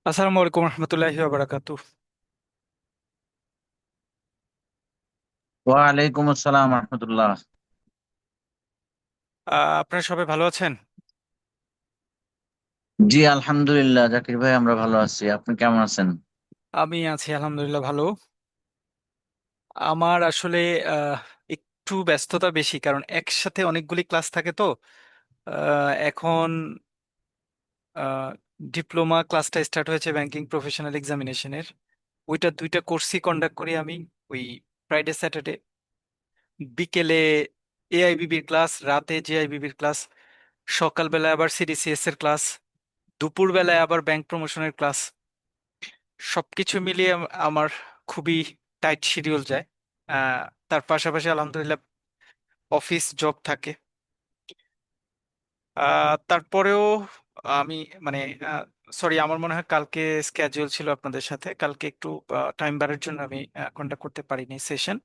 আসসালামু আলাইকুম রহমতুল্লাহি বারাকাতু। ওয়ালাইকুম আসসালাম রহমতুল্লাহ। আপনারা সবাই ভালো আছেন? জি আলহামদুলিল্লাহ, জাকির ভাই আমরা ভালো আছি। আপনি কেমন আছেন? আমি আছি আলহামদুলিল্লাহ ভালো। আমার আসলে একটু ব্যস্ততা বেশি, কারণ একসাথে অনেকগুলি ক্লাস থাকে তো। এখন ডিপ্লোমা ক্লাসটা স্টার্ট হয়েছে ব্যাংকিং প্রফেশনাল এক্সামিনেশনের। ওইটা দুইটা কোর্সই কন্ডাক্ট করি আমি। ওই ফ্রাইডে স্যাটারডে বিকেলে এআইবিবির ক্লাস, রাতে জেআইবিবির ক্লাস, সকালবেলায় আবার সিডিসিএস এর ক্লাস, দুপুরবেলায় আবার ব্যাংক প্রমোশনের ক্লাস। সবকিছু মিলিয়ে আমার খুবই টাইট শিডিউল যায়। আহ, তার পাশাপাশি আলহামদুলিল্লাহ অফিস জব থাকে। তারপরেও আমি মানে সরি, আমার মনে হয় কালকে স্কেজুয়াল ছিল আপনাদের সাথে, কালকে একটু টাইম বাড়ার জন্য আমি কন্ট্যাক্ট করতে পারিনি সেশন।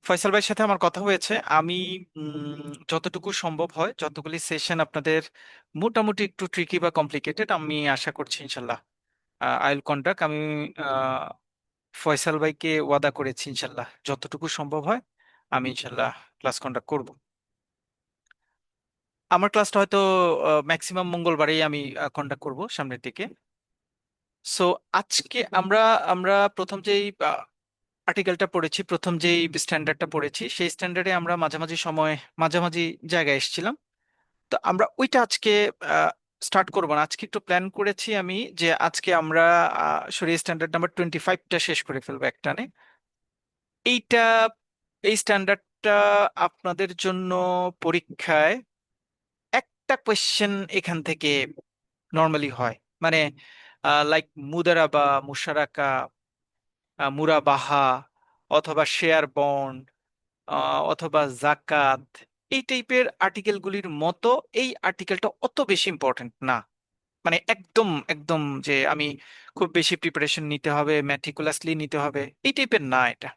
ফয়সাল ভাইয়ের সাথে আমার কথা হয়েছে। আমি যতটুকু সম্ভব হয় যতগুলি সেশন আপনাদের মোটামুটি একটু ট্রিকি বা কমপ্লিকেটেড, আমি আশা করছি ইনশাল্লাহ আই উইল কন্ডাক্ট। আমি আহ, ফয়সাল ভাইকে ওয়াদা করেছি ইনশাল্লাহ যতটুকু সম্ভব হয় আমি ইনশাল্লাহ ক্লাস কন্ডাক্ট করব। আমার ক্লাসটা হয়তো ম্যাক্সিমাম মঙ্গলবারেই আমি কন্ডাক্ট করব সামনের দিকে। সো আজকে আমরা আমরা প্রথম যেই আর্টিকেলটা পড়েছি, প্রথম যেই স্ট্যান্ডার্ডটা পড়েছি, সেই স্ট্যান্ডার্ডে আমরা মাঝামাঝি সময় মাঝামাঝি জায়গায় এসেছিলাম। তো আমরা ওইটা আজকে স্টার্ট করবো না। আজকে একটু প্ল্যান করেছি আমি যে আজকে আমরা সরি স্ট্যান্ডার্ড নাম্বার 25টা শেষ করে ফেলবো একটানে। এইটা এই স্ট্যান্ডার্ডটা আপনাদের জন্য পরীক্ষায় একটা কোয়েশ্চেন এখান থেকে নর্মালি হয়। মানে লাইক মুদারাবা, মুশারাকা, মুরাবাহা, অথবা শেয়ার বন্ড, অথবা জাকাত, এই টাইপের আর্টিকেলগুলির মতো এই আর্টিকেলটা অত বেশি ইম্পর্টেন্ট না। মানে একদম একদম যে আমি খুব বেশি প্রিপারেশন নিতে হবে, ম্যাটিকুলাসলি নিতে হবে, এই টাইপের না এটা।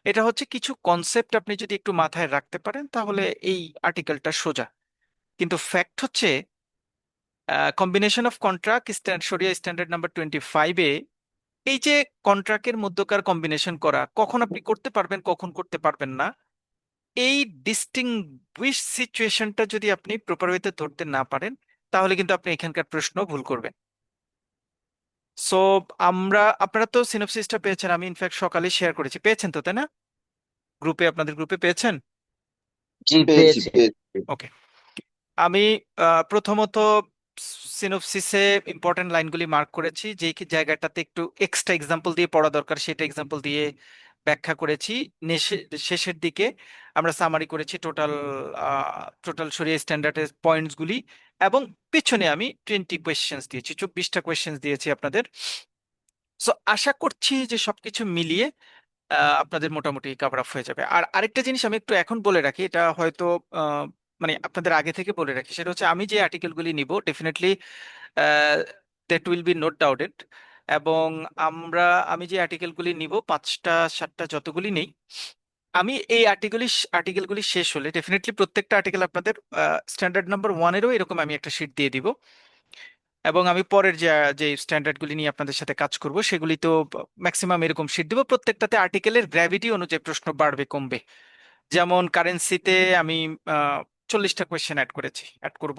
এটা হচ্ছে কিছু কনসেপ্ট আপনি যদি একটু মাথায় রাখতে পারেন তাহলে এই আর্টিকেলটা সোজা। কিন্তু ফ্যাক্ট হচ্ছে কম্বিনেশন অফ কন্ট্রাক্ট শরিয়া স্ট্যান্ডার্ড নাম্বার 25-এ এই যে কন্ট্রাক্টের মধ্যকার কম্বিনেশন করা, কখন আপনি করতে পারবেন কখন করতে পারবেন না, এই ডিস্টিংগুইশ সিচুয়েশনটা যদি আপনি প্রপার ওয়েতে ধরতে না পারেন তাহলে কিন্তু আপনি এখানকার প্রশ্ন ভুল করবেন। সো আপনারা তো সিনপসিসটা পেয়েছেন, আমি ইনফ্যাক্ট সকালে শেয়ার করেছি, পেয়েছেন তো তাই না? গ্রুপে, আপনাদের গ্রুপে পেয়েছেন? জি পেয়েছি পেয়েছি। পেয়েছি। ওকে। আমি প্রথমত সিনপসিসে ইম্পর্টেন্ট লাইনগুলি মার্ক করেছি, যে কি জায়গাটাতে একটু এক্সট্রা এক্সাম্পল দিয়ে পড়া দরকার সেটা এক্সাম্পল দিয়ে ব্যাখ্যা করেছি। শেষের দিকে আমরা সামারি করেছি টোটাল টোটাল শরিয়া স্ট্যান্ডার্ডের পয়েন্টসগুলি। এবং পেছনে আমি 20 কোয়েশ্চেন্স দিয়েছি, 24টা কোয়েশ্চেন্স দিয়েছি আপনাদের। সো আশা করছি যে সবকিছু মিলিয়ে আপনাদের মোটামুটি কভার আপ হয়ে যাবে। আর আরেকটা জিনিস আমি একটু এখন বলে রাখি, এটা হয়তো আহ, মানে আপনাদের আগে থেকে বলে রাখি, সেটা হচ্ছে আমি যে আর্টিকেলগুলি নিব definitely that will be note doubted. এবং আমি যে আর্টিকেলগুলি নিব, 5টা 7টা যতগুলি নেই, আমি এই আর্টিকেলগুলি শেষ হলে ডেফিনেটলি প্রত্যেকটা আর্টিকেল আপনাদের স্ট্যান্ডার্ড নাম্বার 1-এরও এরকম আমি একটা শিট দিয়ে দিব। এবং আমি পরের যে যে স্ট্যান্ডার্ডগুলি নিয়ে আপনাদের সাথে কাজ করব সেগুলি তো ম্যাক্সিমাম এরকম শিট দিব। প্রত্যেকটাতে আর্টিকেলের গ্র্যাভিটি অনুযায়ী প্রশ্ন বাড়বে কমবে। যেমন কারেন্সিতে আমি 40টা কোয়েশ্চেন অ্যাড করব।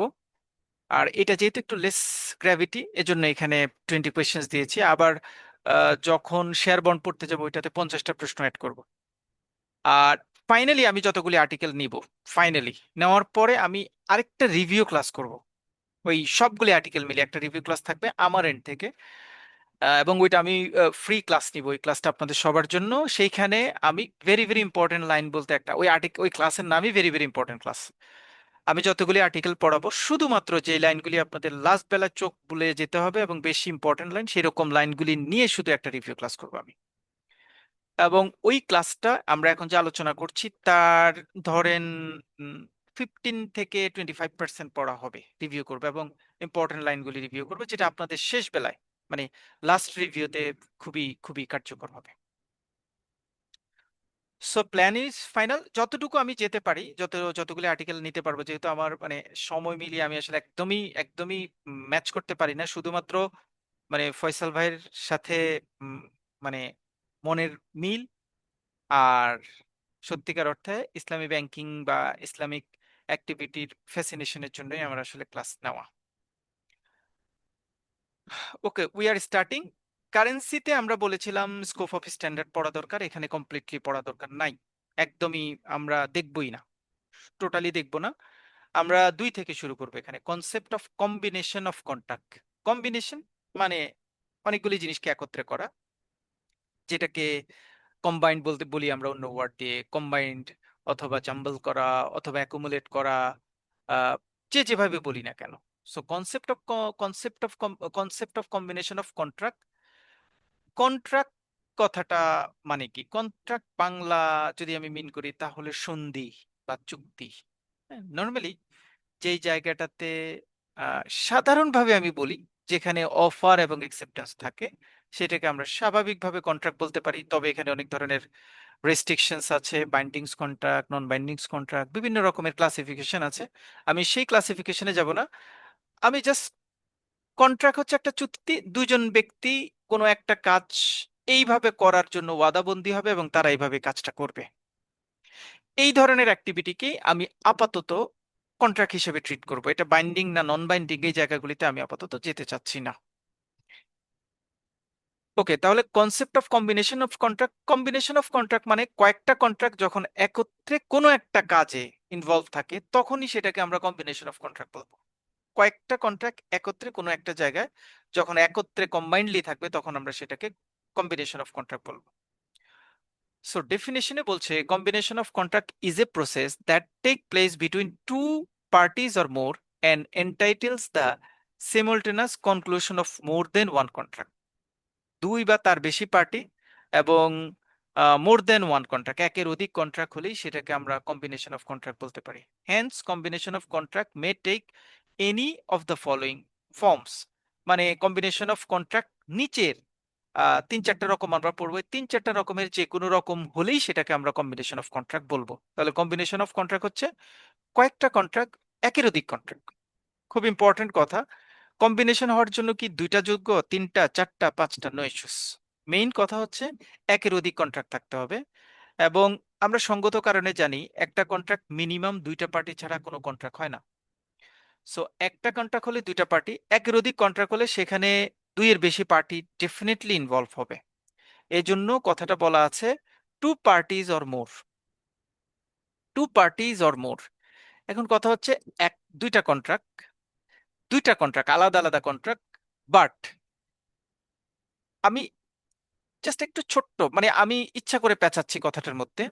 আর এটা যেহেতু একটু লেস গ্র্যাভিটি, এজন্য এখানে 20 কোয়েশ্চেন্স দিয়েছি। আবার যখন শেয়ার বন্ড পড়তে যাবো ওইটাতে 50টা প্রশ্ন অ্যাড করব। আর ফাইনালি আমি যতগুলি আর্টিকেল নিব, ফাইনালি নেওয়ার পরে আমি আরেকটা রিভিউ ক্লাস করব। ওই সবগুলি আর্টিকেল মিলে একটা রিভিউ ক্লাস থাকবে আমার এন্ড থেকে। এবং ওইটা আমি ফ্রি ক্লাস নিব, ওই ক্লাসটা আপনাদের সবার জন্য। সেইখানে আমি ভেরি ভেরি ইম্পর্টেন্ট লাইন বলতে একটা, ওই ক্লাসের নামই ভেরি ভেরি ইম্পর্টেন্ট ক্লাস। আমি যতগুলি আর্টিকেল পড়াবো শুধুমাত্র যে লাইনগুলি আপনাদের লাস্ট বেলা চোখ বুলে যেতে হবে এবং বেশি ইম্পর্টেন্ট লাইন, সেরকম লাইনগুলি নিয়ে শুধু একটা রিভিউ ক্লাস করবো আমি। এবং ওই ক্লাসটা আমরা এখন যে আলোচনা করছি তার ধরেন 15 থেকে 25% পড়া হবে, রিভিউ করবে এবং ইম্পর্টেন্ট লাইনগুলি রিভিউ করবে, যেটা আপনাদের শেষ বেলায় মানে লাস্ট রিভিউতে খুবই খুবই কার্যকর হবে। সো প্ল্যান ইজ ফাইনাল, যতটুকু আমি যেতে পারি, যতগুলি আর্টিকেল নিতে পারবো, যেহেতু আমার মানে সময় মিলিয়ে আমি আসলে একদমই একদমই ম্যাচ করতে পারি না। শুধুমাত্র মানে ফয়সাল ভাইয়ের সাথে উম, মানে মনের মিল আর সত্যিকার অর্থে ইসলামী ব্যাংকিং বা ইসলামিক অ্যাক্টিভিটির ফ্যাসিনেশনের জন্যই আমার আসলে ক্লাস নেওয়া। ওকে, উই আর স্টার্টিং। কারেন্সিতে আমরা বলেছিলাম স্কোপ অফ স্ট্যান্ডার্ড পড়া দরকার, এখানে কমপ্লিটলি পড়া দরকার নাই, একদমই আমরা দেখবই না, টোটালি দেখবো না। আমরা দুই থেকে শুরু করবো। এখানে concept of combination of contract. Combination মানে অনেকগুলি জিনিসকে একত্রে করা, যেটাকে কম্বাইন্ড বলতে বলি আমরা অন্য ওয়ার্ড দিয়ে, কম্বাইন্ড অথবা জাম্বল করা অথবা অ্যাকুমুলেট করা, আহ, যে যেভাবে বলি না কেন। So concept of combination of contract. Contract কথাটা মানে কি? কন্ট্রাক্ট বাংলা যদি আমি মিন করি তাহলে সন্ধি বা চুক্তি। নর্মালি যেই জায়গাটাতে সাধারণভাবে আমি বলি যেখানে অফার এবং অ্যাকসেপ্টেন্স থাকে, সেটাকে আমরা স্বাভাবিকভাবে কন্ট্রাক্ট বলতে পারি। তবে এখানে অনেক ধরনের রেস্ট্রিকশনস আছে, বাইন্ডিংস কন্ট্রাক্ট, নন বাইন্ডিংস কন্ট্রাক্ট, বিভিন্ন রকমের ক্লাসিফিকেশন আছে। আমি সেই ক্লাসিফিকেশনে যাব না। আমি জাস্ট, কন্ট্রাক্ট হচ্ছে একটা চুক্তি, দুজন ব্যক্তি কোনো একটা কাজ এইভাবে করার জন্য ওয়াদাবন্দী হবে এবং তারা এইভাবে কাজটা করবে। এই ধরনের অ্যাক্টিভিটিকে আমি আপাতত কন্ট্রাক্ট হিসেবে ট্রিট করব। এটা বাইন্ডিং না নন বাইন্ডিং এই জায়গাগুলিতে আমি আপাতত যেতে চাচ্ছি না। ওকে, তাহলে concept of combination of contract. Combination of contract মানে কয়েকটা কন্ট্রাক্ট যখন একত্রে কোনো একটা কাজে ইনভলভ থাকে তখনই সেটাকে আমরা কম্বিনেশন অফ কন্ট্রাক্ট বলবো। কয়েকটা কন্ট্রাক্ট একত্রে কোনো একটা জায়গায় যখন একত্রে কম্বাইন্ডলি থাকবে তখন আমরা সেটাকে কম্বিনেশন অফ কন্ট্রাক্ট বলবো। সো ডেফিনেশনে বলছে combination of contract is a process that take place between two parties or more and entitles the সিমultaneous conclusion of more than one contract. দুই বা তার বেশি পার্টি এবং মোর দেন ওয়ান কন্ট্রাক্ট, একের অধিক কন্ট্রাক্ট হলেই সেটাকে আমরা কম্বিনেশন অফ কন্ট্রাক্ট বলতে পারি। Hence combination of contract may take any of the following forms. মানে কম্বিনেশন অফ কন্ট্রাক্ট নিচের তিন চারটা রকম আমরা পড়বো, এই তিন চারটা রকমের যে কোনো রকম হলেই সেটাকে আমরা কম্বিনেশন অফ কন্ট্রাক্ট বলবো। তাহলে কম্বিনেশন অফ কন্ট্রাক্ট হচ্ছে কয়েকটা কন্ট্রাক্ট, একের অধিক কন্ট্রাক্ট। খুব ইম্পর্টেন্ট কথা, কম্বিনেশন হওয়ার জন্য কি দুইটা যোগ্য, তিনটা, চারটা, পাঁচটা? No issues. মেইন কথা হচ্ছে একের অধিক কন্ট্রাক্ট থাকতে হবে। এবং আমরা সঙ্গত কারণে জানি একটা কন্ট্রাক্ট মিনিমাম দুইটা পার্টি ছাড়া কোনো কন্ট্রাক্ট হয় না। সো একটা কন্ট্রাক্ট হলে দুইটা পার্টি, একের অধিক কন্ট্রাক্ট হলে সেখানে দুইয়ের বেশি পার্টি ডেফিনেটলি ইনভলভ হবে। এই জন্য কথাটা বলা আছে two parties or more. Two parties or more. এখন কথা হচ্ছে এক দুইটা কন্ট্রাক্ট, দুইটা কন্ট্রাক্ট আলাদা আলাদা কন্ট্রাক্ট, বাট আমি জাস্ট একটু ছোট্ট, মানে আমি ইচ্ছা করে পেঁচাচ্ছি কথাটার মধ্যে।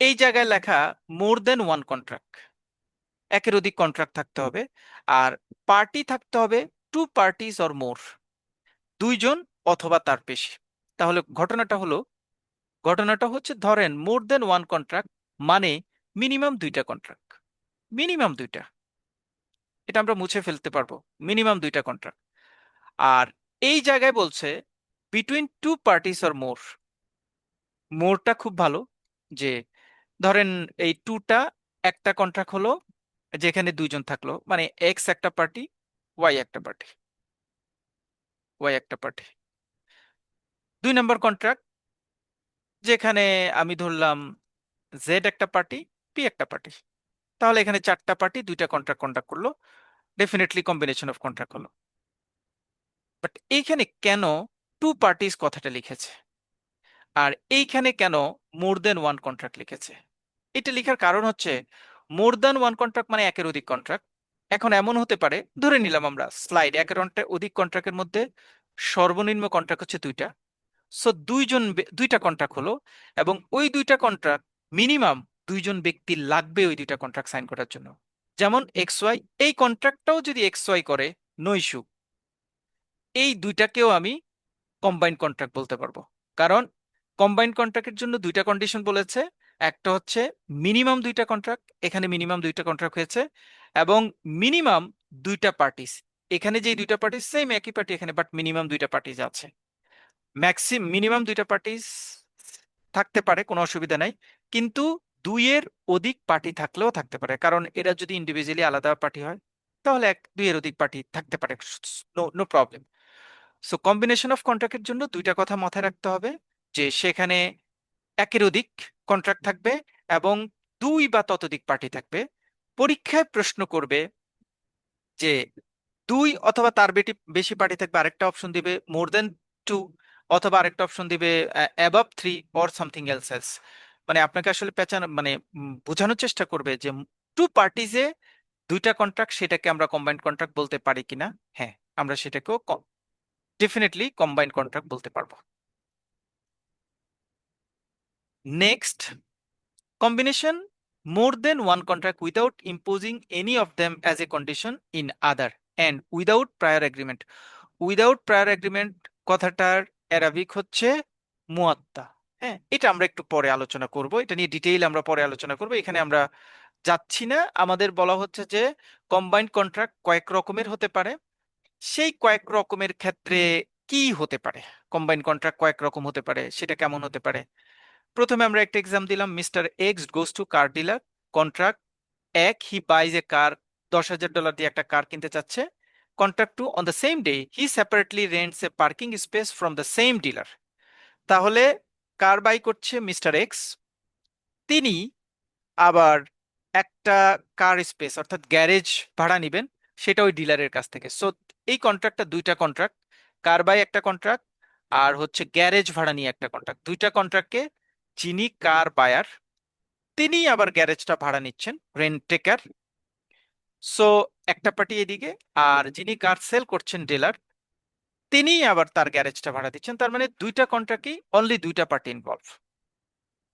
এই জায়গায় লেখা মোর দেন ওয়ান কন্ট্রাক্ট, একের অধিক কন্ট্রাক্ট থাকতে হবে। আর পার্টি থাকতে হবে টু পার্টিজ অর মোর, দুইজন অথবা তার বেশি। তাহলে ঘটনাটা হচ্ছে ধরেন মোর দেন ওয়ান কন্ট্রাক্ট মানে মিনিমাম দুইটা কন্ট্রাক্ট, মিনিমাম দুইটা, এটা আমরা মুছে ফেলতে পারবো, মিনিমাম দুইটা কন্ট্রাক্ট। আর এই জায়গায় বলছে between two parties or more. মোরটা খুব ভালো, যে ধরেন এই টুটা একটা কন্ট্রাক্ট হলো যেখানে দুইজন থাকলো, মানে এক্স একটা পার্টি, ওয়াই একটা পার্টি, ওয়াই একটা পার্টি। দুই নম্বর কন্ট্রাক্ট যেখানে আমি ধরলাম জেড একটা পার্টি, পি একটা পার্টি। তাহলে এখানে চারটা পার্টি দুইটা কন্ট্রাক্ট কন্ডাক্ট করলো, ডেফিনেটলি কম্বিনেশন অফ কন্ট্রাক্ট হলো। বাট এইখানে কেন টু পার্টিস কথাটা লিখেছে আর এইখানে কেন মোর দেন ওয়ান কন্ট্রাক্ট লিখেছে? এটা লেখার কারণ হচ্ছে মোর দেন ওয়ান কন্ট্রাক্ট মানে একের অধিক কন্ট্রাক্ট। এখন এমন হতে পারে, ধরে নিলাম আমরা স্লাইড, একের অধিক কন্ট্রাক্টের মধ্যে সর্বনিম্ন কন্ট্রাক্ট হচ্ছে দুইটা। সো দুইটা কন্ট্রাক্ট হলো এবং ওই দুইটা কন্ট্রাক্ট মিনিমাম দুইজন ব্যক্তি লাগবে ওই দুইটা কন্ট্রাক্ট সাইন করার জন্য। যেমন এক্স ওয়াই, এই কন্ট্রাক্টটাও যদি এক্স ওয়াই করে, নো ইস্যু, এই দুইটাকেও আমি কম্বাইন্ড কন্ট্রাক্ট বলতে পারবো। কারণ কম্বাইন্ড কন্ট্রাক্টের জন্য দুইটা কন্ডিশন বলেছে, একটা হচ্ছে মিনিমাম দুইটা কন্ট্রাক্ট, এখানে মিনিমাম দুইটা কন্ট্রাক্ট হয়েছে, এবং মিনিমাম দুইটা পার্টিস, এখানে যে দুইটা পার্টিস সেম একই পার্টি এখানে, বাট মিনিমাম দুইটা পার্টিস আছে। মিনিমাম দুইটা পার্টিস থাকতে পারে, কোনো অসুবিধা নাই, কিন্তু দুইয়ের অধিক পার্টি থাকলেও থাকতে পারে, কারণ এরা যদি ইন্ডিভিজুয়ালি আলাদা পার্টি হয় তাহলে দুইয়ের অধিক পার্টি থাকতে পারে, no no problem. So combination of কন্ট্রাক্টের জন্য দুইটা কথা মাথায় রাখতে হবে, যে সেখানে একের অধিক কন্ট্রাক্ট থাকবে এবং দুই বা ততোধিক পার্টি থাকবে। পরীক্ষায় প্রশ্ন করবে যে দুই অথবা তার বেশি পার্টি থাকবে, আরেকটা অপশন দিবে মোর দেন টু, অথবা আরেকটা অপশন দিবে above three or something else else. মানে আপনাকে আসলে পেঁচানো মানে বোঝানোর চেষ্টা করবে যে টু পার্টিজে দুইটা কন্ট্রাক্ট, সেটাকে আমরা কম্বাইন্ড কন্ট্রাক্ট বলতে পারি কিনা। হ্যাঁ, আমরা সেটাকেও ডেফিনেটলি কম্বাইন্ড কন্ট্রাক্ট বলতে পারবো। Next, combination more than one contract without imposing any of them as a condition in other and without prior agreement. Without prior agreement কথাটার অ্যারাবিক হচ্ছে মুয়াত্তা। হ্যাঁ, এটা আমরা একটু পরে আলোচনা করব, এটা নিয়ে ডিটেইল আমরা পরে আলোচনা করব, এখানে আমরা যাচ্ছি না। আমাদের বলা হচ্ছে যে কম্বাইন্ড কন্ট্রাক্ট কয়েক রকমের হতে পারে, সেই কয়েক রকমের ক্ষেত্রে কি হতে পারে, কম্বাইন্ড কন্ট্রাক্ট কয়েক রকম হতে পারে, সেটা কেমন হতে পারে। প্রথমে আমরা একটা এক্সাম দিলাম, মিস্টার এক্স গোস টু কার ডিলার, কন্ট্রাক্ট এক, হি বাইজ এ কার, $10,000 দিয়ে একটা কার কিনতে চাচ্ছে। Contract two, on the same day he separately rents a parking space from the same dealer. তাহলে কার বাই করছে মিস্টার এক্স, তিনি আবার একটা কার স্পেস অর্থাৎ গ্যারেজ ভাড়া নিবেন, সেটা ওই ডিলারের কাছ থেকে। সো এই কন্ট্রাক্টটা দুইটা কন্ট্রাক্ট, কার বাই একটা কন্ট্রাক্ট আর হচ্ছে গ্যারেজ ভাড়া নিয়ে একটা কন্ট্রাক্ট। দুইটা কন্ট্রাক্টকে যিনি কার বায়ার তিনি আবার গ্যারেজটা ভাড়া নিচ্ছেন, রেন্ট টেকার। সো একটা পার্টি এদিকে, আর যিনি কার সেল করছেন ডিলার, তিনি আবার তার গ্যারেজটা ভাড়া দিচ্ছেন। তার মানে দুইটা কন্ট্রাক্টই অনলি দুইটা পার্টি ইনভলভ,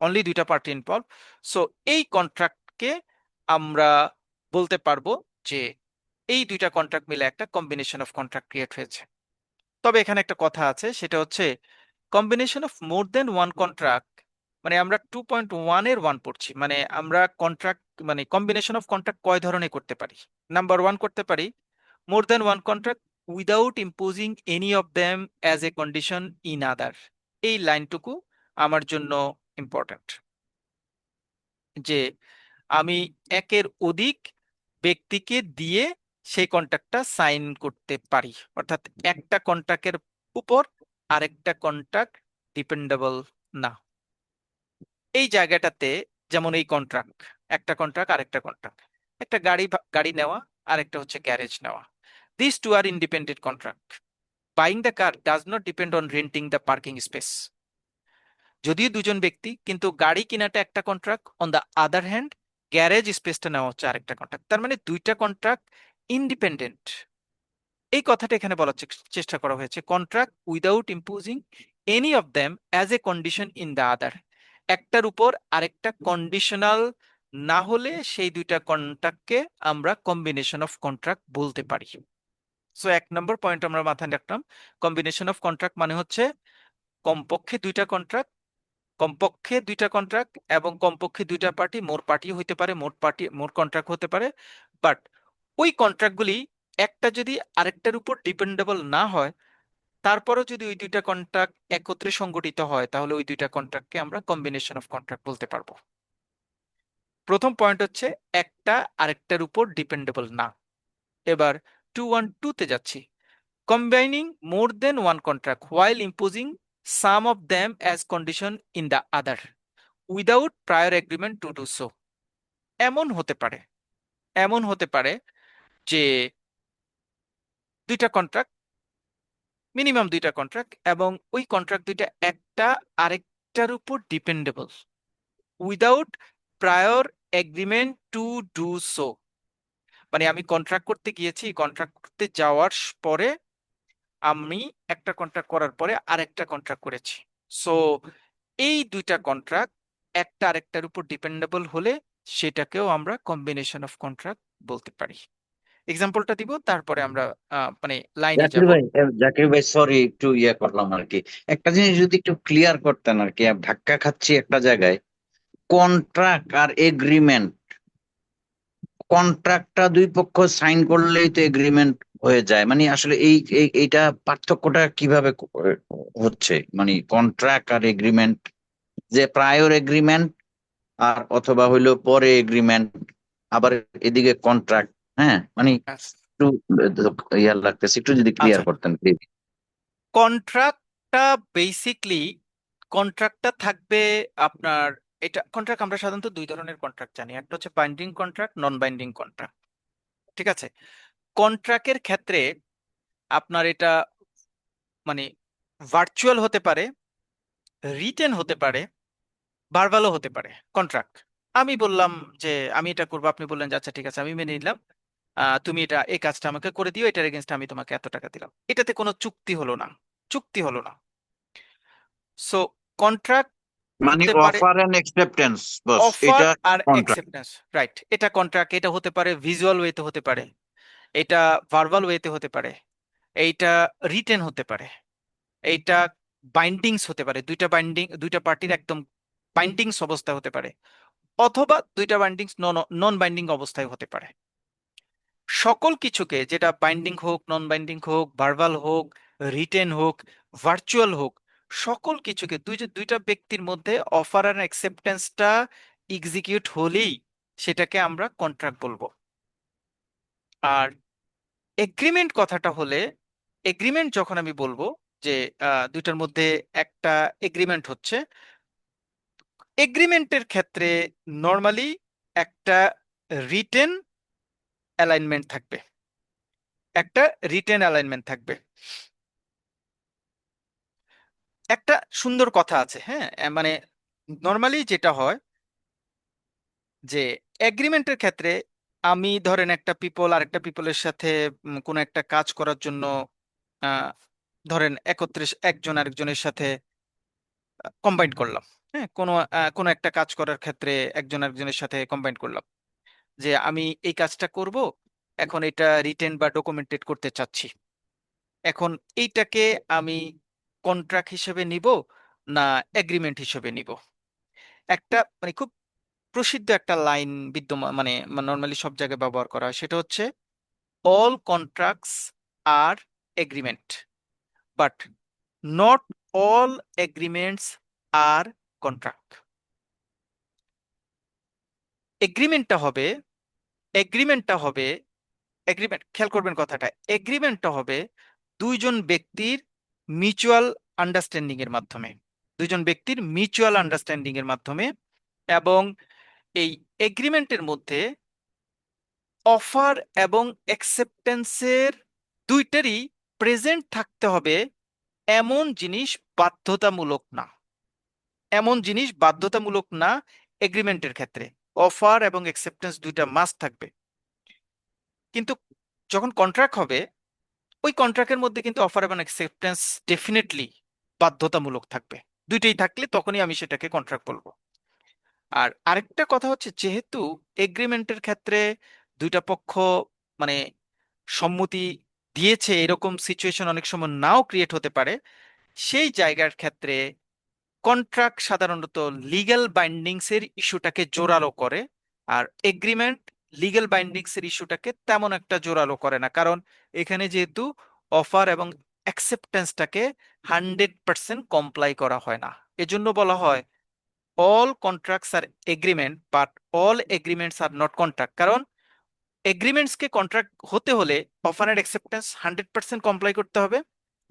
অনলি দুইটা পার্টি ইনভলভ। সো এই কন্ট্রাক্টকে আমরা বলতে পারবো যে এই দুইটা কন্ট্রাক্ট মিলে একটা কম্বিনেশন অফ কন্ট্রাক্ট ক্রিয়েট হয়েছে। তবে এখানে একটা কথা আছে, সেটা হচ্ছে combination of more than one contract, মানে আমরা 2.1 এর 1 পড়ছি, মানে আমরা কন্ট্রাক্ট মানে কম্বিনেশন অফ কন্ট্রাক্ট কয় ধরনের করতে পারি। নাম্বার ওয়ান করতে পারি more than one contract without imposing any of them as a condition in other. এই লাইনটুকু আমার জন্য ইম্পর্ট্যান্ট, যে আমি একের অধিক ব্যক্তিকে দিয়ে সেই কন্ট্রাক্টটা সাইন করতে পারি, অর্থাৎ একটা কন্ট্রাক্টের উপর আরেকটা কন্ট্রাক্ট ডিপেন্ডেবল না। এই জায়গাটাতে যেমন এই কন্ট্রাক্ট, একটা কন্ট্রাক্ট আরেকটা কন্ট্রাক্ট, একটা গাড়ি নেওয়া আর একটা হচ্ছে গ্যারেজ নেওয়া, this two are independent contract. Buying the car does not depend on renting the parking space. যদিও দুজন ব্যক্তি, কিন্তু গাড়ি কিনাটা একটা contract, on the other hand garage স্পেসটা নেওয়া হচ্ছে আরেকটা কন্ট্রাক্ট। তার মানে দুইটা কন্ট্রাক্ট ইন্ডিপেন্ডেন্ট। এই কথাটা এখানে বলার চেষ্টা করা হয়েছে, contract without imposing any of them as a condition in the আদার। একটার উপর আরেকটা কন্ডিশনাল না হলে সেই দুইটা কন্ট্রাক্টকে আমরা কম্বিনেশন অফ কন্ট্রাক্ট বলতে পারি। সো এক নম্বর পয়েন্ট আমরা মাথায় রাখলাম, কম্বিনেশন অফ কন্ট্রাক্ট মানে হচ্ছে কমপক্ষে দুইটা কন্ট্রাক্ট, কমপক্ষে দুইটা কন্ট্রাক্ট এবং কমপক্ষে দুইটা পার্টি, মোর পার্টি হইতে পারে, মোট পার্টি মোর কন্ট্রাক্ট হতে পারে। বাট ওই কন্ট্রাক্টগুলি একটা যদি আরেকটার উপর ডিপেন্ডেবল না হয়, তারপরও যদি ওই দুইটা কন্ট্রাক্ট একত্রে সংগঠিত হয়, তাহলে ওই দুইটা কন্ট্রাক্টকে আমরা কম্বিনেশন অফ কন্ট্রাক্ট বলতে পারবো। প্রথম পয়েন্ট হচ্ছে একটা আরেকটার উপর ডিপেন্ডেবল না। এবার 2.1.2 তে যাচ্ছি, combining more than one contract while imposing some of them as condition in the other without prior agreement to do so. এমন হতে পারে, এমন হতে পারে যে দুইটা কন্ট্রাক্ট, মিনিমাম দুইটা কন্ট্রাক্ট, এবং ওই কন্ট্রাক্ট দুইটা একটা আরেকটার উপর dependable without prior agreement to do so. মানে আমি কন্ট্রাক্ট করতে গিয়েছি, কন্ট্রাক্ট করতে যাওয়ার পরে আমি একটা কন্ট্রাক্ট করার পরে আরেকটা কন্ট্রাক্ট করেছি। সো এই দুইটা কন্ট্রাক্ট একটা আরেকটার উপর ডিপেন্ডেবল হলে সেটাকেও আমরা কম্বিনেশন অফ কন্ট্রাক্ট বলতে পারি। এক্সাম্পলটা দিব, তারপরে আমরা মানে লাইনে জাকির যাব। ভাই, জাকির ভাই সরি একটু ইয়ে করলাম আর কি। একটা জিনিস যদি একটু ক্লিয়ার করতেন আর কি, ধাক্কা খাচ্ছি একটা জায়গায়। কন্ট্রাক্ট আর এগ্রিমেন্ট, কন্ট্রাক্টটা দুই পক্ষ সাইন করলেই তো এগ্রিমেন্ট হয়ে যায়, মানে আসলে এইটা পার্থক্যটা কিভাবে হচ্ছে, মানে কন্ট্রাক্ট আর এগ্রিমেন্ট, যে প্রায়র এগ্রিমেন্ট আর অথবা হইলো পরে এগ্রিমেন্ট, আবার এদিকে কন্ট্রাক্ট। হ্যাঁ মানে একটু ইয়ার লাগতেছে, একটু যদি ক্লিয়ার আচ্ছা, করতেন প্লিজ। কন্ট্রাক্টটা বেসিকলি, কন্ট্রাক্টটা থাকবে আপনার, এটা কন্ট্রাক্ট আমরা সাধারণত দুই ধরনের কন্ট্রাক্ট জানি, একটা হচ্ছে বাইন্ডিং কন্ট্রাক্ট, নন বাইন্ডিং কন্ট্রাক্ট। ঠিক আছে? কন্ট্রাক্টের ক্ষেত্রে আপনার এটা মানে ভার্চুয়াল হতে পারে, রিটেন হতে পারে, ভার্বালও হতে পারে কন্ট্রাক্ট। আমি বললাম যে আমি এটা করবো, আপনি বললেন যে আচ্ছা ঠিক আছে আমি মেনে নিলাম, তুমি এটা এই কাজটা আমাকে করে দিও, এটার এগেনস্ট আমি তোমাকে এত টাকা দিলাম। এটাতে কোনো চুক্তি হলো না, চুক্তি হলো না। সো কন্ট্রাক্ট মানে হতে পারে offer and acceptance, boss offer এটা আর কন্ট্রাক্ট। Acceptance, right. এটা কন্ট্রাক্ট, এটা হতে পারে ভিজুয়াল ওয়েতে হতে পারে, এটা ভার্বাল ওয়েতে হতে পারে, এইটা রিটেন হতে পারে, এইটা বাইন্ডিংস হতে পারে, দুইটা বাইন্ডিং, দুইটা পার্টির একদম বাইন্ডিংস অবস্থায় হতে পারে, অথবা দুইটা বাইন্ডিংস নন নন বাইন্ডিং অবস্থায় হতে পারে। সকল কিছুকে, যেটা বাইন্ডিং হোক, নন বাইন্ডিং হোক, ভার্বাল হোক, রিটেন হোক, ভার্চুয়াল হোক, সকল কিছুকে দুইটা ব্যক্তির মধ্যে অফার আর অ্যাকসেপ্টেন্সটা এক্সিকিউট হলেই সেটাকে আমরা কন্ট্রাক্ট বলবো। আর এগ্রিমেন্ট কথাটা হলে, এগ্রিমেন্ট যখন আমি বলবো যে দুইটার মধ্যে একটা এগ্রিমেন্ট হচ্ছে, এগ্রিমেন্টের ক্ষেত্রে নর্মালি একটা রিটেন অ্যালাইনমেন্ট থাকবে, একটা রিটেন অ্যালাইনমেন্ট থাকবে। একটা সুন্দর কথা আছে, হ্যাঁ, মানে নর্মালি যেটা হয় যে এগ্রিমেন্টের ক্ষেত্রে আমি ধরেন একটা পিপল আর একটা পিপলের সাথে কোনো একটা কাজ করার জন্য আহ, ধরেন একত্রে একজন আরেকজনের সাথে কম্বাইন করলাম। হ্যাঁ, কোনো একটা কাজ করার ক্ষেত্রে একজন আরেকজনের সাথে কম্বাইন করলাম যে আমি এই কাজটা করব, এখন এটা রিটেন বা ডকুমেন্টেড করতে চাচ্ছি। এখন এইটাকে আমি কন্ট্রাক্ট হিসেবে নিব না এগ্রিমেন্ট হিসেবে নিব? একটা মানে খুব প্রসিদ্ধ একটা লাইন বিদ্যমান, মানে নর্মালি সব জায়গায় ব্যবহার করা হয়, সেটা হচ্ছে all contracts are agreement, but not all agreements are contract. এগ্রিমেন্টটা হবে, এগ্রিমেন্টটা হবে, এগ্রিমেন্ট, খেয়াল করবেন কথাটা, এগ্রিমেন্টটা হবে দুইজন ব্যক্তির মিউচুয়াল আন্ডারস্ট্যান্ডিং এর মাধ্যমে, দুইজন ব্যক্তির মিউচুয়াল আন্ডারস্ট্যান্ডিং এর মাধ্যমে। এবং এই এগ্রিমেন্টের মধ্যে অফার এবং অ্যাকসেপ্টেন্সের দুইটারই প্রেজেন্ট থাকতে হবে, এমন জিনিস বাধ্যতামূলক না, এমন জিনিস বাধ্যতামূলক না এগ্রিমেন্টের ক্ষেত্রে। অফার এবং অ্যাকসেপ্টেন্স দুইটা মাস্ট থাকবে। কিন্তু যখন কন্ট্রাক্ট হবে, ওই কন্ট্রাক্টের মধ্যে কিন্তু অফার এবং অ্যাকসেপ্টেন্স ডেফিনেটলি বাধ্যতামূলক থাকবে। দুইটাই থাকলে তখনই আমি সেটাকে কন্ট্রাক্ট বলবো। আর আরেকটা কথা হচ্ছে, যেহেতু এগ্রিমেন্টের ক্ষেত্রে দুইটা পক্ষ মানে সম্মতি দিয়েছে, এরকম সিচুয়েশন অনেক সময় নাও ক্রিয়েট হতে পারে, সেই জায়গার ক্ষেত্রে কন্ট্রাক্ট সাধারণত লিগ্যাল বাইন্ডিংস এর ইস্যুটাকে জোরালো করে, আর এগ্রিমেন্ট লিগ্যাল বাইন্ডিংস এর ইস্যুটাকে তেমন একটা জোরালো করে না, কারণ এখানে যেহেতু অফার এবং অ্যাকসেপ্টেন্সটাকে 100% কমপ্লাই করা হয় না। এজন্য বলা হয় all contracts are agreement, but all agreements are not contract. কারণ এগ্রিমেন্টসকে কন্ট্রাক্ট হতে হলে অফার অ্যান্ড অ্যাকসেপ্টেন্স 100% কমপ্লাই করতে হবে,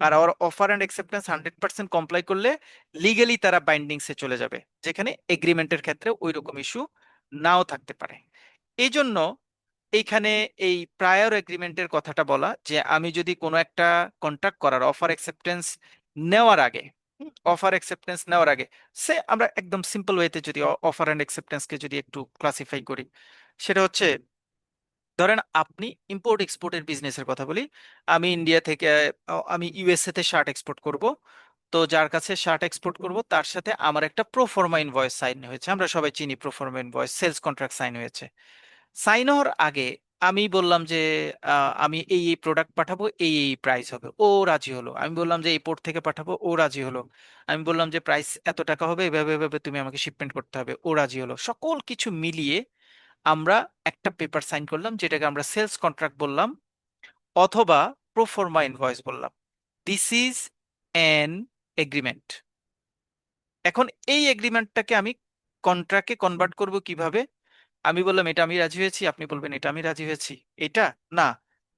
আর অফার অ্যান্ড অ্যাকসেপ্টেন্স 100% কমপ্লাই করলে লিগেলি তারা বাইন্ডিংসে চলে যাবে, যেখানে এগ্রিমেন্টের ক্ষেত্রে ওই রকম ইস্যু নাও থাকতে পারে। এই জন্য এইখানে এই প্রায়র এগ্রিমেন্টের কথাটা বলা, যে আমি যদি কোনো একটা কন্ট্রাক্ট করার অফার অ্যাকসেপ্টেন্স নেওয়ার আগে, অফার অ্যাকসেপ্টেন্স নেওয়ার আগে, সে আমরা একদম সিম্পল ওয়েতে যদি অফার অ্যান্ড অ্যাকসেপ্টেন্সকে যদি একটু ক্লাসিফাই করি, সেটা হচ্ছে ধরেন আপনি ইম্পোর্ট এক্সপোর্টের বিজনেসের কথা বলি, আমি ইন্ডিয়া থেকে আমি ইউএসএ তে শার্ট এক্সপোর্ট করব। তো যার কাছে শার্ট এক্সপোর্ট করব তার সাথে আমার একটা প্রোফর্মা ইনভয়েস সাইন হয়েছে, আমরা সবাই চিনি proforma invoice, sales contract sign হয়েছে। সাইন হওয়ার আগে আমি বললাম যে আমি এই এই প্রোডাক্ট পাঠাবো, এই এই প্রাইস হবে, ও রাজি হলো। আমি বললাম যে এই পোর্ট থেকে পাঠাবো, ও রাজি হলো। আমি বললাম যে প্রাইস এত টাকা হবে, এভাবে এভাবে তুমি আমাকে শিপমেন্ট করতে হবে, ও রাজি হলো। সকল কিছু মিলিয়ে আমরা একটা পেপার সাইন করলাম, যেটাকে আমরা সেলস কন্ট্রাক্ট বললাম, অথবা প্রোফর্মা ইনভয়েস বললাম। This is an agreement. এখন এই এগ্রিমেন্টটাকে আমি কন্ট্রাক্টে কনভার্ট করব কিভাবে? আমি বললাম এটা আমি রাজি হয়েছি, আপনি বলবেন এটা আমি রাজি হয়েছি, এটা না,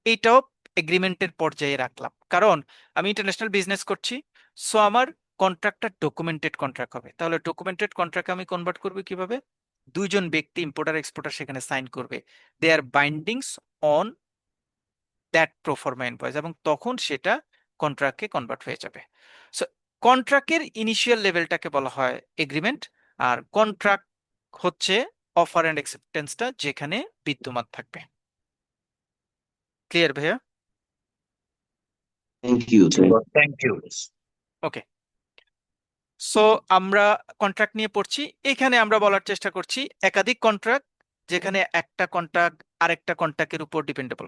এইটাও এগ্রিমেন্টের পর্যায়ে রাখলাম, কারণ আমি ইন্টারন্যাশনাল বিজনেস করছি। সো আমার কন্ট্রাক্টটা ডকুমেন্টেড কন্ট্রাক্ট হবে। তাহলে ডকুমেন্টেড কন্ট্রাক্ট আমি কনভার্ট করবো কিভাবে? দুইজন ব্যক্তি, ইম্পোর্টার এক্সপোর্টার, সেখানে সাইন করবে, দে আর bindings on that proforma invoice, এবং তখন সেটা কন্ট্রাক্টে কনভার্ট হয়ে যাবে। সো কন্ট্রাক্টের ইনিশিয়াল লেভেলটাকে বলা হয় এগ্রিমেন্ট, আর কন্ট্রাক্ট হচ্ছে অফার অ্যান্ড অ্যাকসেপ্টেন্সটা যেখানে বিদ্যমান থাকবে। ক্লিয়ার ভাইয়া? Thank you, thank you. Okay. So আমরা কন্ট্রাক্ট নিয়ে পড়ছি। এখানে আমরা বলার চেষ্টা করছি একাধিক কন্ট্রাক্ট, যেখানে একটা কন্ট্রাক্ট আরেকটা কন্ট্রাক্টের উপর ডিপেন্ডেবল।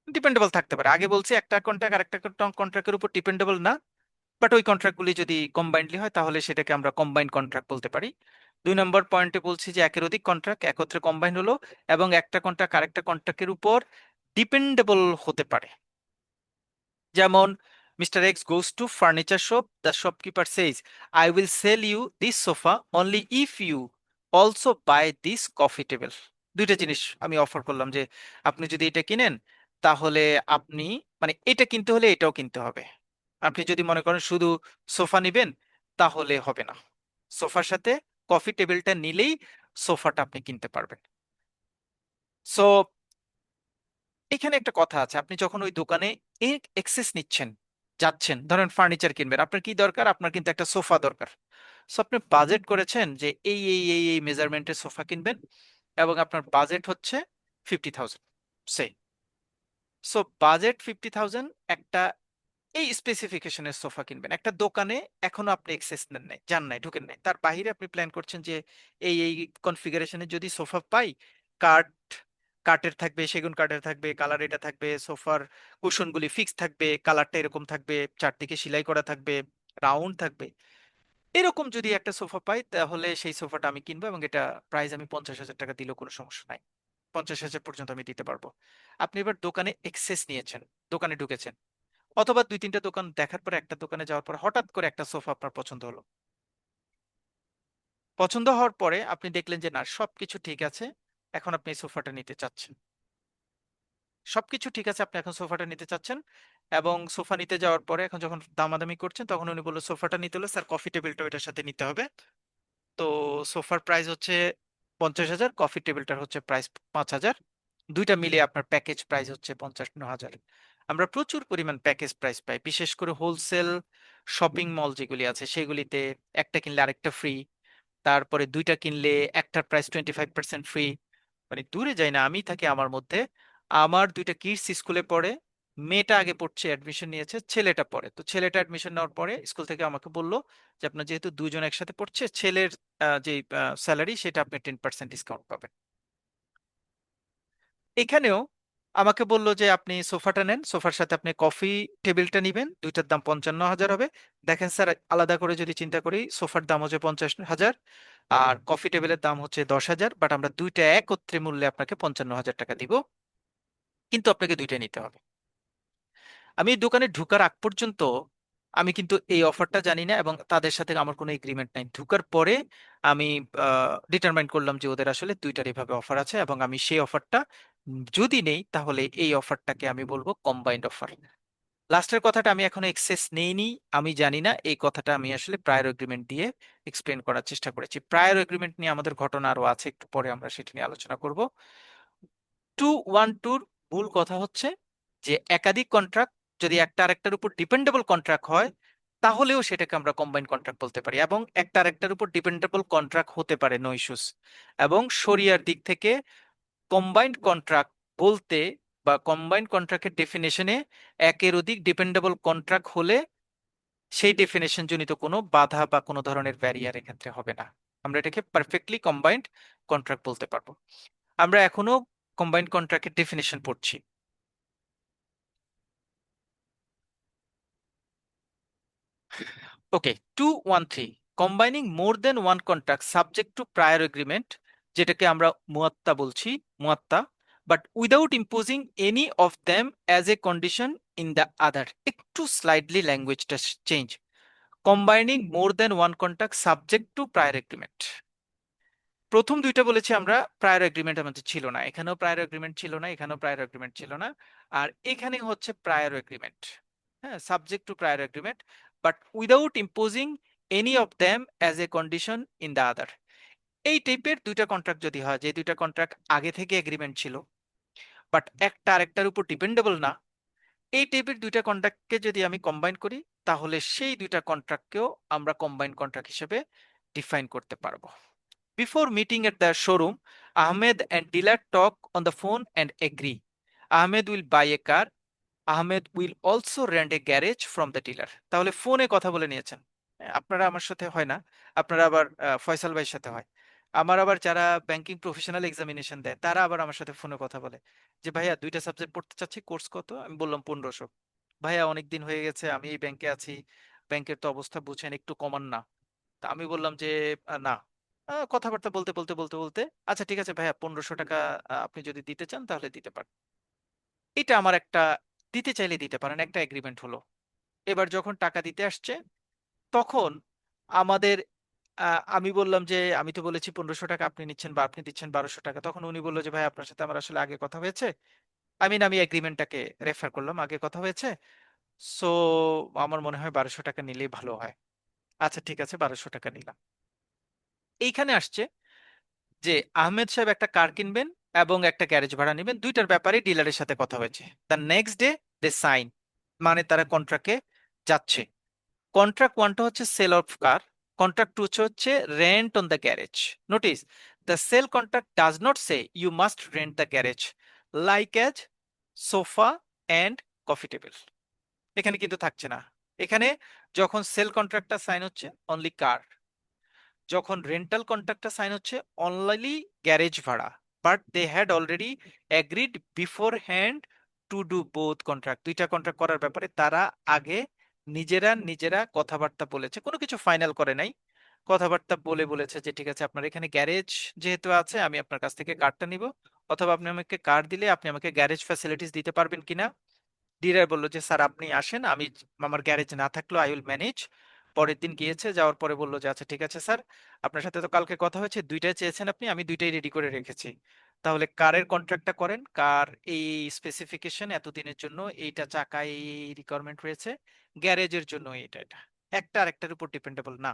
ডিপেন্ডেবল থাকতে পারে, আগে বলছি একটা কন্ট্রাক্ট আরেকটা কন্ট্রাক্টের উপর ডিপেন্ডেবল না, বাট ওই কন্ট্রাক্টগুলি যদি কম্বাইন্ডলি হয় তাহলে সেটাকে আমরা কম্বাইন্ড কন্ট্রাক্ট বলতে পারি। 2 নম্বর পয়েন্টে বলছি যে একের অধিক কন্ট্রাক্ট একত্রে কম্বাইন্ড হলো, এবং একটা কন্ট্রাক্ট আরেকটা কন্ট্রাক্টের উপর ডিপেন্ডেবল হতে পারে। যেমন mister X goes to furniture shop, the shopkeeper says, I will sell you this sofa only if you also buy this coffee table. দুইটা জিনিস আমি অফার করলাম, যে আপনি যদি এটা কিনেন তাহলে আপনি, মানে এটা কিনতে হলে এটাও কিনতে হবে। আপনি যদি মনে করেন শুধু সোফা নিবেন তাহলে হবে না, সোফার সাথে কফি টেবিলটা নিলেই সোফাটা আপনি কিনতে পারবেন। সো এখানে একটা কথা আছে, আপনি যখন ওই দোকানে এক্সেস নিচ্ছেন, যাচ্ছেন, ধরেন ফার্নিচার কিনবেন, আপনার কি দরকার? আপনার কিন্তু একটা সোফা দরকার। সো আপনি বাজেট করেছেন যে এই মেজারমেন্টের সোফা কিনবেন, এবং আপনার বাজেট হচ্ছে 50,000 সে। সো বাজেট 50,000, একটা এই স্পেসিফিকেশনের সোফা কিনবেন একটা দোকানে, এখনো আপনি এক্সেস নেন নাই, যান নাই, ঢুকেন নাই, তার বাইরে আপনি প্ল্যান করছেন যে এই কনফিগারেশনে যদি সোফা পাই, কাঠ, কাঠের থাকবে, সেগুন কাঠের থাকবে, কালার এটা থাকবে, সোফার কুশনগুলি ফিক্স থাকবে, কালারটা এরকম থাকবে, চারদিকে সেলাই করা থাকবে, রাউন্ড থাকবে, এরকম যদি একটা সোফা পাই তাহলে সেই সোফাটা আমি কিনবো, এবং এটা প্রাইস আমি 50,000 টাকা দিলেও কোনো সমস্যা নাই, 50,000 পর্যন্ত আমি দিতে পারবো। আপনি এবার দোকানে এক্সেস নিয়েছেন, দোকানে ঢুকেছেন, অথবা 2-3টা দোকান দেখার পরে একটা দোকানে যাওয়ার পর হঠাৎ করে একটা সোফা আপনার পছন্দ হলো। পছন্দ হওয়ার পরে আপনি দেখলেন যে না, সবকিছু ঠিক আছে, এখন আপনি এই সোফাটা নিতে চাচ্ছেন, সবকিছু ঠিক আছে, আপনি এখন সোফাটা নিতে চাচ্ছেন, এবং সোফা নিতে যাওয়ার পরে এখন যখন দামাদামি করছেন তখন উনি বললো সোফাটা নিতে হলে স্যার কফি টেবিলটা ওইটার সাথে নিতে হবে। তো সোফার প্রাইস হচ্ছে 50,000, কফি টেবিলটার হচ্ছে প্রাইস 5,000, দুইটা মিলিয়ে আপনার প্যাকেজ প্রাইস হচ্ছে 55,000। আমরা প্রচুর পরিমাণ প্যাকেজ প্রাইস পাই, বিশেষ করে হোলসেল শপিং মল যেগুলি আছে সেগুলিতে একটা কিনলে আরেকটা ফ্রি, তারপরে দুইটা কিনলে একটার প্রাইস 25% ফ্রি। মানে দূরে যাই না, আমি থাকি আমার মধ্যে, আমার দুইটা কিডস স্কুলে পড়ে, মেয়েটা আগে পড়ছে, অ্যাডমিশন নিয়েছে, ছেলেটা পড়ে। তো ছেলেটা অ্যাডমিশন নেওয়ার পরে স্কুল থেকে আমাকে বললো যে আপনার যেহেতু দুজন একসাথে পড়ছে, ছেলের যে স্যালারি সেটা আপনি 10% ডিসকাউন্ট পাবেন। এখানেও আমাকে বললো যে আপনি সোফাটা নেন, সোফার সাথে আপনি কফি টেবিলটা নিবেন, দুইটার দাম 55,000 হবে। দেখেন স্যার, আলাদা করে যদি চিন্তা করি, সোফার দাম হচ্ছে 50,000 আর কফি টেবিলের দাম হচ্ছে 10,000, বাট আমরা দুইটা একত্রে মূল্যে আপনাকে 55,000 টাকা দিব, কিন্তু আপনাকে দুইটা নিতে হবে। আমি এই দোকানে ঢুকার আগ পর্যন্ত আমি কিন্তু এই অফারটা জানি না, এবং তাদের সাথে আমার কোনো এগ্রিমেন্ট নাই। ঢুকার পরে আমি ডিটারমাইন করলাম যে ওদের আসলে দুইটার এভাবে অফার আছে, এবং আমি সেই অফারটা যদি নেই তাহলে এই অফারটাকে আমি বলবো কম্বাইন্ড অফার। লাস্টের কথাটা আমি এখনো এক্সেস নেইনি, আমি জানি না, এই কথাটা আমি আসলে প্রায়র এগ্রিমেন্ট দিয়ে এক্সপ্লেন করার চেষ্টা করেছি। প্রায়র এগ্রিমেন্ট নিয়ে আমাদের ঘটনা আরো আছে, একটু পরে আমরা সেটা নিয়ে আলোচনা করব। 212 মূল কথা হচ্ছে যে একাধিক কন্ট্রাক্ট যদি একটা আরেকটার উপর ডিপেন্ডেবল কন্ট্রাক্ট হয় তাহলেও সেটাকে আমরা কম্বাইন্ড কন্ট্রাক্ট বলতে পারি, এবং একটা আরেকটার উপর ডিপেন্ডেবল কন্ট্রাক্ট হতে পারে, নো ইস্যুস। এবং শরিয়ার দিক থেকে কম্বাইন্ড কন্ট্রাক্ট বলতে বা কম্বাইন্ড কন্ট্রাক্টের ডেফিনেশনে একের অধিক ডিপেন্ডেবল কন্ট্রাক্ট হলে সেই ডেফিনেশন জনিত কোনো বাধা বা কোনো ধরনের ব্যারিয়ার এক্ষেত্রে হবে না, আমরা এটাকে পারফেক্টলি কম্বাইন্ড কন্ট্রাক্ট বলতে পারবো। আমরা এখনো কম্বাইন্ড কন্ট্রাক্টের ডেফিনেশন পড়ছি। Okay, 213, combining more than one contract subject to prior agreement, যেটাকে আমরা মুয়াত্তা বলছি, মুয়াত্তা, but without imposing any of them as a condition in the other. একটু স্লাইডলি ল্যাঙ্গুয়েজটা change, combining more than one contract subject to prior agreement. প্রথম দুইটা বলেছি আমরা প্রায়র এগ্রিমেন্ট আমাদের ছিল না, এখানেও প্রায়র এগ্রিমেন্ট ছিল না, এখানেও প্রায়র এগ্রিমেন্ট ছিল না। আর এখানে হচ্ছে প্রায়র এগ্রিমেন্ট, হ্যাঁ, subject to prior agreement, but without imposing any of them as a condition in the আদার। এই টাইপের দুইটা কন্ট্রাক্ট যদি হয়, যে দুইটা কন্ট্রাক্ট আগে থেকে এগ্রিমেন্ট ছিল বাট একটা আরেকটার উপর ডিপেন্ডেবল না, এই টাইপের দুইটা কন্ট্রাক্টকে যদি আমি কম্বাইন করি, তাহলে সেই দুইটা কন্ট্রাক্টকেও আমরা কম্বাইন কন্ট্রাক্ট হিসেবে ডিফাইন করতে পারবো। Before meeting at the showroom, Ahmed and dealer talk on the phone and agree. Ahmed will buy a car. Ahmed will also rent a garage from the dealer. তাহলে ফোনে কথা বলে নিয়েছেন। আপনারা আমার সাথে হয় না, আপনারা আবার ফয়সাল ভাইয়ের সাথে হয়। আমার আবার যারা ব্যাংকিং প্রফেশনাল এক্সামিনেশন দেয় তারা আবার আমার সাথে ফোনে কথা বলে যে ভাইয়া দুইটা সাবজেক্ট পড়তে চাচ্ছি, কোর্স কত? আমি বললাম 1500। ভাইয়া অনেক দিন হয়ে গেছে, আমি এই ব্যাংকে আছি, ব্যাংকের তো অবস্থা বুঝেন, একটু কমান না। তা আমি বললাম যে না। কথাবার্তা বলতে বলতে বলতে বলতে আচ্ছা ঠিক আছে ভাইয়া 1500 টাকা আপনি যদি দিতে চান তাহলে দিতে পারেন। এটা আমার একটা, দিতে চাইলে দিতে পারেন, একটা এগ্রিমেন্ট হলো। এবার যখন টাকা দিতে আসছে তখন আমাদের আমি বললাম যে আমি তো বলেছি 1500 টাকা আপনি নিচ্ছেন বা আপনি দিচ্ছেন 1200 টাকা। তখন উনি বললো যে ভাই আপনার সাথে আমার আসলে আগে কথা হয়েছে, আমি এগ্রিমেন্টটাকে রেফার করলাম, আগে কথা হয়েছে, সো আমার মনে হয় 1200 টাকা নিলেই ভালো হয়। আচ্ছা ঠিক আছে, 1200 টাকা নিলাম। এইখানে আসছে যে আহমেদ সাহেব একটা কার কিনবেন এবং একটা গ্যারেজ ভাড়া নেবেন, দুইটার ব্যাপারে ডিলারের সাথে কথা হয়েছে। The next day they sign, মানে তারা কন্ট্রাক্টে যাচ্ছে। কন্ট্রাক্ট ওয়ানটা হচ্ছে sale of car, contract two হচ্ছে rent on the garage. Notice, the sale contract does not say you must rent the garage like as sofa and coffee table. এখানে কিন্তু থাকছে না। এখানে যখন সেল কন্ট্রাক্টটা সাইন হচ্ছে অনলি কার, যখন রেন্টাল কন্ট্রাক্টটা সাইন হচ্ছে অনলি গ্যারেজ ভাড়া। But they had already agreed before hand to do both contract, দুইটা কন্ট্রাক্ট করার ব্যাপারে তারা আগে নিজেরা নিজেরা কথাবার্তা বলেছে, কোনো কিছু ফাইনাল করে নাই। কথাবার্তা বলে বলেছে যে ঠিক আছে আপনার এখানে গ্যারেজ যেহেতু আছে আমি আপনার কাছ থেকে কারটা নিব, অথবা আপনি আমাকে কার দিলে আপনি আমাকে গ্যারেজ ফ্যাসিলিটিস দিতে পারবেন কিনা। ডিলার বললো যে স্যার আপনি আসেন, আমি আমার গ্যারেজ না থাকলেও আই উইল ম্যানেজ। পরের দিন গিয়েছে, যাওয়ার পরে বললো যে আচ্ছা ঠিক আছে স্যার, আপনার সাথে তো কালকে কথা হয়েছে, দুইটাই চেয়েছেন আপনি, আমি দুইটাই রেডি করে রেখেছি। তাহলে কারের কন্ট্রাক্টটা করেন, কার এই স্পেসিফিকেশন এতদিনের জন্য, এইটা চাকা এই রিকোয়ারমেন্ট রয়েছে, গ্যারেজের জন্য এটা এটা, একটা আরেকটার উপর ডিপেন্ডেবল না।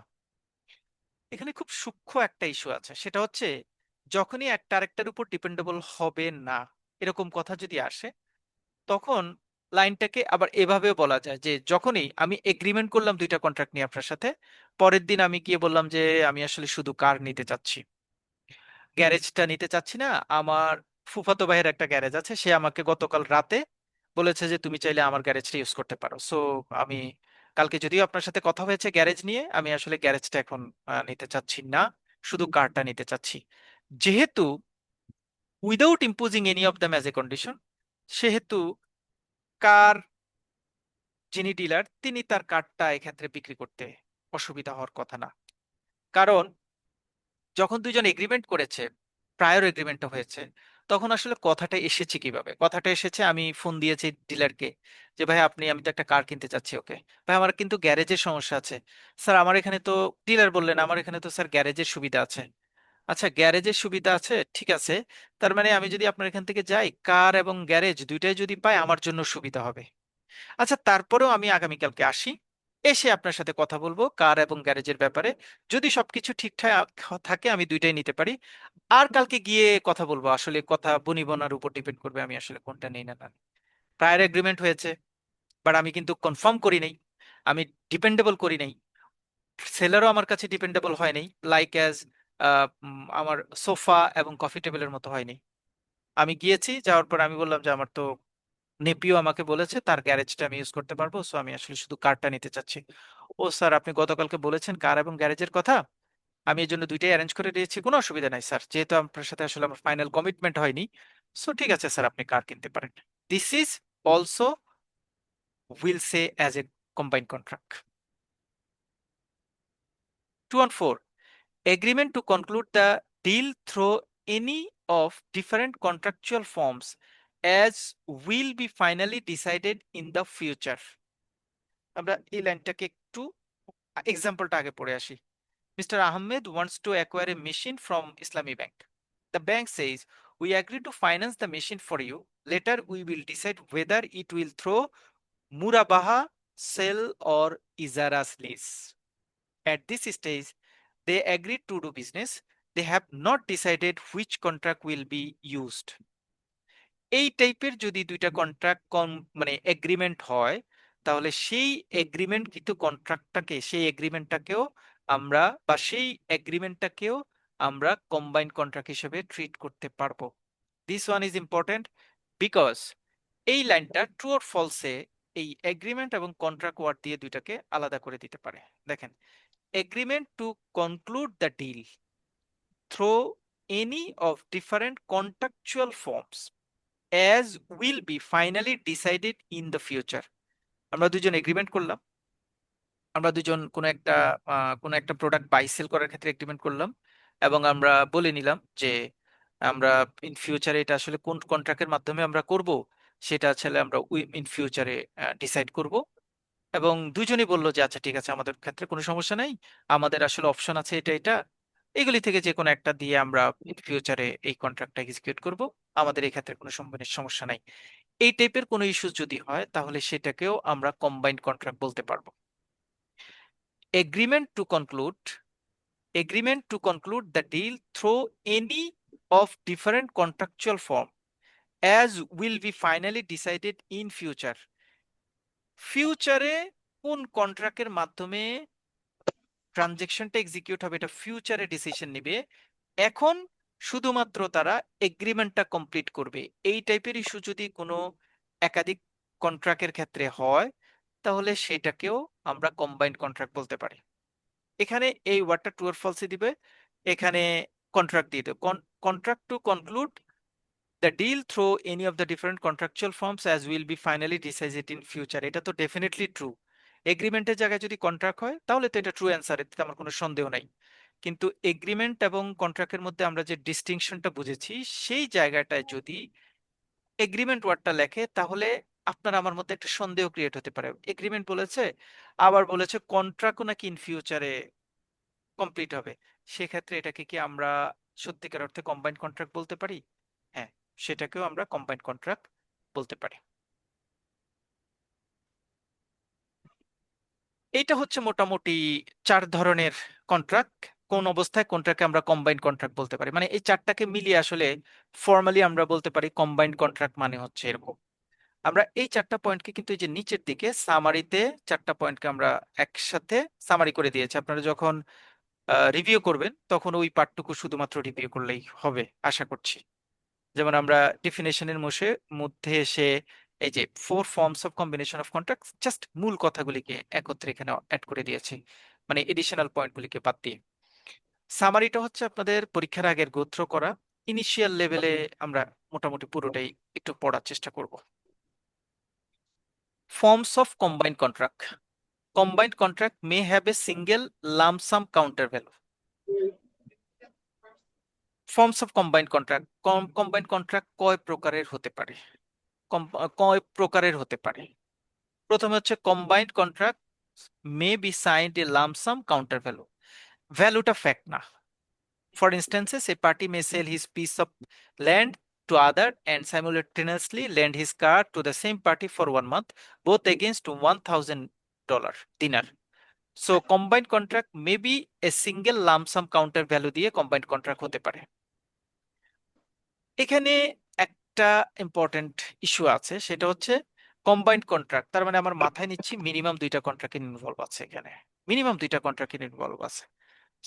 এখানে খুব সূক্ষ্ম একটা ইস্যু আছে, সেটা হচ্ছে যখনই একটা আরেকটার উপর ডিপেন্ডেবল হবে না, এরকম কথা যদি আসে, তখন লাইনটাকে আবার এভাবেও বলা যায় যে যখনই আমি এগ্রিমেন্ট করলাম দুইটা কন্ট্রাক্ট নিয়ে আপনার সাথে, পরের দিন আমি গিয়ে বললাম যে আমি আসলে শুধু কার নিতে চাচ্ছি, গ্যারেজটা নিতে চাচ্ছি না। আমার ফুফাতো ভাইয়ের একটা গ্যারেজ আছে, সে আমাকে গতকাল রাতে বলেছে যে তুমি চাইলে আমার গ্যারেজটা ইউজ করতে পারো। সো আমি কালকে যদিও আপনার সাথে কথা হয়েছে গ্যারেজ নিয়ে, আমি আসলে গ্যারেজটা এখন নিতে চাচ্ছি না, শুধু কারটা নিতে চাচ্ছি। যেহেতু without imposing any of them as a condition, সেহেতু কার যিনি ডিলার তিনি তার কার্ডটা এক্ষেত্রে বিক্রি করতে অসুবিধা হওয়ার কথা না। কারণ যখন দুইজন এগ্রিমেন্ট করেছে, প্রায়র এগ্রিমেন্টটা হয়েছে, তখন আসলে কথাটা এসেছে কিভাবে? কথাটা এসেছে আমি ফোন দিয়েছি ডিলারকে যে ভাই আপনি, আমি তো একটা কার কিনতে চাচ্ছি, ওকে ভাই আমার কিন্তু গ্যারেজের সমস্যা আছে। স্যার আমার এখানে তো, ডিলার বললেন আমার এখানে তো স্যার গ্যারেজের সুবিধা আছে। আচ্ছা গ্যারেজের সুবিধা আছে, ঠিক আছে, তার মানে আমি যদি আপনার এখান থেকে যাই, কার এবং গ্যারেজ দুইটাই যদি পাই আমার জন্য সুবিধা হবে। আচ্ছা তারপরেও আমি আগামীকালকে আসি, এসে আপনার সাথে কথা বলবো কার এবং গ্যারেজের ব্যাপারে। যদি সবকিছু ঠিকঠাক থাকে আমি দুইটাই নিতে পারি। আর কালকে গিয়ে কথা বলবো, আসলে কথা বনিবনার উপর ডিপেন্ড করবে আমি আসলে কোনটা নেই না না। প্রায়র এগ্রিমেন্ট হয়েছে, বাট আমি কিন্তু কনফার্ম করি নাই, আমি ডিপেন্ডেবল করি নাই, সেলারও আমার কাছে ডিপেন্ডেবল হয় নাই, লাইক অ্যাজ আমার সোফা এবং কফি টেবিলের মতো হয়নি। আমি গিয়েছি, যাওয়ার পর আমি বললাম যে আমার তো নেপিও আমাকে বলেছে তার গ্যারেজটা আমি ইউজ করতে পারবো, সো আমি আসলে শুধু কারটা নিতে চাচ্ছি। ও স্যার আপনি গতকালকে বলেছেন কার এবং গ্যারেজের কথা, আমি এই জন্য দুইটাই অ্যারেঞ্জ করে দিয়েছি, কোনো অসুবিধা নাই স্যার, যেহেতু আপনার সাথে আসলে আমার ফাইনাল কমিটমেন্ট হয়নি, সো ঠিক আছে স্যার আপনি কার কিনতে পারেন। This is also will say as a combined contract. 2 and 4, agreement to conclude the deal through any of different contractual forms as will be finally decided in the future. আমরা এই লাইনটাকে একটু, এক্সাম্পলটা আগে পড়ে আসি। Mr. Ahmed wants to acquire a machine from Islami Bank. The bank says, we agree to finance the machine for you. Later, we will decide whether it will throw Murabaha, sell, or Izara's lease. At this stage, they agreed to do business. They have not decided which contract will be used. এই টাইপের যদি দুইটা contract মানে agreement হয়, তাহলে সেই agreement কিন্তু কন্ট্রাক্টটাকে, সেই এগ্রিমেন্টটাকেও আমরা, বা সেই এগ্রিমেন্টটাকেও আমরা কম্বাইন্ড কন্ট্রাক্ট হিসেবে ট্রিট করতে পারবো। This one is important because এই লাইনটা ট্রু অর ফলসে এই এগ্রিমেন্ট এবং কন্ট্রাক্ট ওয়ার্ড দিয়ে দুইটাকে আলাদা করে দিতে পারে। দেখেন, agreement to conclude the deal through any of different contractual forms as will be finally decided in the future। আমরা দুজন এগ্রিমেন্ট করলাম, আমরা দুজন কোনো একটা প্রোডাক্ট বাই সেল করার ক্ষেত্রে এগ্রিমেন্ট করলাম, এবং আমরা বলে নিলাম যে আমরা ইন ফিউচারে এটা আসলে কোন কন্ট্রাক্টের মাধ্যমে আমরা করব, সেটা আসলে আমরা ইন ফিউচারে ডিসাইড করব। এবং দুজনেই বললো যে আচ্ছা ঠিক আছে, আমাদের ক্ষেত্রে কোনো সমস্যা নাই, আমাদের আসলে অপশন আছে এটা এটা, এগুলি থেকে যে কোনো একটা দিয়ে আমরা ইন ফিউচারে এই কন্ট্রাক্টটা এক্সিকিউট করব, আমাদের এই ক্ষেত্রে কোনো সমস্যা নাই। এই টাইপের কোনো ইস্যু যদি হয়, তাহলে সেটাকেও আমরা কম্বাইন্ড কন্ট্রাক্ট বলতে পারবো। Agreement to conclude, agreement to conclude the deal through any of different contractual form as will be finally decided in future. ফিউচারে কোন কন্ট্রাক্টের মাধ্যমে ট্রানজেকশনটা এক্সিকিউট হবে, এটা ফিউচারে ডিসিশন নিবে। এখন শুধুমাত্র তারা এগ্রিমেন্টটা কমপ্লিট করবে। এই টাইপের ইস্যু যদি কোনো একাধিক কন্ট্রাক্টের ক্ষেত্রে হয়, তাহলে সেটাকেও আমরা কম্বাইন্ড কন্ট্রাক্ট বলতে পারি। এখানে এই ওয়ার্ডটা ট্রু অর ফলসে দিবে, এখানে কন্ট্রাক্ট দিয়ে দেবে। Contract to conclude the deal through any of the different contractual forms as will be finally decided in future, এটা তো ডেফিনেটলি ট্রু। এগ্রিমেন্টের জায়গায় যদি কন্ট্রাক্ট হয়, তাহলে তো এটা ট্রু অ্যান্সার, এতে আমার কোনো সন্দেহ নাই। কিন্তু এগ্রিমেন্ট এবং কন্ট্রাক্টের মধ্যে আমরা যে ডিস্টিংশনটা বুঝেছি, সেই জায়গাটায় যদি এগ্রিমেন্ট ওয়ার্ডটা লেখে, তাহলে আপনার আমার মধ্যে একটা সন্দেহ ক্রিয়েট হতে পারে। এগ্রিমেন্ট বলেছে, আবার বলেছে কন্ট্রাক্টও নাকি ইন ফিউচারে কমপ্লিট হবে, সেক্ষেত্রে এটাকে কি আমরা সত্যিকার অর্থে কম্বাইন্ড কন্ট্রাক্ট বলতে পারি? হ্যাঁ, সেটাকেও আমরা কম্বাইন্ড কন্ট্রাক্ট বলতে পারি। এটা হচ্ছে মোটামুটি চার ধরনের কন্ট্রাক্ট। কোন অবস্থায় কোনটাকে আমরা কম্বাইন্ড কন্ট্রাক্ট বলতে পারি, মানে এই চারটাকে মিলিয়ে আসলে ফর্মালি আমরা বলতে পারি কম্বাইন্ড কন্ট্রাক্ট মানে হচ্ছে এরকম। আমরা এই চারটা পয়েন্টকে কিন্তু এই যে নিচের দিকে সামারিতে চারটা পয়েন্টকে আমরা একসাথে সামারি করে দিয়েছি। আপনারা যখন রিভিউ করবেন, তখন ওই পার্টটুকু শুধুমাত্র রিভিউ করলেই হবে আশা করছি। যেমন আমরা ডেফিনেশনের মধ্যে এসে এই যে four forms of combination of contract, just মূল কথাগুলিকে একত্রে এখানে অ্যাড করে দিয়েছি, মানে এডিশনাল পয়েন্টগুলিকে বাদ দিয়ে। সামারিটা হচ্ছে আপনাদের পরীক্ষার আগের গোত্র করা, ইনিশিয়াল লেভেলে আমরা মোটামুটি পুরোটাই একটু পড়ার চেষ্টা করব। Forms of combined contract. Combined contract may have a single lump sum counter value. Forms of combined contract, combined contract কয় প্রকারের হতে পারে? কয় প্রকারের হতে পারে? প্রথমে হচ্ছে combined contract may be signed a lump sum counter value. ভ্যালুটা ফ্যাক্ট না। For instances, a party may sell his piece of land to other and simultaneously lend his car to the same party for 1 month, both against $1,000 dinar. So combined contract may be a single lump sum counter value দিয়ে combined contract হতে পারে। এখানে একটা important issue আছে, সেটা হচ্ছে combined contract, তার মানে আমার মাথায় নিচ্ছি মিনিমাম দুইটা কন্ট্রাক্ট ইনভলভ আছে এখানে, মিনিমাম দুইটা কন্ট্রাক্ট ইনভলভ আছে।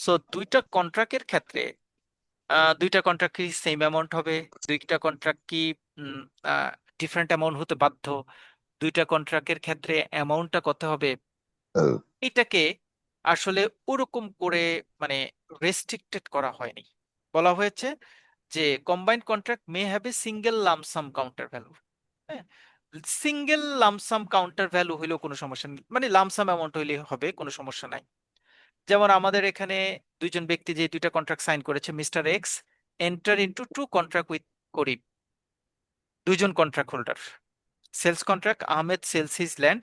সো দুইটা কন্ট্রাক্টের ক্ষেত্রে দুইটা কন্ট্রাক্ট কি সেম অ্যামাউন্ট হবে, দুইটা কন্ট্রাক্ট কি ডিফারেন্ট অ্যামাউন্ট হতে বাধ্য, দুইটা কন্ট্রাক্টের ক্ষেত্রে অ্যামাউন্টটা কত হবে, এটাকে আসলে ওরকম করে মানে রেস্ট্রিক্টেড করা হয়নি। বলা হয়েছে যে combined contract may have a single lump sum counter value. হ্যাঁ, সিঙ্গেল লামসাম কাউন্টার ভ্যালু হইলেও কোনো সমস্যা নেই, মানে লামসাম অ্যামাউন্ট হইলে হবে, কোনো সমস্যা নাই। যেমন আমাদের এখানে দুইজন ব্যক্তি যে দুইটা কন্ট্রাক্ট সাইন করেছে, mister X enter into two contract with Karim, দুইজন contract holder. Sales contract, Ahmed sells his land.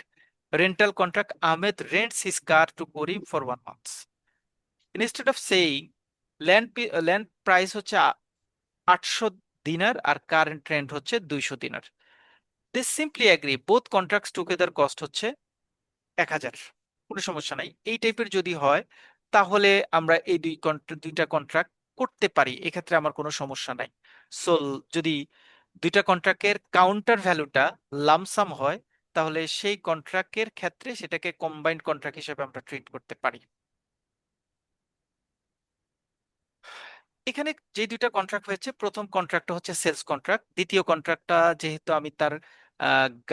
Rental contract, Ahmed rents his car to Karim for 1 month। Instead of saying land price হচ্ছে 800 দিনার আর কারেন্ট রেন্ট হচ্ছে 200 dinar, they simply agree both contracts together cost হচ্ছে 1000। কোনো সমস্যা নাই, এই টাইপের যদি হয় তাহলে আমরা এই দুইটা কন্ট্রাক্ট করতে পারি, এক্ষেত্রে আমার কোনো সমস্যা নাই। সো যদি দুইটা কন্ট্রাক্টের কাউন্টার ভ্যালুটা লামসাম হয় তাহলে সেই কন্ট্রাক্টের ক্ষেত্রে সেটাকে কম্বাইন্ড কন্ট্রাক্ট হিসেবে আমরা ট্রিট করতে পারি। এখানে যে দুইটা কন্ট্রাক্ট হয়েছে, প্রথম কন্ট্রাক্টটা হচ্ছে সেলস কন্ট্রাক্ট, দ্বিতীয় কন্ট্রাক্টটা যেহেতু আমি তার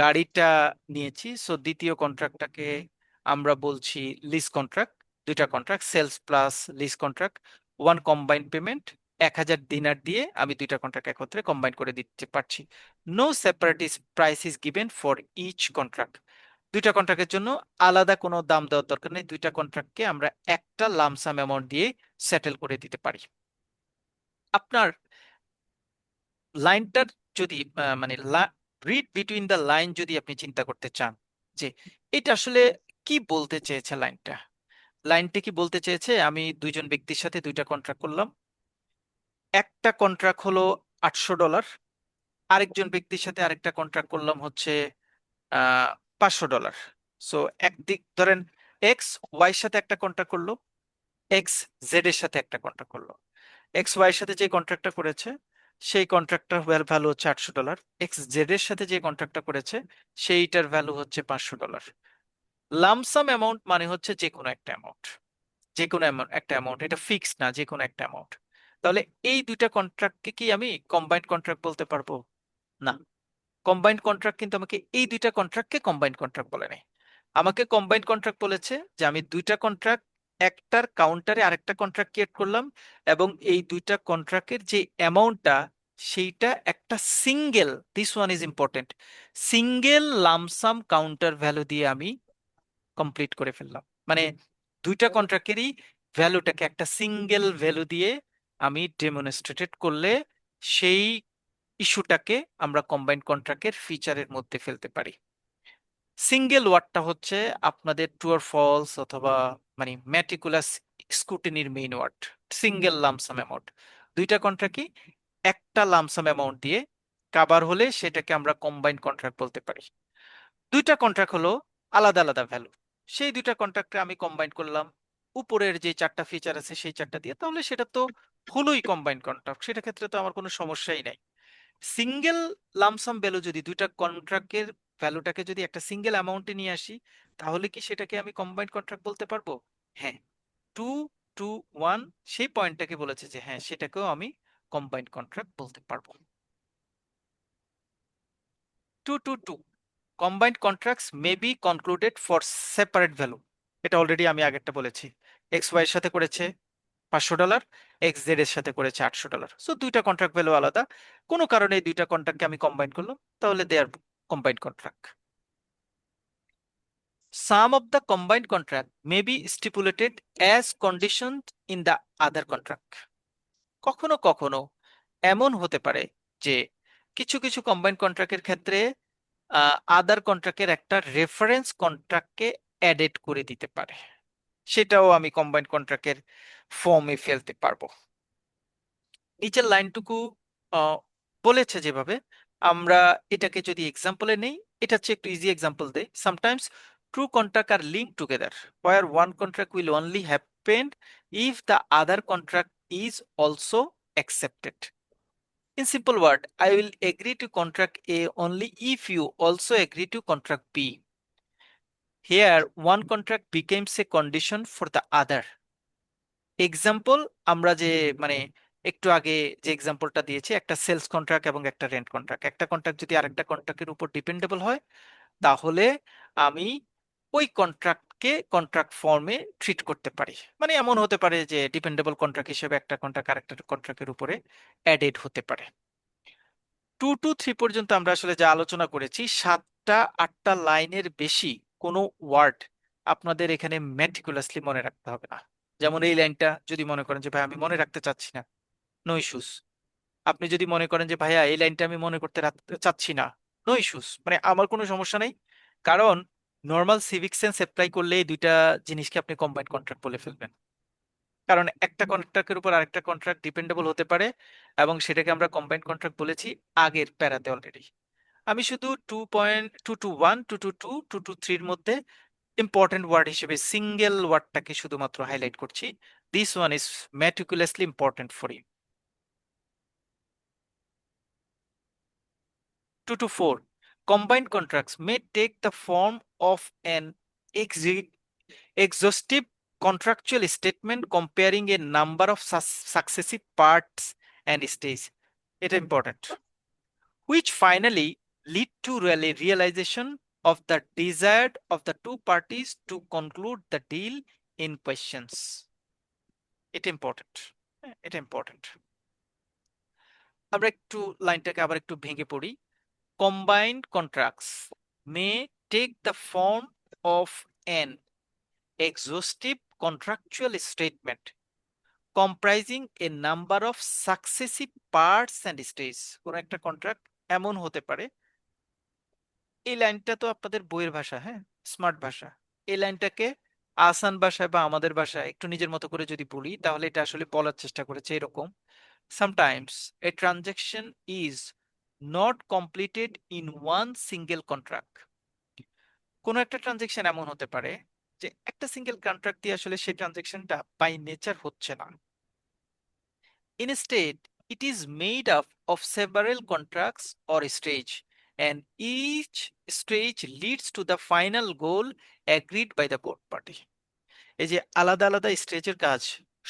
গাড়িটা নিয়েছি, সো দ্বিতীয় কন্ট্রাক্টটাকে আমরা বলছি লিজ কন্ট্রাক্ট। দুইটা contract sales plus lease contract, one combined payment, 1000 dinar দিয়ে আমি দুইটা কন্ট্রাক্ট একত্রে কম্বাইন করে দিতে পারছি। No separate price is given for each contract. দুইটা কন্ট্রাক্টের জন্য আলাদা কোনো দাম দেওয়ার দরকার নেই, দুইটা কন্ট্রাক্টকে আমরা একটা লামসাম অ্যামাউন্ট দিয়ে সেটেল করে দিতে পারি। আপনার লাইনটার যদি মানে রিড বিটুইন দ্য লাইন যদি আপনি চিন্তা করতে চান যে এটা আসলে কি বলতে চেয়েছে লাইনটা, লাইনটা কি বলতে চেয়েছে আমি দুইজন ব্যক্তির সাথে দুইটা কন্ট্রাক্ট করলাম, একটা কন্ট্রাক্ট হলো $800, আরেকজন ব্যক্তির সাথে আরেকটা কন্ট্রাক্ট করলাম হচ্ছে $500। সো একদিক ধরেন এক্স ওয়াই সাথে একটা কন্ট্রাক্ট করলো, এক্স জেড এর সাথে একটা কন্ট্রাক্ট করলো। এক্স ওয়াই এর সাথে যে কন্ট্রাক্টটা করেছে সেই কন্ট্রাক্টটার ভ্যালু হচ্ছে $800, এক্স জেড এর সাথে যে কন্ট্রাক্টটা করেছে সেইটার ভ্যালু হচ্ছে $500। লামসাম অ্যামাউন্ট মানে হচ্ছে যে কোনো একটা অ্যামাউন্ট, যে কোনো একটা অ্যামাউন্ট, এটা ফিক্স না, যে কোনো একটা অ্যামাউন্ট। তাহলে এই দুইটা কন্ট্রাক্টকে কি আমি কম্বাইন্ড কন্ট্রাক্ট বলতে পারবো? না, কম্বাইন্ড কন্ট্রাক্ট কিন্তু আমাকে এই দুইটা কন্ট্রাক্টকে কম্বাইন্ড কন্ট্রাক্ট বলে নাই, আমাকে কম্বাইন্ড কন্ট্রাক্ট বলেছে যে আমি দুইটা কন্ট্রাক্ট একটার কাউন্টারে আরেকটা কন্ট্রাক্ট ক্রিয়েট করলাম এবং এই দুইটা কন্ট্রাক্টের যে অ্যামাউন্টটা সেইটা একটা single, this one is important, single lump sum counter value দিয়ে আমি কমপ্লিট করে ফেললাম। মানে দুইটা কন্ট্রাক্টেরই ভ্যালুটাকে একটা সিঙ্গেল ভ্যালু দিয়ে আমি ডেমনস্ট্রেটেড করলে সেই ইস্যুটাকে আমরা কম্বাইন্ড কন্ট্রাক্টের ফিচারের মধ্যে ফেলতে পারি। সিঙ্গেল ওয়ার্ডটা হচ্ছে আপনাদের ট্রু অর ফলস অথবা মানে ম্যাটিকুলাস স্ক্রুটিনির main word. Single lump sum amount, দুইটা কন্ট্রাক্টই একটা লামসাম অ্যামাউন্ট দিয়ে কাভার হলে সেটাকে আমরা কম্বাইন্ড কন্ট্রাক্ট বলতে পারি। দুইটা কন্ট্রাক্ট হলো আলাদা আলাদা ভ্যালু, সেই দুইটা কন্ট্রাক্টে আমি কম্বাইন করলাম উপরের যে চারটা ফিচার আছে সেই চারটা দিয়ে, তাহলে সেটা তো হলোই কম্বাইন্ড কন্ট্রাক্ট, সেটা ক্ষেত্রে তো আমার কোনো সমস্যাই নাই। সিঙ্গেল লামসাম ভ্যালু যদি দুইটা কন্ট্রাক্টের ভ্যালুটাকে যদি একটা সিঙ্গেল অ্যামাউন্টে নিয়ে আসি তাহলে কি সেটাকে আমি কম্বাইন্ড কন্ট্রাক্ট বলতে পারবো? হ্যাঁ, 2 to 1 সেই পয়েন্টটাকে বলেছে যে হ্যাঁ সেটাকেও আমি কম্বাইন্ড কন্ট্রাক্ট বলতে পারবো। 2 to 2 combined contracts may be concluded for separate value, এটা অলরেডি আমি আগেরটা বলেছি। এক্স ওয়াই এর সাথে করেছে $500, এক্স জেড এর সাথে করেছে $800, সো দুইটা কন্ট্রাক্ট ভ্যালু আলাদা, কোনো কারণে এই দুইটা কন্ট্রাক্টকে আমি কম্বাইন করলাম তাহলে they are combined contract. Some of the combined contract may be stipulated as conditioned in the other contract. কখনো কখনো এমন হতে পারে যে কিছু কিছু কম্বাইন্ড কন্ট্রাক্টের ক্ষেত্রে আদার কন্ট্রাক্টের একটা রেফারেন্স কন্ট্রাক্টকে অ্যাডেড করে দিতে পারে, সেটাও আমি কম্বাইন্ড কন্ট্রাক্টের ফর্মে ফেলতে পারবো। নিচের লাইনটুকু আহ, বলেছে যেভাবে, আমরা এটাকে যদি এক্সাম্পলে নেই, এটা হচ্ছে একটু ইজি এক্সাম্পল দেই। Sometimes two contract are link together where one contract will only happen if the other contract is also accepted. In simple word, I will agree to contract A only if you also agree to contract B. Here, one contract becomes a condition for the other. Example আমরা যে মানে একটু আগে যে এক্সাম্পলটা দিয়েছি, একটা sales contract এবং একটা রেন্ট কন্ট্রাক্ট, একটা কন্ট্রাক্ট যদি আরেকটা কন্ট্রাক্টের উপর ডিপেন্ডেবল হয় তাহলে আমি ওই কন্ট্রাক্টকে কন্ট্রাক্ট ফর্মে ট্রিট করতে পারি। মানে এমন হতে পারে যে ডিপেন্ডেবল কন্ট্রাক্ট হিসেবে একটা কন্ট্রাক্ট আরেকটা কন্ট্রাক্টের উপরে অ্যাডেড হতে পারে। 2 to 3 পর্যন্ত আমরা আসলে যা আলোচনা করেছি, 7টা 8টা লাইনের বেশি কোনো ওয়ার্ড আপনাদের এখানে ম্যাটিকুলাসলি মনে রাখতে হবে না। যেমন এই লাইনটা যদি মনে করেন যে ভাই আমি মনে রাখতে চাচ্ছি না, নো ইস্যুস। আপনি যদি মনে করেন যে ভাইয়া এই লাইনটা আমি মনে করতে চাচ্ছি না, নো ইস্যুস, মানে আমার কোনো সমস্যা নেই, কারণ নর্মাল সিভিক সেন্স অ্যাপ্লাই করলে এই দুইটা জিনিসকে আপনি কম্বাইন্ড কন্ট্রাক্ট বলে ফেলবেন। কারণ একটা কন্ট্রাক্টের উপর আরেকটা কন্ট্রাক্ট ডিপেন্ডেবল হতে পারে, এবং সেটাকে আমরা কম্বাইন্ড কন্ট্রাক্ট বলেছি আগের প্যারাতে অলরেডি। আমি শুধু 2.221 222 223 এর মধ্যে ইম্পর্টেন্ট ওয়ার্ড হিসেবে সিঙ্গেল ওয়ার্ডটাকে শুধুমাত্র হাইলাইট করছি। This one is meticulously important for you. 224. Combined contracts may take the form of an exhaustive contractual statement comparing a number of successive parts and stages. It is important. Which finally lead to realization of the desire of the two parties to conclude the deal in questions. It important. It important. আমরা একটু লাইনটাকে আবার একটু ভেঙে পড়ি। Combined contracts may take the form of an exhaustive contractual statement comprising a number of successive parts and stages. কোন একটা contract এমন হতে পারে, এই লাইনটা তো আপনাদের বইয়ের ভাষা, হ্যাঁ, স্মার্ট ভাষা। এই লাইনটাকে আসান ভাষায় বা আমাদের ভাষায় একটু নিজের মতো করে যদি বলি, তাহলে এটা আসলে বলার চেষ্টা করেছে এরকম: sometimes a transaction is not completed in one single contract. কোনো একটা ট্রানজেকশন এমন হতে পারে যে একটা সিঙ্গেল কন্ট্রাক্ট দিয়ে আসলে সেই ট্রানজেকশনটা বাই নেচার হচ্ছে না। Instead, it is made up of several contracts or stage, and each stage leads to the final goal agreed by the both party. এই যে আলাদা আলাদা স্টেজের কাজ,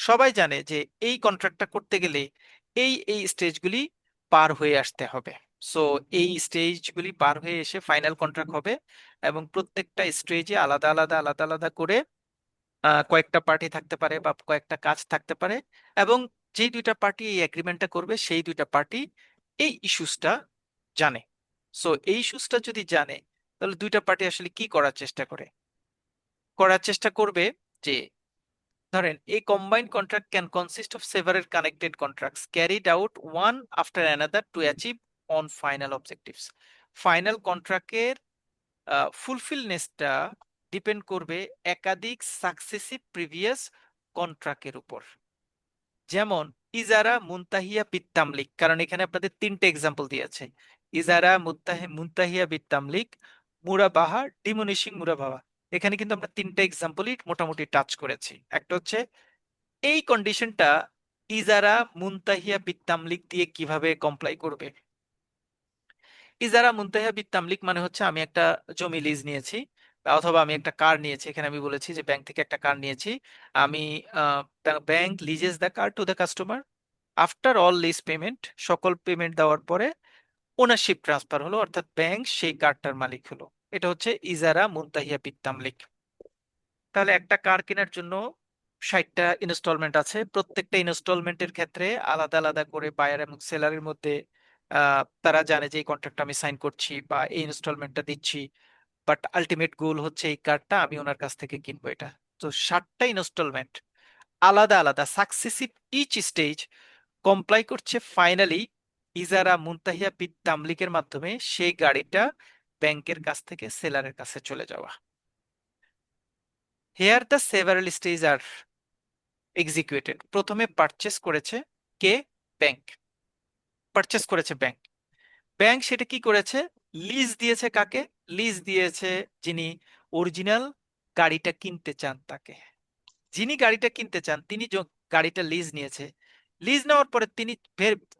সবাই জানে যে এই কন্ট্রাক্টটা করতে গেলে এই স্টেজগুলি পার হয়ে আসতে হবে। সো এই স্টেজগুলি পার হয়ে এসে ফাইনাল কন্ট্রাক্ট হবে, এবং প্রত্যেকটা স্টেজে আলাদা আলাদা আলাদা আলাদা করে কয়েকটা পার্টি থাকতে পারে বা কয়েকটা কাজ থাকতে পারে, এবং যেই দুইটা পার্টি এই এগ্রিমেন্টটা করবে সেই দুইটা পার্টি এই ইস্যুসটা জানে। সো এই ইস্যুসটা যদি জানে, তাহলে দুইটা পার্টি আসলে কি করার চেষ্টা করবে যে, ধরেন এই combined contract can consist of several connected contracts carried out one after another to achieve on final objectives. Final কন্ট্রাক্টের ফুলফিলনেসটা ডিপেন্ড করবে একাধিক সাকসেসিভ প্রিভিয়াস কন্ট্রাক্টের উপর। যেমন ইজারা মুনতাহিয়া বিত্তামলিক, কারণ এখানে আপনাদের তিনটে এক্সাম্পল দিয়েছে: ইজারা মুনতাহিয়া বিত্তামলিক, মুরাবাহা ডিমোনিশিং মুরাবাহা। এখানে কিন্তু আমরা তিনটে এক্সাম্পলই মোটামুটি টাচ করেছি। একটা হচ্ছে এই কন্ডিশনটা ইজারা মুনতাহিয়া বিত্তামলিক দিয়ে কিভাবে কমপ্লাই করবে। ইজারা মুনতাহিয়া বিত্তামলিক মানে হচ্ছে আমি একটা জমি লিজ নিয়েছি, অথবা আমি একটা কার নিয়েছি। এখানে আমি বলেছি যে ব্যাংক থেকে একটা কার নিয়েছি। আমি bank leases the car to the customer. After all lease payment, সকল পেমেন্ট দেওয়ার পরে ওনারশিপ ট্রান্সফার হলো, অর্থাৎ ব্যাংক সেই কারটার মালিক হলো। এটা হচ্ছে ইজারা মুনতাহিয়া বিত্তামলিক। তাহলে একটা কার কেনার জন্য 60টা ইনস্টলমেন্ট আছে। প্রত্যেকটা ইনস্টলমেন্টের ক্ষেত্রে আলাদা আলাদা করে বায়ার এবং সেলারের মধ্যে তারা জানে যে এই কন্ট্রাক্ট আমি সাইন করছি বা এই ইনস্টলমেন্টটা দিচ্ছি, বাট আলটিমেট গোল হচ্ছে এই কারটা আমি ওনার কাছ থেকে কিনবো। এটা তো 60টা ইনস্টলমেন্ট আলাদা আলাদা সাকসেসিভ ইচ স্টেজ কমপ্লাই করছে ফাইনালি ইজারা মুনতাহিয়া বিত তামলিকের মাধ্যমে সেই গাড়িটা ব্যাংকের কাছ থেকে সেলারের কাছে চলে যাওয়া। Here the several stage are executed. প্রথমে পারচেস করেছে কে? ব্যাংক। পারচেস করেছে ব্যাংক। ব্যাংক সেটা কি করেছে? লিজ দিয়েছে। কাকে লিজ দিয়েছে? যিনি অরিজিনাল গাড়িটা কিনতে চান তাকে। যিনি গাড়িটা কিনতে চান তিনি গাড়িটা লিজ নিয়েছে। লিজ নেওয়ার পরে তিনি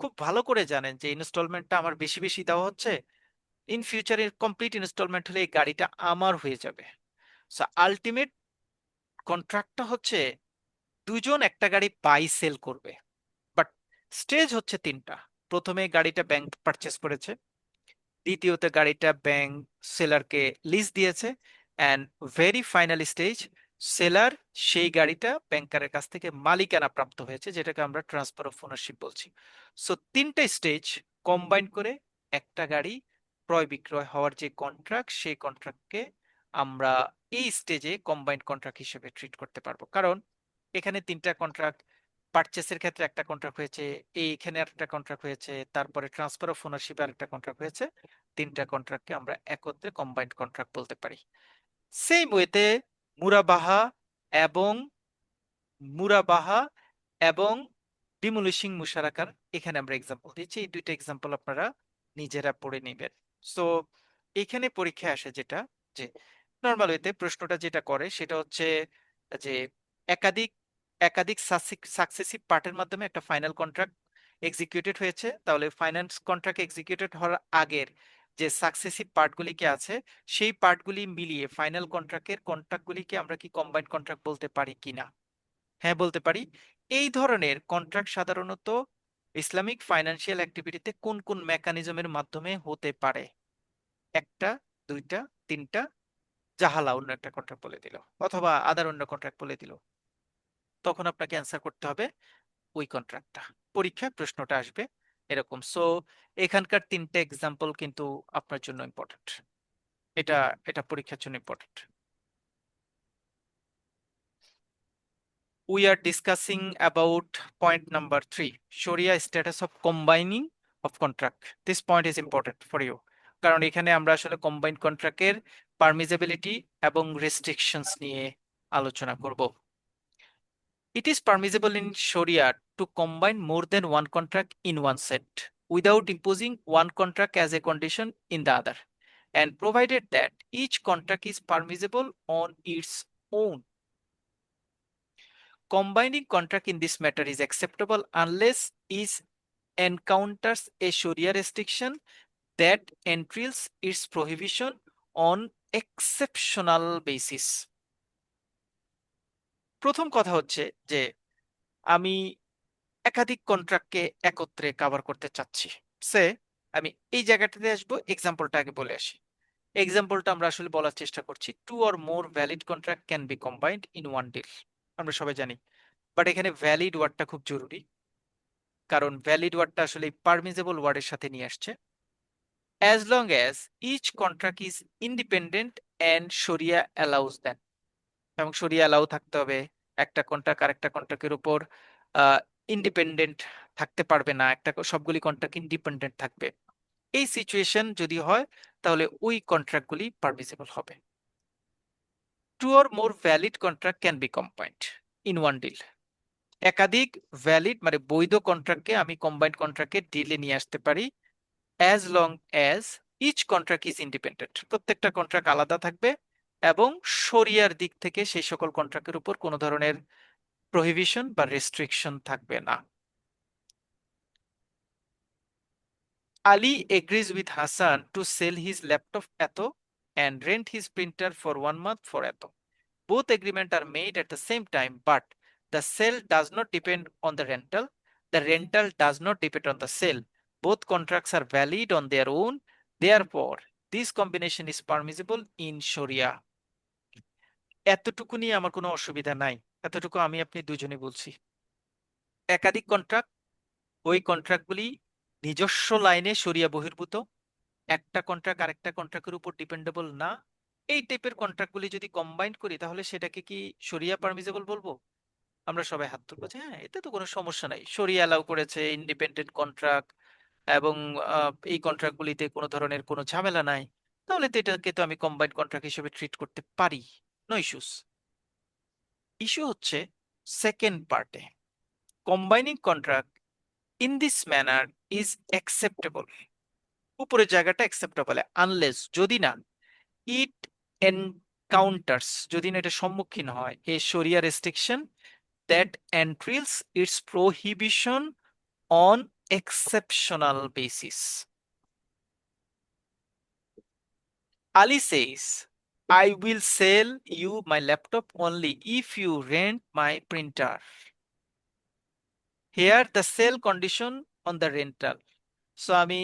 খুব ভালো করে জানেন যে ইনস্টলমেন্টটা আমার বেশি বেশি দেওয়া হচ্ছে, ইন ফিউচারের কমপ্লিট ইনস্টলমেন্ট হলে এই গাড়িটা আমার হয়ে যাবে। সো আলটিমেট কন্ট্রাক্টটা হচ্ছে দুজন একটা গাড়ি বাই সেল করবে, বাট স্টেজ হচ্ছে তিনটা। প্রথমে গাড়িটা ব্যাংক পারচেস করেছে, দ্বিতীয়তে গাড়িটা ব্যাংক সেলারকে লিজ দিয়েছে, and very final stage seller সেই গাড়িটা ব্যাংকারের কাছ থেকে মালিকানা প্রাপ্ত হয়েছে, যেটাকে আমরা ট্রান্সফার অফ ওনারশিপ বলছি। সো তিনটা স্টেজ কম্বাইন করে একটা গাড়ি ক্রয় বিক্রয় হওয়ার যে কন্ট্রাক্ট, সেই কন্ট্রাক্টকে আমরা এই স্টেজে কম্বাইন্ড কন্ট্রাক্ট হিসেবে ট্রিট করতে পারবো। কারণ এখানে তিনটা কন্ট্রাক্ট, পারচেসের ক্ষেত্রে একটা কন্ট্রাক্ট হয়েছে, এইখানে একটা কন্ট্রাক্ট হয়েছে, তারপরে ট্রান্সফার অফ ওনারশিপ আর একটা কন্ট্রাক্ট হয়েছে। তিনটা কন্ট্রাক্টকে আমরা একত্রে কম্বাইন্ড কন্ট্রাক্ট বলতে পারি। সেম ওয়েতে মুরাবাহা এবং মুরাবাহা এবং ডিমোলিশিং মুশারাকার এখানে আমরা এক্সাম্পল দিচ্ছি। এই দুইটা এক্সাম্পল আপনারা নিজেরা পড়ে নেবেন। সো এখানে পরীক্ষায় আসে যেটা, যে নর্মাল ওয়েতে প্রশ্নটা যেটা করে সেটা হচ্ছে যে একাধিক একাধিক সাকসেসিভ পার্টের মাধ্যমে একটা ফাইনাল কন্ট্রাক্ট এক্সিকিউটেড হয়েছে, তাহলে ফাইন্যান্স কন্ট্রাক্ট এক্সিকিউটেড হওয়ার আগের যে সাকসেসিভ পার্টগুলিকে আছে সেই পার্টগুলি মিলিয়ে ফাইনাল কন্ট্রাক্টগুলিকে আমরা কি কম্বাইন্ড কন্ট্রাক্ট বলতে পারি কিনা? হ্যাঁ, বলতে পারি। এই ধরনের কন্ট্রাক্ট সাধারণত ইসলামিক ফাইন্যান্সিয়াল অ্যাক্টিভিটিতে কোন কোন মেকানিজমের মাধ্যমে হতে পারে? একটা, দুইটা, তিনটা, জাহালা অন্য একটা কন্ট্রাক্ট বলে দিল, অথবা আদার অন্য কন্ট্রাক্ট বলে দিল, তখন আপনাকে অ্যান্সার করতে হবে ওই কন্ট্রাক্টটা। পরীক্ষায় প্রশ্নটা আসবে এরকম। সো এখানকার তিনটে এক্সাম্পল কিন্তু আপনার জন্য ইম্পর্টেন্ট। এটা এটা পরীক্ষার জন্য important. We are discussing about point number 3, Sharia status of combining of contract. This point is important for you. কারণ এখানে আমরা আসলে কম্বাইন্ড কন্ট্রাক্টের পারমিজেবিলিটি এবং রেস্ট্রিকশনস নিয়ে আলোচনা করব। It is permissible in Sharia to combine more than one contract in one set without imposing one contract as a condition in the other, and provided that each contract is permissible on its own. Combining contract in this matter is acceptable unless it encounters a Sharia restriction that entails its prohibition on exceptional basis. প্রথম কথা হচ্ছে যে আমি একাধিক কন্ট্রাক্টকে একত্রে cover করতে চাচ্ছি। সে আমি এই জায়গাটাতে আসবো, এক্সাম্পলটা আগে বলে আসি। এক্সাম্পলটা আমরা আসলে বলার চেষ্টা করছি, two or more valid contract can be combined in one deal. আমরা সবাই জানি, বাট এখানে ভ্যালিড ওয়ার্ডটা খুব জরুরি, কারণ ভ্যালিড ওয়ার্ডটা আসলে পারমিজেবল ওয়ার্ডের সাথে নিয়ে আসছে। As long as each contract is independent and sharia allows that, এবং শরিয়া অ্যালাউ থাকতে হবে। একটা কন্ট্রাক্ট আরেকটা কন্ট্রাক্টের উপর ইন্ডিপেন্ডেন্ট থাকতে পারবে না, একটা সবগুলি কন্ট্রাক্ট ইন্ডিপেন্ডেন্ট থাকবে। এই সিচুয়েশন যদি হয় তাহলে ওই কন্ট্রাক্টগুলি পারমিসিবল হবে। Two or more valid contract can be combined in one deal. একাধিক ভ্যালিড মানে বৈধ কন্ট্রাক্টকে আমি কম্বাইন্ড কন্ট্রাক্টে ডিলে নিয়ে আসতে পারি, as long as each contract is independent, প্রত্যেকটা কন্ট্রাক্ট আলাদা থাকবে এবং শরিয়ার দিক থেকে সেই সকল কন্ট্রাক্টের উপর কোনো ধরনের প্রহিবিশন বা রেস্ট্রিকশন থাকবে না। Ali agrees with Hassan to sell his laptop এত and rent his printer for 1 month for এত. Both agreements are made at the same time, but the sale does not depend on the rental. The rental does not depend on the sale. Both contracts are valid on their own. Therefore, this combination is permissible in Sharia. এতটুকু নিয়ে আমার কোনো অসুবিধা নাই, এতটুকু আমি আপনি দুজনে বলছি। একাধিক কন্ট্রাক্ট, ওই কন্ট্রাক্টগুলি নিজস্ব লাইনে শরিয়া বহির্ভূত, একটা কন্ট্রাক্ট আরেকটা কন্ট্রাক্টের উপর ডিপেন্ডেবল না, এই টাইপের কন্ট্রাক্টগুলি যদি কম্বাইন করি তাহলে সেটাকে কি শরিয়া পারমিসিবল বলবো? আমরা সবাই হাত তুলবো যে হ্যাঁ, এতে তো কোনো সমস্যা নাই, শরিয়া অ্যালাউ করেছে ইন্ডিপেন্ডেন্ট কন্ট্রাক্ট, এবং এই কন্ট্রাক্টগুলিতে কোনো ধরনের কোনো ঝামেলা নাই, তাহলে তো এটাকে তো আমি কম্বাইন্ড কন্ট্রাক্ট হিসেবে ট্রিট করতে পারি, নো ইস্যুস। ইস্যু হচ্ছে সেকেন্ড পার্টে, combining contract in this manner is acceptable. উপরের জায়গাটা অ্যাকসেপ্টেবল আনলেস, যদি না ইট এনকাউন্টার্স, যদি না এটা সম্মুখীন হয় a Sharia restriction that entails its prohibition on exceptional basis. Ali says, I will sell you my laptop only if you rent my printer. Here the sale condition on the rental. So আমি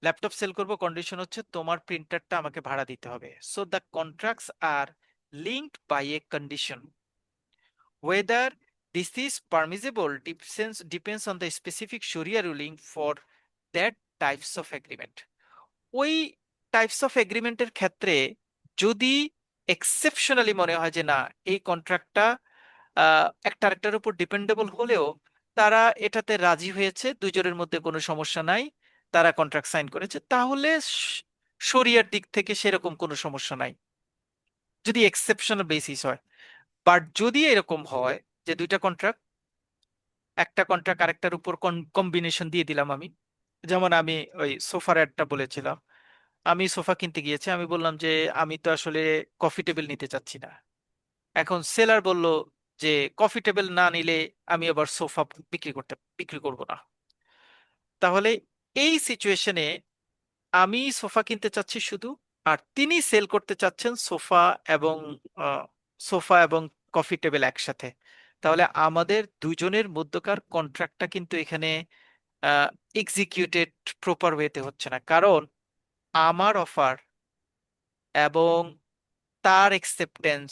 laptop sell করব, condition হচ্ছে তোমার প্রিন্টারটা আমাকে ভাড়া দিতে হবে। So the contracts are linked by a condition. Whether this is permissible depends on the specific Sharia ruling for that types of agreement. ওই টাইপস অফ এগ্রিমেন্টের ক্ষেত্রে যদি এক্সেপশনালি মনে হয় যে না, এই কন্ট্রাক্টটা একটা আরেকটার উপর ডিপেন্ডেবল হলেও তারা এটাতে রাজি হয়েছে, দুইজনের মধ্যে কোনো সমস্যা নাই, তারা কন্ট্রাক্ট সাইন করেছে, তাহলে শরিয়ার দিক থেকে সেরকম কোনো সমস্যা নাই, যদি এক্সেপশনাল বেসিস হয়। বাট যদি এরকম হয় যে দুইটা কন্ট্রাক্ট, একটা কন্ট্রাক্ট আরেকটার উপর কম্বিনেশন দিয়ে দিলাম আমি। যেমন আমি ওই সোফার একটা বলেছিলাম, আমি সোফা কিনতে গিয়েছি, আমি বললাম যে আমি তো আসলে কফি টেবিল নিতে চাচ্ছি না। এখন সেলার বলল যে কফি টেবিল না নিলে আমি আবার সোফা বিক্রি করব না। তাহলে এই সিচুয়েশনে আমি সোফা কিনতে চাচ্ছি শুধু, আর তিনি সেল করতে চাচ্ছেন সোফা এবং সোফা এবং কফি টেবিল একসাথে। তাহলে আমাদের দুজনের মধ্যকার কন্ট্রাক্টটা কিন্তু এখানে এক্সিকিউটেড প্রপার ওয়েতে হচ্ছে না, কারণ আমার অফার এবং তার একসেপ্টেন্স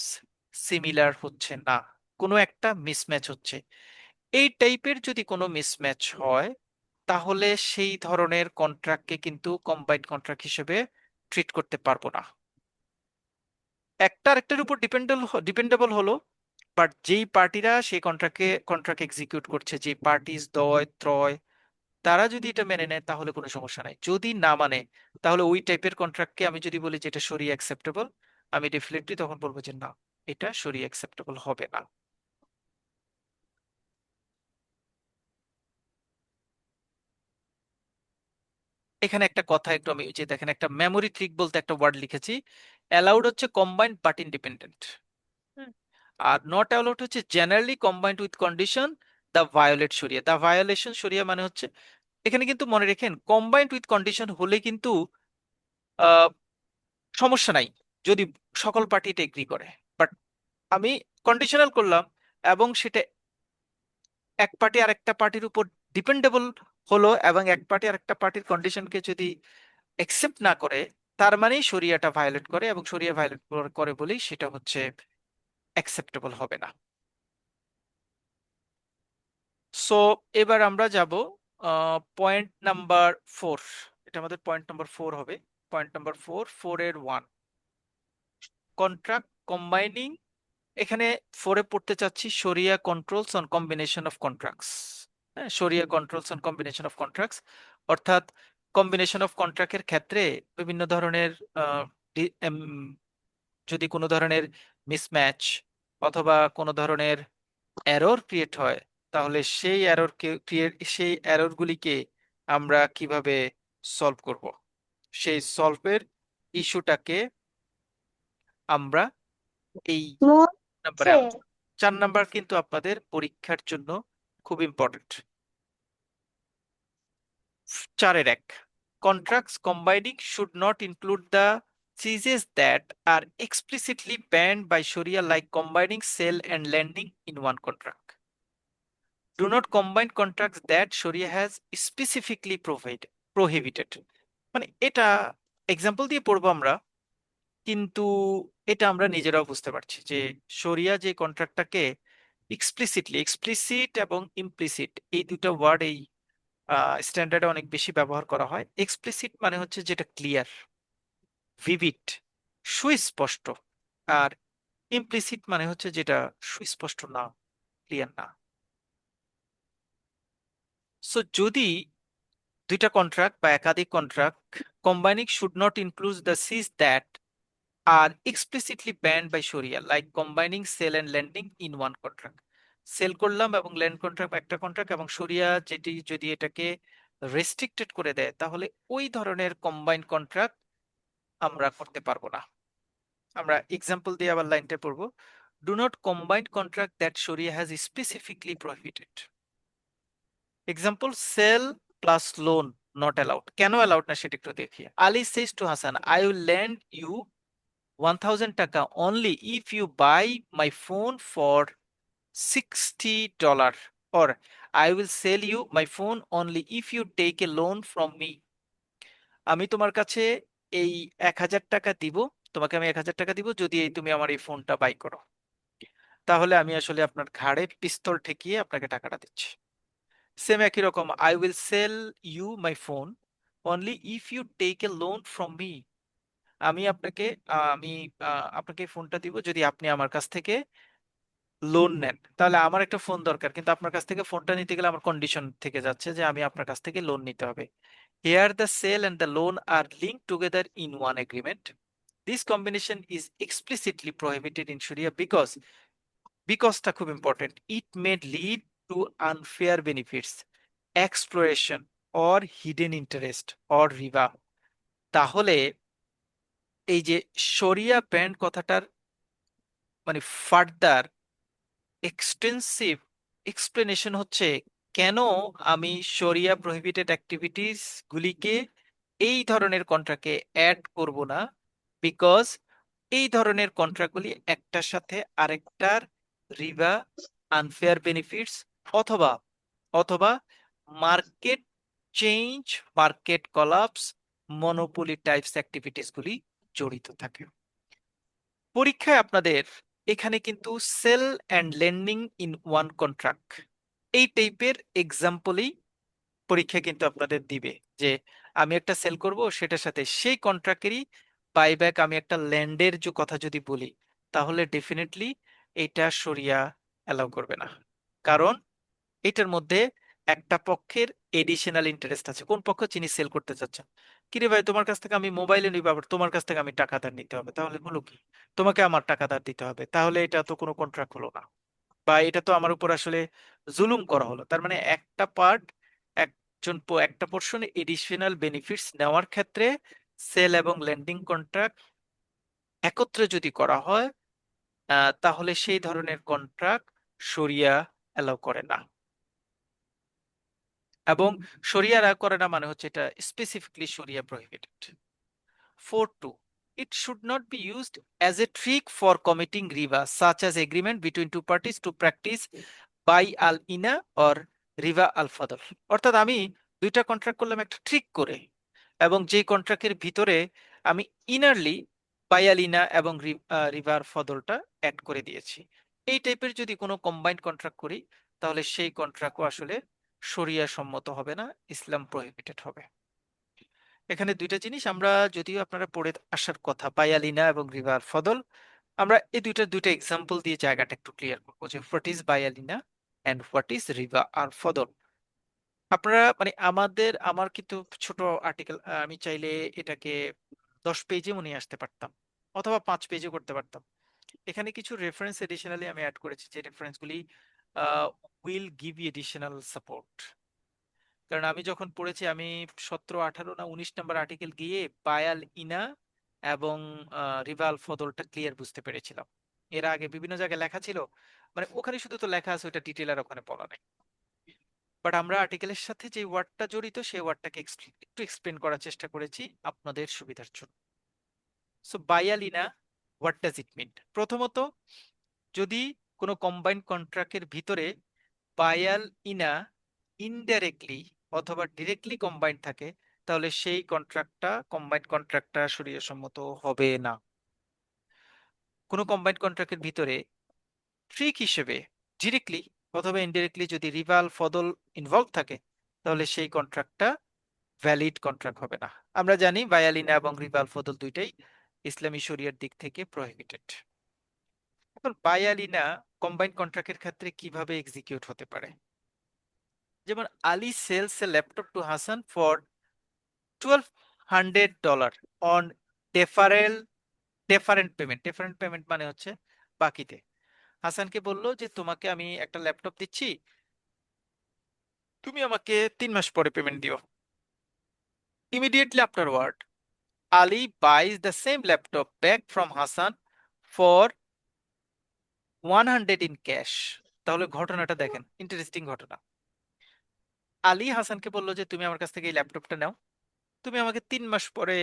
সিমিলার হচ্ছে না, কোনো একটা মিসম্যাচ হচ্ছে। এই টাইপের যদি কোনো মিসম্যাচ হয়, তাহলে সেই ধরনের কন্ট্রাক্টকে কিন্তু কম্বাইন্ড কন্ট্রাক্ট হিসেবে ট্রিট করতে পারবো না। একটা আরেকটার উপর ডিপেন্ডেবল হলো, বাট যেই পার্টিরা সেই কন্ট্রাক্ট এক্সিকিউট করছে, যে পার্টিস দ্বয় ত্রয়, তারা যদি এটা মেনে নেয় তাহলে কোনো সমস্যা নাই। যদি না মানে, তাহলে ওই টাইপের কন্ট্রাক্টকে আমি যদি বলি যে এটা শরিয়া অ্যাকসেপ্টেবল, আমি ডেফিনেটলি তখন বলবো যে না, এটা শরিয়া অ্যাকসেপ্টেবল হবে না। এখানে একটা কথা একটু আমি যে দেখেন, একটা মেমোরি ট্রিক বলতে একটা ওয়ার্ড লিখেছি। অ্যালাউড হচ্ছে কম্বাইন্ড বাট ইন্ডিপেন্ডেন্ট, আর নট অ্যালাউড হচ্ছে generally combined with condition the violate Sharia. The violation Sharia মানে হচ্ছে, এখানে কিন্তু মনে রেখেন কম্বাইন্ড উইথ কন্ডিশন হলে কিন্তু আহ, সমস্যা নাই যদি সকল পার্টি এটা এগ্রি করে। বাট আমি কন্ডিশনাল করলাম এবং সেটা এক পার্টি আরেকটা পার্টির উপর ডিপেন্ডেবল হলো, এবং এক পার্টি আরেকটা পার্টির কন্ডিশনকে যদি একসেপ্ট না করে, তার মানেই শরিয়াটা ভায়োলেট করে, এবং শরিয়া ভায়োলেট করে বলেই সেটা হচ্ছে অ্যাকসেপ্টেবল হবে না। সো এবার আমরা যাব পয়েন্ট নাম্বার 4। এটা আমাদের পয়েন্ট নাম্বার 4 হবে। পয়েন্ট নাম্বার 4 এর 1, কন্ট্রাক্ট কম্বাইনিং। এখানে 4-এ পড়তে চাচ্ছি শরিয়া controls on combination of contracts. হ্যাঁ, শরিয়া controls on combination of contracts, অর্থাৎ কম্বিনেশন অফ কন্ট্রাক্টের ক্ষেত্রে বিভিন্ন ধরনের আহ, যদি কোনো ধরনের মিসম্যাচ অথবা কোনো ধরনের এরর ক্রিয়েট হয়, তাহলে সেই এররগুলিকে আমরা কিভাবে সলভ করব, সেই সলভের ইস্যুটাকে আমরা এই নাম্বারে হচ্ছে আলোচনা। 4 নাম্বার কিন্তু আপনাদের পরীক্ষার জন্য খুব important. 4-এর 1, contracts combining should not include the ceases that are explicitly banned by Sharia, like combining sale and lending in one contract. Do not combine contracts that Sharia has specifically prohibited. মানে এটা example দিয়ে পড়বো আমরা, কিন্তু এটা আমরা নিজেরাও বুঝতে পারছি যে শরিয়া যে কন্ট্রাক্টটাকে এক্সপ্লিসিট এবং ইমপ্লিসিট, এই দুটো ওয়ার্ড এই স্ট্যান্ডার্ডে অনেক বেশি ব্যবহার করা হয়। এক্সপ্লিসিট মানে হচ্ছে যেটা ক্লিয়ার, ভিভিড, সুস্পষ্ট, আর ইমপ্লিসিট মানে হচ্ছে যেটা সুস্পষ্ট না, ক্লিয়ার না। সো যদি দুইটা কন্ট্রাক্ট বা একাধিক contract combining should not include the these that are explicitly banned by Sharia, like combining sale and lending in one contract. Sale করলাম এবং ল্যান্ড কন্ট্রাক্ট একটা কন্ট্রাক্ট, এবং শরিয়া যেটি যদি এটাকে রেস্ট্রিক্টেড করে দেয়, তাহলে ওই ধরনের কম্বাইন্ড কন্ট্রাক্ট আমরা করতে পারবো না। আমরা এক্সাম্পল দিয়ে আবার লাইনটা পড়বো। Do not combine contract that Sharia has specifically prohibited. Example, sale plus loan not allowed. কেন অ্যালাউড না সেটা একটু দেখি। Ali says to Hasan, I will lend you 1000 taka only if you buy my phone for $60, or I will sell you my phone only if you take a loan from me. আমি তোমার কাছে এই 1000 টাকা দিব, তোমাকে আমি 1000 টাকা দিব যদি তুমি আমার এই ফোনটা বাই করো। তাহলে আমি আসলে আপনার ঘাড়ে পিস্তল ঠেকিয়ে আপনাকে টাকাটা দিচ্ছি। সেম একই রকম, I will sell you my phone only if you take a loan from me. আমি আপনাকে আপনাকে ফোনটা দিব যদি আপনি আমার কাছ থেকে লোন নেন। তাহলে আমার একটা ফোন দরকার, কিন্তু আপনার কাছ থেকে ফোনটা নিতে গেলে আমার কন্ডিশন থেকে যাচ্ছে যে আমি আপনার কাছ থেকে লোন নিতে হবে। Here the sale and the loan are link together in one agreement. This combination is explicitly prohibited in sharia because বিকজটা খুব important, it may lead to unfair benefits, exploration or hidden interest or riba. তাহলে এই যে শরিয়া band কথাটার মানে further extensive explanation হচ্ছে কেন আমি শরিয়া প্রহিবিটেড অ্যাক্টিভিটিস গুলিকে এই ধরনের কন্ট্রাক্টে অ্যাড করব না, বিকজ এই ধরনের কন্ট্রাক্টগুলি একটার সাথে আরেকটার রিবা, আনফেয়ার বেনিফিটস অথবা অথবা market change, market collapse, monopoly types activities গুলি জড়িত থাকে। পরীক্ষায় আপনাদের এখানে কিন্তু sell and lending in one contract এই টাইপের এক্সাম্পলই পরীক্ষা কিন্তু আপনাদের দিবে, যে আমি একটা সেল করব সেটার সাথে সেই কন্ট্রাক্টেরই বাইব্যাক আমি একটা ল্যান্ডের যে কথা যদি বলি, তাহলে ডেফিনেটলি এটা শরিয়া অ্যালাউ করবে না। কারণ এটার মধ্যে একটা পক্ষের এডিশনাল ইন্টারেস্ট আছে। কোন পক্ষ? যিনি সেল করতে চাচ্ছেন। কিরে ভাই, তোমার কাছ থেকে আমি মোবাইলে নিব, আবার তোমার কাছ থেকে আমি টাকা ধার নিতে হবে, তাহলে হলো কি? তোমাকে আমার টাকা ধার দিতে হবে, তাহলে এটা তো কোনো কন্ট্রাক্ট হলো না, বা এটা তো আমার উপর আসলে জুলুম করা হলো। তার মানে একটা পার্ট, একটা পোর্শন এডিশনাল বেনিফিটস নেওয়ার ক্ষেত্রে সেল এবং লেন্ডিং কন্ট্রাক্ট একত্রে যদি করা হয়, তাহলে সেই ধরনের কন্ট্রাক্ট শরিয়া অ্যালাউ করে না। এবং শরিয়া করে না মানে হচ্ছে এটা স্পেসিফিকলি শরিয়া prohibited. 4.2, it should not be used as a trick for committing riba such as agreement between two parties to practice বাই আল ইনা অর রিবা আল ফদল। অর্থাৎ আমি দুইটা কন্ট্রাক্ট করলাম একটা ট্রিক করে, এবং যে কন্ট্রাক্টের ভিতরে আমি ইনারলি বাই আল ইনা এবং রিভার ফদলটা অ্যাড করে দিয়েছি, এই টাইপের যদি কোনো কম্বাইন্ড কন্ট্রাক্ট করি, তাহলে সেই কন্ট্রাক্টও আসলে শরিয়া সম্মত হবে না, ইসলাম প্রহিবিটেড হবে। এখানে দুইটা জিনিস আমরা, যদিও আপনারা পড়ে আসার কথা, বায়ালিনা এবং রিভার ফদল, আমরা এই দুইটা এক্সাম্পল দিয়ে জায়গাটা একটু ক্লিয়ার করবো, যে হোয়াট ইজ বায়ালিনা এন্ড হোয়াট ইজ রিভা আর ফদল। আপনারা মানে আমার কিন্তু ছোট আর্টিকেল, আমি চাইলে এটাকে 10 পেজে নিয়ে আসতে পারতাম, অথবা 5 পেজে করতে পারতাম। এখানে কিছু রেফারেন্স এডিশনালি আমি অ্যাড করেছি, যে রেফারেন্সগুলি will give you additional support. কারণ আমি যখন পড়েছি, আমি 17, 18 না 19 নাম্বার আর্টিকেল গিয়ে বায়াল ইনা এবং রিভাল ফদলটা ক্লিয়ার বুঝতে পেরেছিলাম। এর আগে বিভিন্ন জায়গায় লেখা ছিল, মানে ওখানে শুধু তো লেখা আছে, ওটা ডিটেল আর ওখানে বলা নাই। বাট আমরা আর্টিকেলের সাথে যে ওয়ার্ডটা জড়িত সেই ওয়ার্ডটাকে একটু এক্সপ্লেন করার চেষ্টা করেছি আপনাদের সুবিধার জন্য। So bowel Ina, what does it মিন? প্রথমত, যদি কোনো কম্বাইন্ড কন্ট্রাক্টের ভিতরে বায়াল ইনা ইনডাইরেক্টলি অথবা ডিরেক্টলি কম্বাইন্ড থাকে, তাহলে সেই কম্বাইন্ড কন্ট্রাক্টটা শরিয়া সম্মত হবে না। কোনো কম্বাইন্ড কন্ট্রাক্টের ভিতরে ট্রিক হিসেবে ডিরেক্টলি অথবা ইনডিরেক্টলি যদি রিভাল ফদল ইনভলভ থাকে, তাহলে সেই কন্ট্রাক্টটা ভ্যালিড কন্ট্রাক্ট হবে না। আমরা জানি বায়ালিনা এবং রিভাল ফদল দুইটাই ইসলামী শরিয়ার দিক থেকে প্রহিবিটেড। এখন বায়ালিনা কম্বাইন্ড কন্ট্রাক্টের ক্ষেত্রে কিভাবে এক্সিকিউট হতে পারে? যেমন Ali sells a laptop to Hasan for $1,200 on deferral different payment মানে হচ্ছে বাকিতে। হাসানকে বললো যে তোমাকে আমি একটা ল্যাপটপ দিচ্ছি, তুমি আমাকে 3 মাস পরে পেমেন্ট দিও। Immediately afterward Ali buys the same laptop back from Hasan for 100 in cash. তাহলে ঘটনাটা দেখেন, ইন্টারেস্টিং ঘটনা। আলী হাসানকে বললো যে তুমি আমার কাছ থেকে এই ল্যাপটপটা নাও, তুমি আমাকে 3 মাস পরে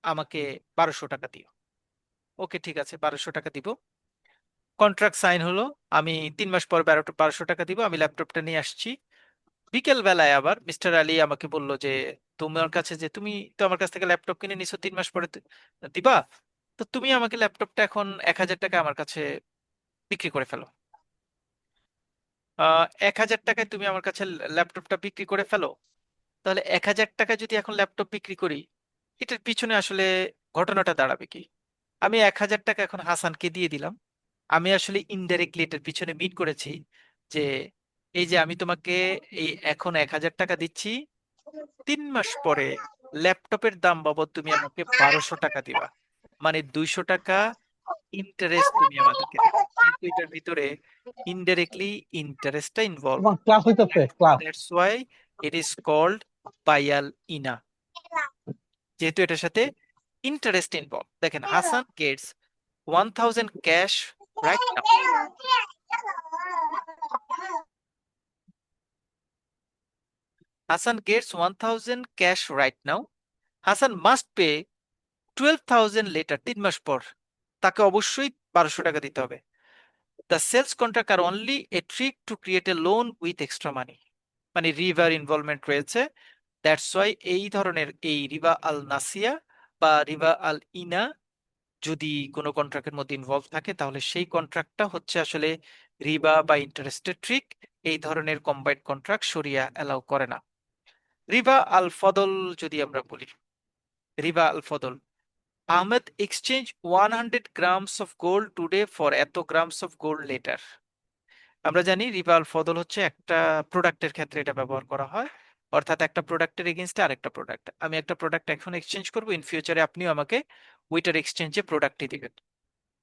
আমাকে 1200 টাকা দিও। ওকে, ঠিক আছে, 1200 টাকা দিব। কন্ট্রাক্ট সাইন হলো, আমি 3 মাস পর 1200 টাকা দিব, আমি ল্যাপটপটা নিয়ে আসছি। বিকেল বেলায় আবার মিস্টার আলী আমাকে বলল যে তোমার কাছে, যে তুমি তো আমার কাছ থেকে ল্যাপটপ কিনে নিছো 3 মাস পরে দিবা, তো তুমি আমাকে ল্যাপটপটা এখন 1,000 টাকা আমার কাছে বিক্রি করে ফেলো। 1,000 টাকায় তুমি আমার কাছে ল্যাপটপটা বিক্রি করে ফেলো। তাহলে 1,000 টাকা যদি এখন ল্যাপটপ বিক্রি করি, এটার পিছনে আসলে ঘটনাটা দাঁড়াবে কি? আমি 1,000 টাকা এখন হাসানকে দিয়ে দিলাম। আমি আসলে ইনডাইরেক্টলি এটার পিছনে মিন করেছি যে এই যে আমি তোমাকে এই এখন 1,000 টাকা দিচ্ছি, 3 মাস পরে ল্যাপটপের দাম বাবদ তুমি আমাকে 1,200 টাকা দিবা, মানে 200 টাকা ইন্টারেস্ট তুমি আমাদেরকে দিবে, যেহেতু এটার ভিতরে ইনডাইরেক্টলি ইন্টারেস্টটা ইনভলভ। তোমার ক্লাস হইতেছে class. That's why it is called bai al inah, যেহেতু এটার সাথে ইন্টারেস্ট ইনভলভ। দেখেন, Hasan gets 1000 cash right now. Hasan gets 1000 cash right now. Hasan must pay 12,000 later, 3 মাস পর তাকে অবশ্যই 1200 টাকা দিতে হবে। The sales contract are only a trick to create a loan with extra money, মানে রিভার ইনভলভমেন্ট রয়েছে। দ্যাটস ওয়াই এই ধরনের এই রিবা আল নাসিয়া বা রিবা আল ইনা যদি কোনো কন্ট্রাক্টের মধ্যে ইনভলভ থাকে, তাহলে সেই কন্ট্রাক্টটা হচ্ছে আসলে রিবা বা ইন্টারেস্টের ট্রিক। এই ধরনের কম্বাইন্ড কন্ট্রাক্ট শরিয়া অ্যালাউ করে না। রিবা আল ফদল যদি আমরা বলি, রিবা আল ফদল, Ahmed exchange 100 grams of gold today for এত গ্রামস অফ গোল্ড লেটার। আমরা জানি রিবা আল ফদল হচ্ছে একটা প্রোডাক্টের ক্ষেত্রে এটা ব্যবহার করা হয়, অর্থাৎ একটা প্রোডাক্টের এগেনস্টে আরেকটা প্রোডাক্ট, আমি একটা প্রোডাক্ট এখন এক্সচেঞ্জ করবো, ইন ফিউচারে আপনিও আমাকে ওইটার এক্সচেঞ্জে প্রোডাক্টই দিবেন।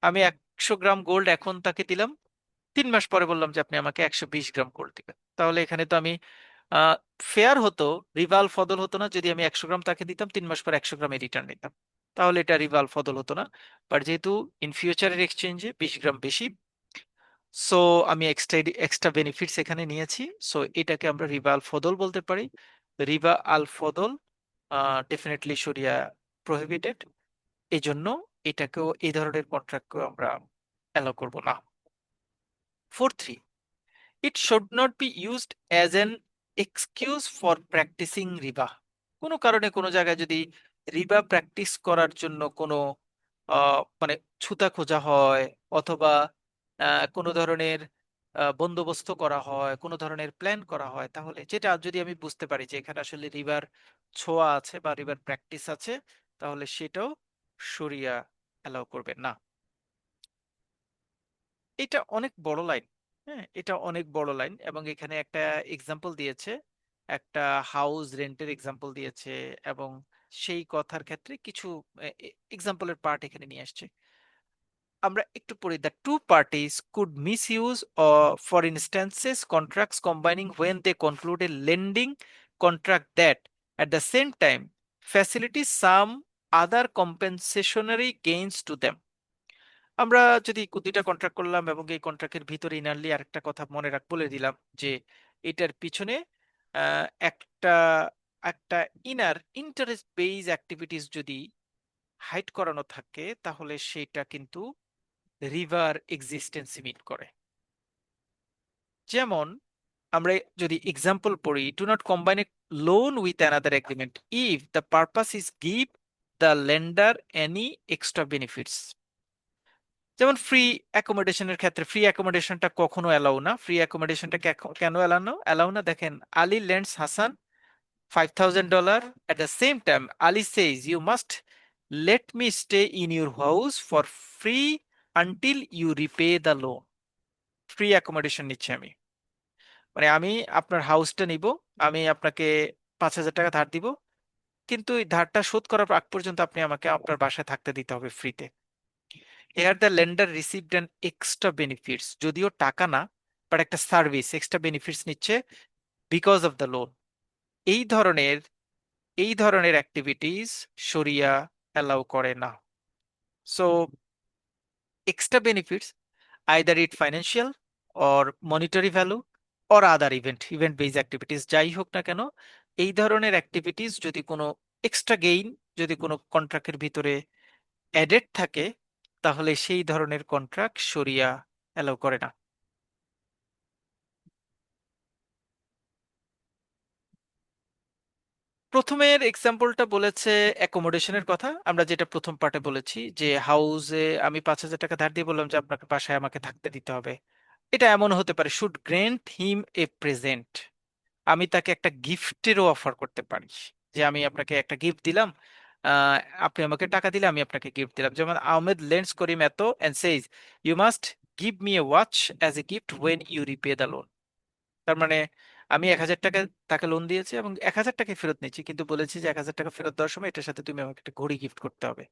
আমি 100 গ্রাম গোল্ড এখন তাকে দিলাম, 3 মাস পরে বললাম যে আপনি আমাকে 120 গ্রাম গোল্ড দিবেন, তাহলে এখানে তো আমি ফেয়ার হতো, রিভাল ফদল হতো না যদি আমি 100 গ্রাম তাকে দিতাম, 3 মাস পর 100 গ্রামে রিটার্ন নিতাম, তাহলে এটা রিভাল ফদল হতো না। বাট যেহেতু ইন ফিউচারের এক্সচেঞ্জে 20 গ্রাম বেশি, সো আমি এক্সট্রা এক্সট্রা বেনিফিটস এখানে নিয়েছি, সো এটাকে আমরা রিবা আল ফদল বলতে পারি। রিবা আল ফদল ডেফিনেটলি শরিয়া প্রহিবিটেড, এই জন্য এটাকেও, এই ধরনের কন্ট্রাক্টকেও আমরা অ্যালাউ করব না। 4.3, it should not be used as an excuse for practising riba. কোনো কারণে কোনো জায়গায় যদি রিবা প্র্যাকটিস করার জন্য কোনো মানে ছুতা খোঁজা হয়, অথবা কোনো ধরনের বন্দোবস্ত করা হয়, কোনো ধরনের প্ল্যান করা হয়, তাহলে যেটা যদি আমি বুঝতে পারি যে এখানে আসলে রিভার ছোঁয়া আছে বা রিভার প্র্যাকটিস আছে, তাহলে সেটাও শরিয়া অ্যালাউ করবে না। এটা অনেক বড় লাইন, হ্যাঁ এটা অনেক বড় লাইন, এবং এখানে একটা এক্সাম্পল দিয়েছে, একটা হাউস রেন্টের এক্সাম্পল দিয়েছে, এবং সেই কথার ক্ষেত্রে কিছু এক্সাম্পলের পার্ট এখানে নিয়ে আসছে। আমরা একটু পড়ি, the two parties could misuse for instances contracts combining when they conclude a lending contract that at the same time facilitates some other compensationary gains to them. আমরা যদি দুইটা কন্ট্রাক্ট করলাম এবং এই কন্ট্রাক্টের ভিতরে ইনারলি আরেকটা কথা মনে বলে দিলাম যে এটার পিছনে একটা একটা ইনার ইন্টারেস্ট বেইজ অ্যাক্টিভিটিস যদি হাইড করানো থাকে, তাহলে সেটা কিন্তু রিভার এক্সিস্টেন্স মিট করে। যেমন আমরা যদি এক্সাম্পল পড়ি, do not combine A loan with another agreement if the purpose is give the lender any extra benefits. যেমন ফ্রি অ্যাকোমোডেশনের ক্ষেত্রে ফ্রি অ্যাকোমোডেশনটা কখনো অ্যালাউ না। ফ্রি অ্যাকোমোডেশনটা কেন অ্যালাউ না দেখেন, Ali lends Hasan $5,000, at the same time Ali says you must let me stay in your house for free until you repay the loan। Free accommodation নিচ্ছি আমি, মানে আমি আপনার হাউসটা নিব, আমি আপনাকে 5,000 টাকা ধার দিব, কিন্তু এই ধারটা শোধ করার আগ পর্যন্ত আপনি আমাকে আপনার বাসায় থাকতে দিতে হবে ফ্রিতে। Here the lender received an extra benefits, যদিও টাকা না, বাট একটা সার্ভিস, এক্সট্রা বেনিফিটস নিচ্ছে বিকজ অফ দ্য লোন। এই ধরনের এই ধরনের অ্যাক্টিভিটিস শরিয়া অ্যালাউ করে না। So extra benefits either it financial or monetary value or other event base activities, যাই হোক না কেন, এই ধরনের অ্যাক্টিভিটিস যদি কোনো এক্সট্রা গেইন যদি কোনো কন্ট্রাক্টের ভিতরে অ্যাডেড থাকে, তাহলে সেই ধরনের কন্ট্রাক্ট শরিয়া অ্যালাউ করে না। প্রথমের এক্সাম্পলটা বলেছে অ্যাকোমোডেশনের কথা, আমরা যেটা প্রথম পার্টে বলেছি যে হাউসে আমি 5,000 টাকা ধার দিয়ে বললাম যে আপনাকে বাসায় আমাকে থাকতে দিতে হবে। এটা এমন হতে পারে, should grant him a present, আমি তাকে একটা গিফটেরও অফার করতে পারি, যে আমি আপনাকে একটা গিফট দিলাম, আহ, আপনি আমাকে টাকা দিলে আমি আপনাকে গিফট দিলাম। যেমন আহমেদ লেন্ডস করিম এত and says you must give me a watch as a gift when you repay the loan. তার মানে আমি 1,000 টাকা তাকে লোন দিয়েছি এবং 1,000 টাকা ফেরত নিচ্ছি, কিন্তু বলেছি যে 1,000 টাকা ফেরত দেওয়ার সময় এটার সাথে তুমি আমাকে একটা ঘড়ি গিফট করতে হবে।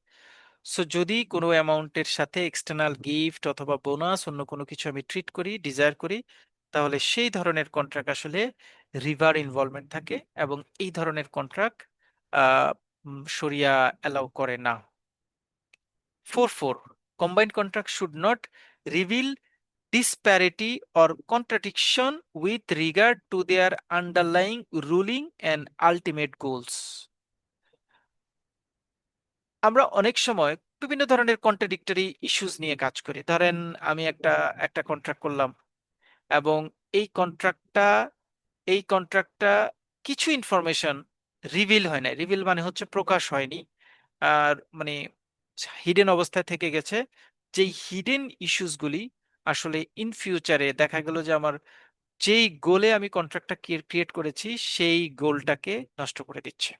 সো যদি কোনো অ্যামাউন্টের সাথে এক্সটার্নাল গিফট অথবা বোনাস অন্য কোনো কিছু আমি ট্রিট করি, ডিজায়ার করি, তাহলে সেই ধরনের কন্ট্রাক্ট আসলে রিভার ইনভলভমেন্ট থাকে, এবং এই ধরনের কন্ট্রাক্ট শরিয়া অ্যালাউ করে না। 4.4, combined contract should not reveal disparity or contradiction with regard to their underlying ruling and ultimate goals. আমরা অনেক সময় বিভিন্ন ধরনের কন্ট্রাডিক্টরি ইস্যুস নিয়ে কাজ করি। ধরেন আমি একটা একটা কন্ট্রাক্ট করলাম, এবং এই কন্ট্রাক্টটা এই কন্ট্রাক্টটা কিছু ইনফরমেশন রিভিল হয় না। রিভিল মানে হচ্ছে প্রকাশ হয়নি, আর মানে হিডেন অবস্থায় থেকে গেছে। যেই হিডেন ইস্যুসগুলি আসলে ইন ফিউচারে দেখা গেল যে আমার যেই গোলে আমি কন্ট্রাক্টটা ক্রিয়েট করেছি সেই গোলটাকে নষ্ট করে দিচ্ছে।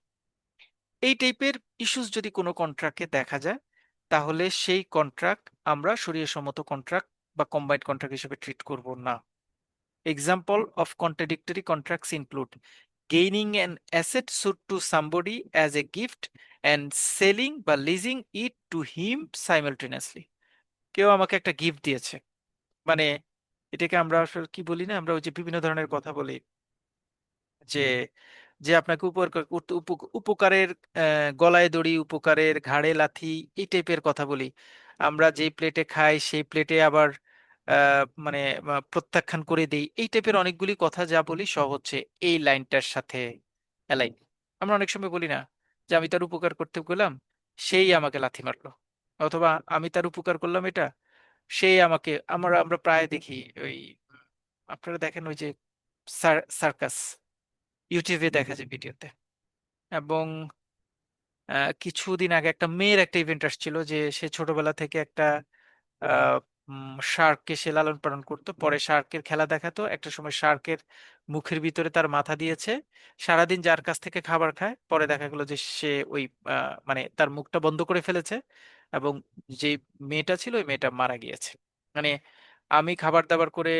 এই টাইপের ইস্যুস যদি কোনো কন্ট্রাক্টে দেখা যায়, তাহলে সেই কন্ট্রাক্ট আমরা শরীয়সম্মত কন্ট্রাক্ট বা কম্বাইন্ড কন্ট্রাক্ট হিসেবে ট্রিট করব না। Example of contradictory contracts include gaining an asset suit to somebody as a gift and selling বা leasing it to him simultaneously. কেউ আমাকে একটা গিফট দিয়েছে, মানে এটাকে আমরা আসলে কি বলি না, আমরা ওই যে বিভিন্ন ধরনের কথা বলি যে যে আপনাকে উপকারের গলায় দড়ি, উপকারের ঘাড়ে লাথি, এই টাইপের কথা বলি। আমরা যেই প্লেটে খাই সেই প্লেটে আবার মানে প্রত্যাখ্যান করে দেই, এই টাইপের অনেকগুলি কথা যা বলি সব হচ্ছে এই লাইনটার সাথে অ্যালাইন। আমরা অনেক সময় বলি না যে আমি তার উপকার করতে গেলাম, সেই আমাকে লাথি মারলো, অথবা আমি তার উপকার করলাম এটা, সেই আমাকে, আমরা আমরা প্রায় দেখি ওই আপনারা দেখেন ওই যে সার্কাস, ইউটিউবে দেখা যায় ভিডিওতে। এবং কিছুদিন আগে একটা মেয়ের একটা ইভেন্ট আসছিল যে সে ছোটবেলা থেকে একটা শার্ককে সে লালন পালন করতো, পরে শার্কের খেলা দেখাতো, একটা সময় শার্কের মুখের ভিতরে তার মাথা দিয়েছে, সারাদিন যার কাছ থেকে খাবার খায়, পরে দেখা গেল যে সে ওই মানে তার মুখটা বন্ধ করে ফেলেছে, এবং যে মেয়েটা ছিল ওই মেয়েটা মারা গিয়েছে। মানে আমি খাবার দাবার করে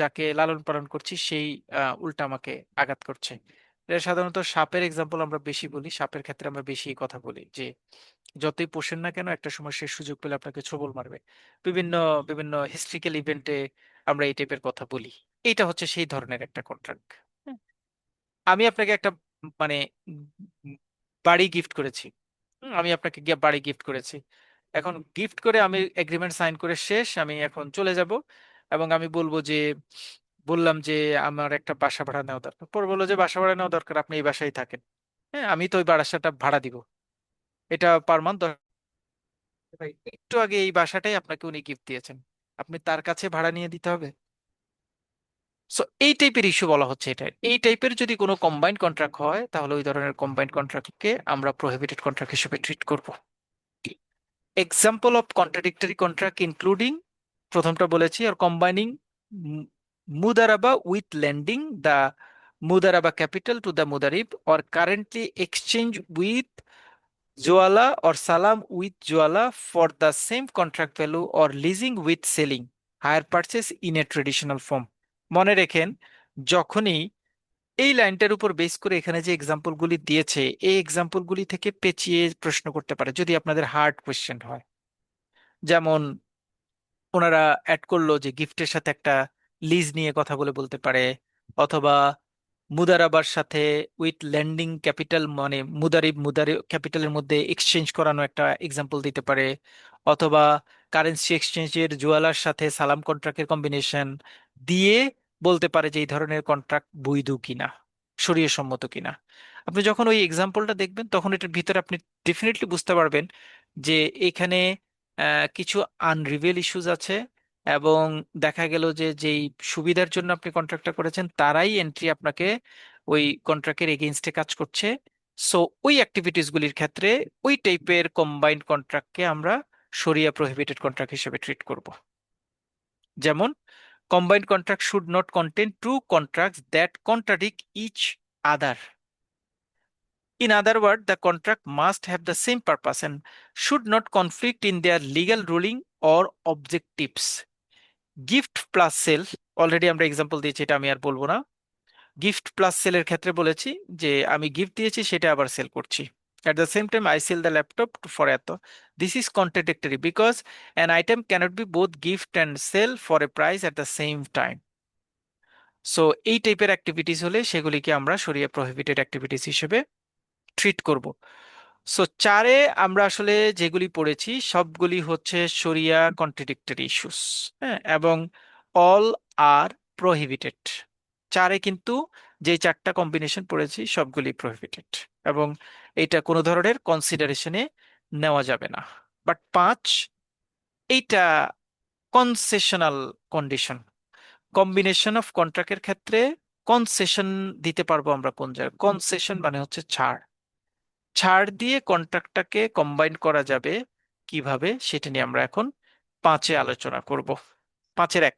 যাকে লালন পালন করছি সেই উল্টা আমাকে আঘাত করছে। এটা সাধারণত সাপের এক্সাম্পল আমরা বেশি বলি, সাপের ক্ষেত্রে আমরা বেশি কথা বলি যে যতই পোষেন না কেন একটা সময় সে সুযোগ পেলে আপনাকে ছোবল মারবে। বিভিন্ন বিভিন্ন হিস্ট্রিক্যাল ইভেন্টে আমরা এই টাইপের কথা বলি। এইটা হচ্ছে সেই ধরনের একটা কন্ট্রাক্ট। আমি আপনাকে একটা মানে উম, বাড়ি গিফট করেছি। আমি আপনাকে গিয়ে বাড়ি গিফট করেছি। এখন গিফট করে আমি এগ্রিমেন্ট সাইন করে শেষ, আমি এখন চলে যাব, এবং আমি বলবো যে বললাম যে আমার একটা বাসা ভাড়া নেওয়া দরকার। পরে বললো যে বাসা ভাড়া নেওয়া দরকার, আপনি এই বাসায় থাকেন। হ্যাঁ, আমি তো ওই বাসাটা ভাড়া দিব, এটা পার মান্থ। একটু আগে এই বাসাটাই আপনাকে উনি গিফট দিয়েছেন, আপনি তার কাছে ভাড়া নিয়ে দিতে হবে। সো এই টাইপের ইস্যু বলা হচ্ছে এটা। এই টাইপের যদি কোনো কম্বাইন্ড কন্ট্রাক্ট হয়, তাহলে ওই ধরনের কম্বাইন্ড কন্ট্রাক্টকে আমরা প্রহিবিটেড কন্ট্রাক্ট হিসেবে ট্রিট করব। Example of contradictory contract including, প্রথমটা বলেছি, আর কম্বাইনিং মুদারাবা উইথ লেন্ডিং দ্য মুদারাবা ক্যাপিটাল টু দ্য মুদারিব, অর কারেন্টলি এক্সচেঞ্জ উইথ জোয়ালা or সালাম with জোয়ালা for the same contract value or leasing with selling hire purchase in a traditional form। মনে রেখেন, যখনই এই লাইনটার উপর বেস করে এখানে যে এক্সাম্পল গুলি দিয়েছে, এই এক্সাম্পল গুলি থেকে পেঁচিয়ে প্রশ্ন করতে পারে যদি আপনাদের হার্ড কোয়েশ্চেন হয়। যেমন ওনারা অ্যাড করলো যে গিফটের সাথে একটা লিজ নিয়ে কথা বলে বলতে পারে, অথবা মুদারাবার সাথে উইথ ল্যান্ডিং ক্যাপিটাল, মানে মুদারিব ক্যাপিটালের মধ্যে এক্সচেঞ্জ করানো একটা এক্সাম্পল দিতে পারে, অথবা কারেন্সি এক্সচেঞ্জের জুয়ালার সাথে সালাম কন্ট্রাক্টের কম্বিনেশন দিয়ে বলতে পারে যে এই ধরনের কন্ট্রাক্ট বৈধ কিনা, শরীয়ত সম্মত কিনা। আপনি যখন ওই এক্সাম্পলটা দেখবেন তখন এটার ভিতরে আপনি ডেফিনেটলি বুঝতে পারবেন যে এখানে কিছু আনরিভেল ইস্যুস আছে, এবং দেখা গেল যে যেই সুবিধার জন্য আপনি কন্ট্রাক্টটা করেছেন তারাই এন্ট্রি আপনাকে ওই কন্ট্রাক্টের এগেইনস্টে কাজ করছে। সো ওই অ্যাক্টিভিটিস গুলির ক্ষেত্রে ওই টাইপের কম্বাইন্ড কন্ট্রাক্টকে আমরা শরিয়া প্রহিবিটেড কন্ট্রাক্ট হিসেবে ট্রিট করব। যেমন combined contract should not contain two contracts that contradict each other. In other words, the contract must have the same purpose and should not conflict in their legal ruling or objectives. Gift plus sell, already আমরা example দিয়েছি, এটা আমি আর বলবো না। Gift plus সেলের ক্ষেত্রে বলেছি যে আমি গিফট দিয়েছি সেটা আবার সেল করছি। At the same time, I sell the laptop for এত. This is contradictory because an item cannot be both gift and sell for a price at the same time. So এই টাইপের activities হলে সেগুলিকে আমরা শরিয়া prohibited activities হিসেবে treat করব। So চারে আমরা আসলে যেগুলি পড়েছি সবগুলি হচ্ছে শরিয়া কন্ট্রাডিক্টরি ইস্যুস, হ্যাঁ, এবং অল আর প্রহিবিটেড। চারে কিন্তু যে চারটা কম্বিনেশন পড়েছি সবগুলি প্রহিবিটেড, এবং এটা কোনো ধরনের কনসিডারেশনে নেওয়া যাবে না। বাট পাঁচ, এইটা কনসেশনাল কন্ডিশন। কম্বিনেশন অফ কন্ট্রাক্টের ক্ষেত্রে কনসেশন দিতে পারবো আমরা কোন জায়গায়? কনসেশন মানে হচ্ছে ছাড়। ছাড় দিয়ে কন্ট্রাক্টটাকে কম্বাইন করা যাবে কিভাবে, সেটা নিয়ে আমরা এখন পাঁচে আলোচনা করব। পাঁচের এক,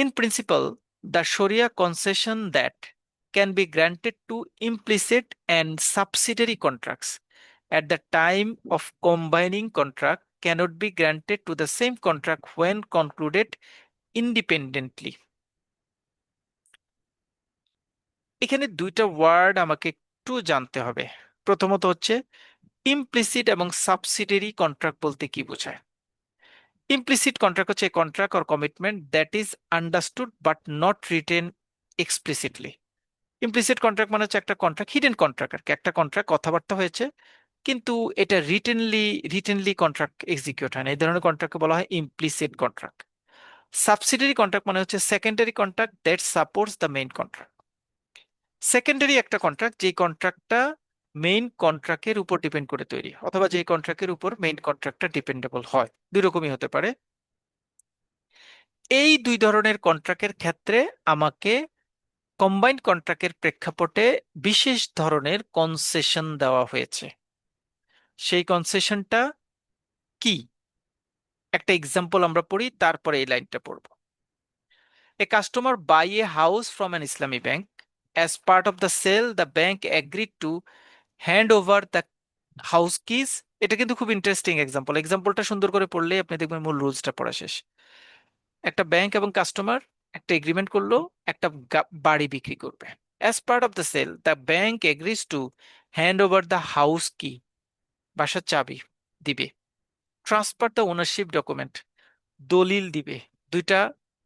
in principle, the Sharia concession that can be granted to implicit and subsidiary contracts at the time of combining contract cannot be granted to the same contract when concluded independently. এখানে দুইটা ওয়ার্ড আমাকে একটু জানতে হবে। প্রথমত হচ্ছে implicit এবং subsidiary contract বলতে কি বোঝায়? ইমপ্লিসিট কন্ট্রাক্ট হচ্ছে contract or commitment that is understood but not written explicitly. Implicit contract মানে হচ্ছে একটা কন্ট্রাক্ট, হিডেন কন্ট্রাক্ট আর কি, একটা কন্ট্রাক্ট কথাবার্তা হয়েছে কিন্তু এটা রিটেনলি কন্ট্রাক্ট এক্সিকিউট হয় না, এই ধরনের কন্ট্রাক্টকে বলা হয় ইমপ্লিসিট কন্ট্রাক্ট। সাবসিডিয়ারি কন্ট্রাক্ট মানে হচ্ছে secondary contract that supports the main contract. Secondary একটা কন্ট্রাক্ট যে কন্ট্রাক্টটা মেইন কন্ট্রাক্টের উপর ডিপেন্ড করে তৈরি, অথবা যে কন্ট্রাক্টের উপর মেইন কন্ট্রাক্টটা ডিপেন্ডেবল হয়, দুই রকমই হতে পারে। এই দুই ধরনের কন্ট্রাক্টের ক্ষেত্রে আমাকে কম্বাইন্ড কন্ট্রাক্টের প্রেক্ষাপটে বিশেষ ধরনের কনসেশন দেওয়া হয়েছে। সেই কনসেশনটা কি? একটা এক্সাম্পল আমরা পড়ি, তারপরে এই লাইনটা পড়ব। A customer buy a house from an ইসলামী bank. As part of the sale the bank agreed to hand over the house keys. এটা কিন্তু খুব ইন্টারেস্টিং এক্সাম্পল, এক্সাম্পলটা সুন্দর করে পড়লে আপনি দেখবেন মূল রুলসটা পড়া শেষ। একটা ব্যাংক এবং কাস্টমার একটা এগ্রিমেন্ট করলো, একটা বাড়ি বিক্রি করবে। As part of the sale the bank agrees to hand over the house key, বাসার চাবি দিবে। ট্রান্সফার দ্য ওনারশিপ ডকুমেন্ট, দলিল দিবে। দুইটা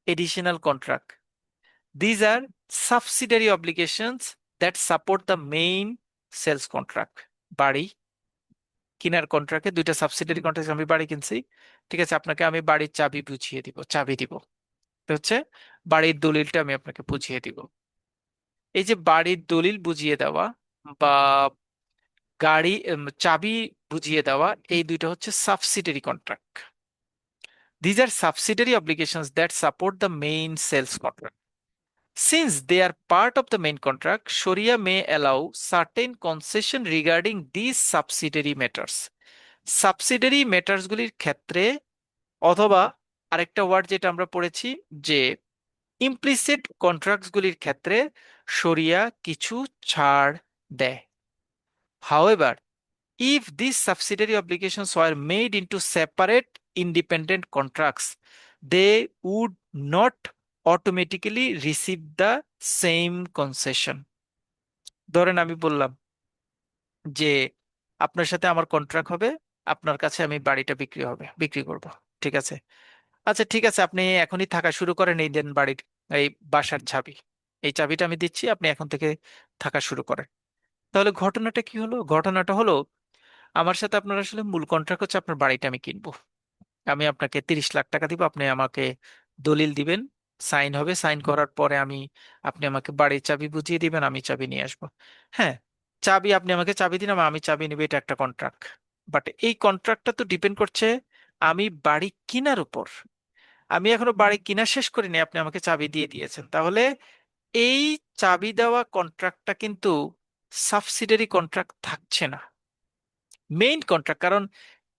additional contract. These are subsidiary obligations that support the main sales contract. বাড়ি কিনার কন্ট্রাক্টে দুইটা সাবসিডিয়ারি কন্ট্রাক্ট, আমি বাড়ি কিনছি, ঠিক আছে, আপনাকে আমি বাড়ির চাবি বুঝিয়ে দিব, চাবি দিব, তো হচ্ছে বাড়ির দলিলটা আমি আপনাকে বুঝিয়ে দিব। এই যে বাড়ির দলিল বুঝিয়ে দেওয়া বা চাবি বুঝিয়ে দেওয়া, এই দুইটা হচ্ছে subsidiary contract. These are subsidiary obligations that support the main sales contract. Since they are part of the main contract, Sharia may allow certain concession regarding these subsidiary matters. Subsidiary matters গুলির ক্ষেত্রে, অথবা আরেকটা word যেটা আমরা পড়েছি যে implicit contracts গুলির ক্ষেত্রে শরিয়া কিছু ছাড় দেয়। However, if these subsidiary obligations were made into separate independent contracts, they would not automatically receive the same concession. ধরেন আমি বললাম যে আপনার সাথে আমার কন্ট্রাক্ট হবে, আপনার কাছে আমি বাড়িটা বিক্রি করব, ঠিক আছে? আচ্ছা ঠিক আছে, আপনি এখনই থাকা শুরু করেন, এই দেন বাড়ির, এই বাসার চাবি, এই চাবিটা আমি দিচ্ছি, আপনি এখন থেকে থাকা শুরু করেন। তাহলে ঘটনাটা কি হলো? ঘটনাটা হলো আমার সাথে আপনার আসলে মূল কন্ট্রাক্ট হচ্ছে আপনার বাড়িটা আমি কিনবো। আমি আপনাকে 30 লাখ টাকা দিব, আপনি আমাকে দলিল দিবেন, সাইন হবে, সাইন করার পরে আপনি আমাকে বাড়ির চাবি বুঝিয়ে দিবেন, আমি চাবি নিয়ে আসবো। হ্যাঁ, চাবি আপনি আমাকে চাবি দিন, আমি চাবি নিব, এটা একটা কন্ট্রাক্ট। বাট এই কন্ট্রাক্টটা তো ডিপেন্ড করছে আমি বাড়ি কিনার উপর। আমি এখনো বাড়ি কিনা শেষ করিনি, আপনি আমাকে চাবি দিয়ে দিয়েছেন। তাহলে এই চাবি দেওয়া কন্ট্রাক্টটা কিন্তু সাবসিডিয়ারি কন্ট্রাক্ট থাকছে না, মেইন কন্ট্রাক্ট। কারণ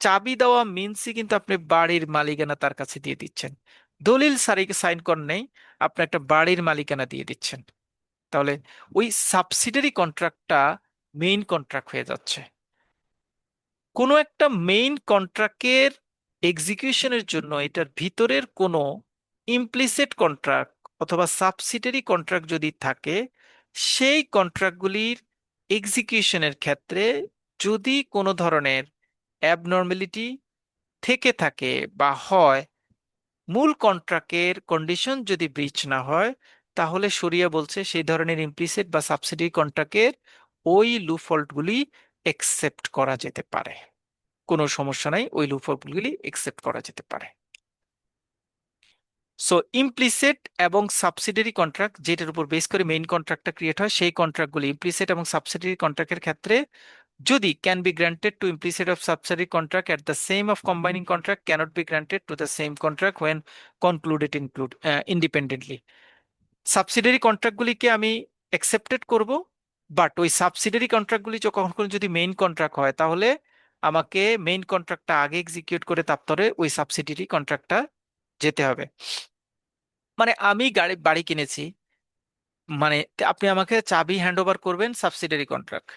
চাবি দেওয়া মিনসই কিন্তু আপনি বাড়ির মালিকানা তার কাছে দিয়ে দিচ্ছেন। দলিল সারিকে সাইন করেন নেই, আপনি একটা বাড়ির মালিকানা দিয়ে দিচ্ছেন। তাহলে ওই সাবসিডিয়ারি কন্ট্রাক্টটা মেইন কন্ট্রাক্ট হয়ে যাচ্ছে। কোনো একটা মেইন কন্ট্রাক্টের এক্সিকিউশনের জন্য এটার ভিতরের কোনো ইমপ্লিসিট কন্ট্রাক্ট অথবা সাবসিডিয়ারি কন্ট্রাক্ট যদি থাকে, সেই কন্ট্রাক্টগুলির এক্সিকিউশনের ক্ষেত্রে যদি কোনো ধরনের অ্যাবনর্মালিটি থেকে থাকে বা হয়, মূল কন্ট্রাক্টের কন্ডিশন যদি ব্রিচ না হয়, তাহলে শরিয়া বলছে সেই ধরনের ইমপ্লিসিট বা সাবসিডি কন্ট্রাক্টের ওই লুফল্টগুলি একসেপ্ট করা যেতে পারে। কোনো সমস্যা নাই, ওই লুফল্টগুলি একসেপ্ট করা যেতে পারে। সো ইমপ্লিসিট এবং সাবসিডিয়ারি কন্ট্রাক্ট, যেটার উপর বেস করে মেইন কন্ট্রাক্টটা ক্রিয়েট হয়, সেই কন্ট্রাক্টগুলি ইমপ্লিসিট এবং সাবসিডিয়ারি কন্ট্রাক্টের ক্ষেত্রে যদি can be granted to implicit of subsidiary contract at the same of combining contract cannot be granted to the same contract when concluded independently। Subsidiary কন্ট্রাক্টগুলিকে আমি অ্যাকসেপ্টেড করব, বাট ওই সাবসিডিয়ারি কন্ট্রাক্টগুলি কখনো যদি মেইন কন্ট্রাক্ট হয়, তাহলে আমাকে মেইন কন্ট্রাক্টটা আগে এক্সিকিউট করে তারপরে ওই সাবসিডিয়ারি কন্ট্রাক্টটা যেতে হবে। মানে আমি বাড়ি কিনেছি, মানে আপনি আমাকে চাবি হ্যান্ড ওভার করবেন, সাবসিডিয়ারি কন্ট্রাক্ট।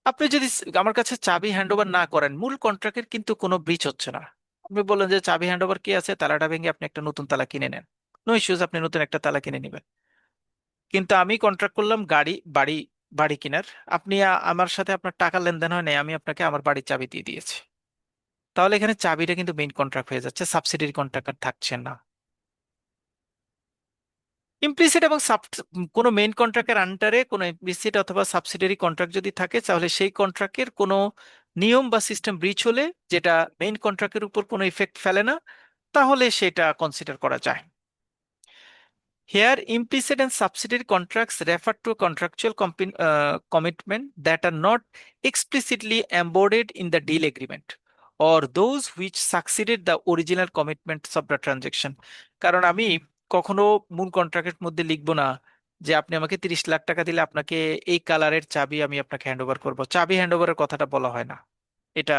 আপনি যদি আমার কাছে চাবি হ্যান্ড ওভার না করেন, মূল কন্ট্রাক্টের কিন্তু কোনো ব্রিচ হচ্ছে না। আপনি বললেন যে চাবি হ্যান্ড ওভার কি আছে, তালাটা ভেঙে আপনি একটা নতুন তালা কিনে নেন, নো ইস্যুজ, আপনি নতুন একটা তালা কিনে নেবেন। কিন্তু আমি কন্ট্রাক্ট করলাম বাড়ি বাড়ি কেনার, আপনি আমার সাথে আপনার টাকা লেনদেন হয় নাই, আমি আপনাকে আমার বাড়ির চাবি দিয়ে দিয়েছি। তাহলে এখানে চাবিটা কিন্তু মেইন কন্ট্রাক্ট হয়ে যাচ্ছে, সাবসিডিয়ারি কন্ট্রাক্ট আর থাকছে না। ইমপ্লিসিট এবং কোনো মেইন কন্ট্রাক্টের আন্ডারে কোনো ইমপ্লিসিট অথবা সাবসিডিয়ারি কন্ট্রাক্ট যদি থাকে, তাহলে সেই কন্ট্রাক্টের কোনো নিয়ম বা সিস্টেম ব্রিচ হলে, যেটা মেইন কন্ট্রাক্টের উপর কোনো ইফেক্ট ফেলে না, তাহলে সেটা কনসিডার করা যায়। Here, implicit and subsidiary contracts refer to a contractual commitment that are not explicitly embodied in the deal agreement, or those which succeeded the original commitments of the transaction। কারণ আমি কখনো মূল কন্ট্রাক্টের মধ্যে লিখবো না যে আপনি আমাকে 30 লাখ টাকা দিলে আপনাকে এই কালারের চাবি আমি আপনাকে হ্যান্ড ওভার করবো, চাবি হ্যান্ড ওভারের কথাটা বলা হয় না। এটা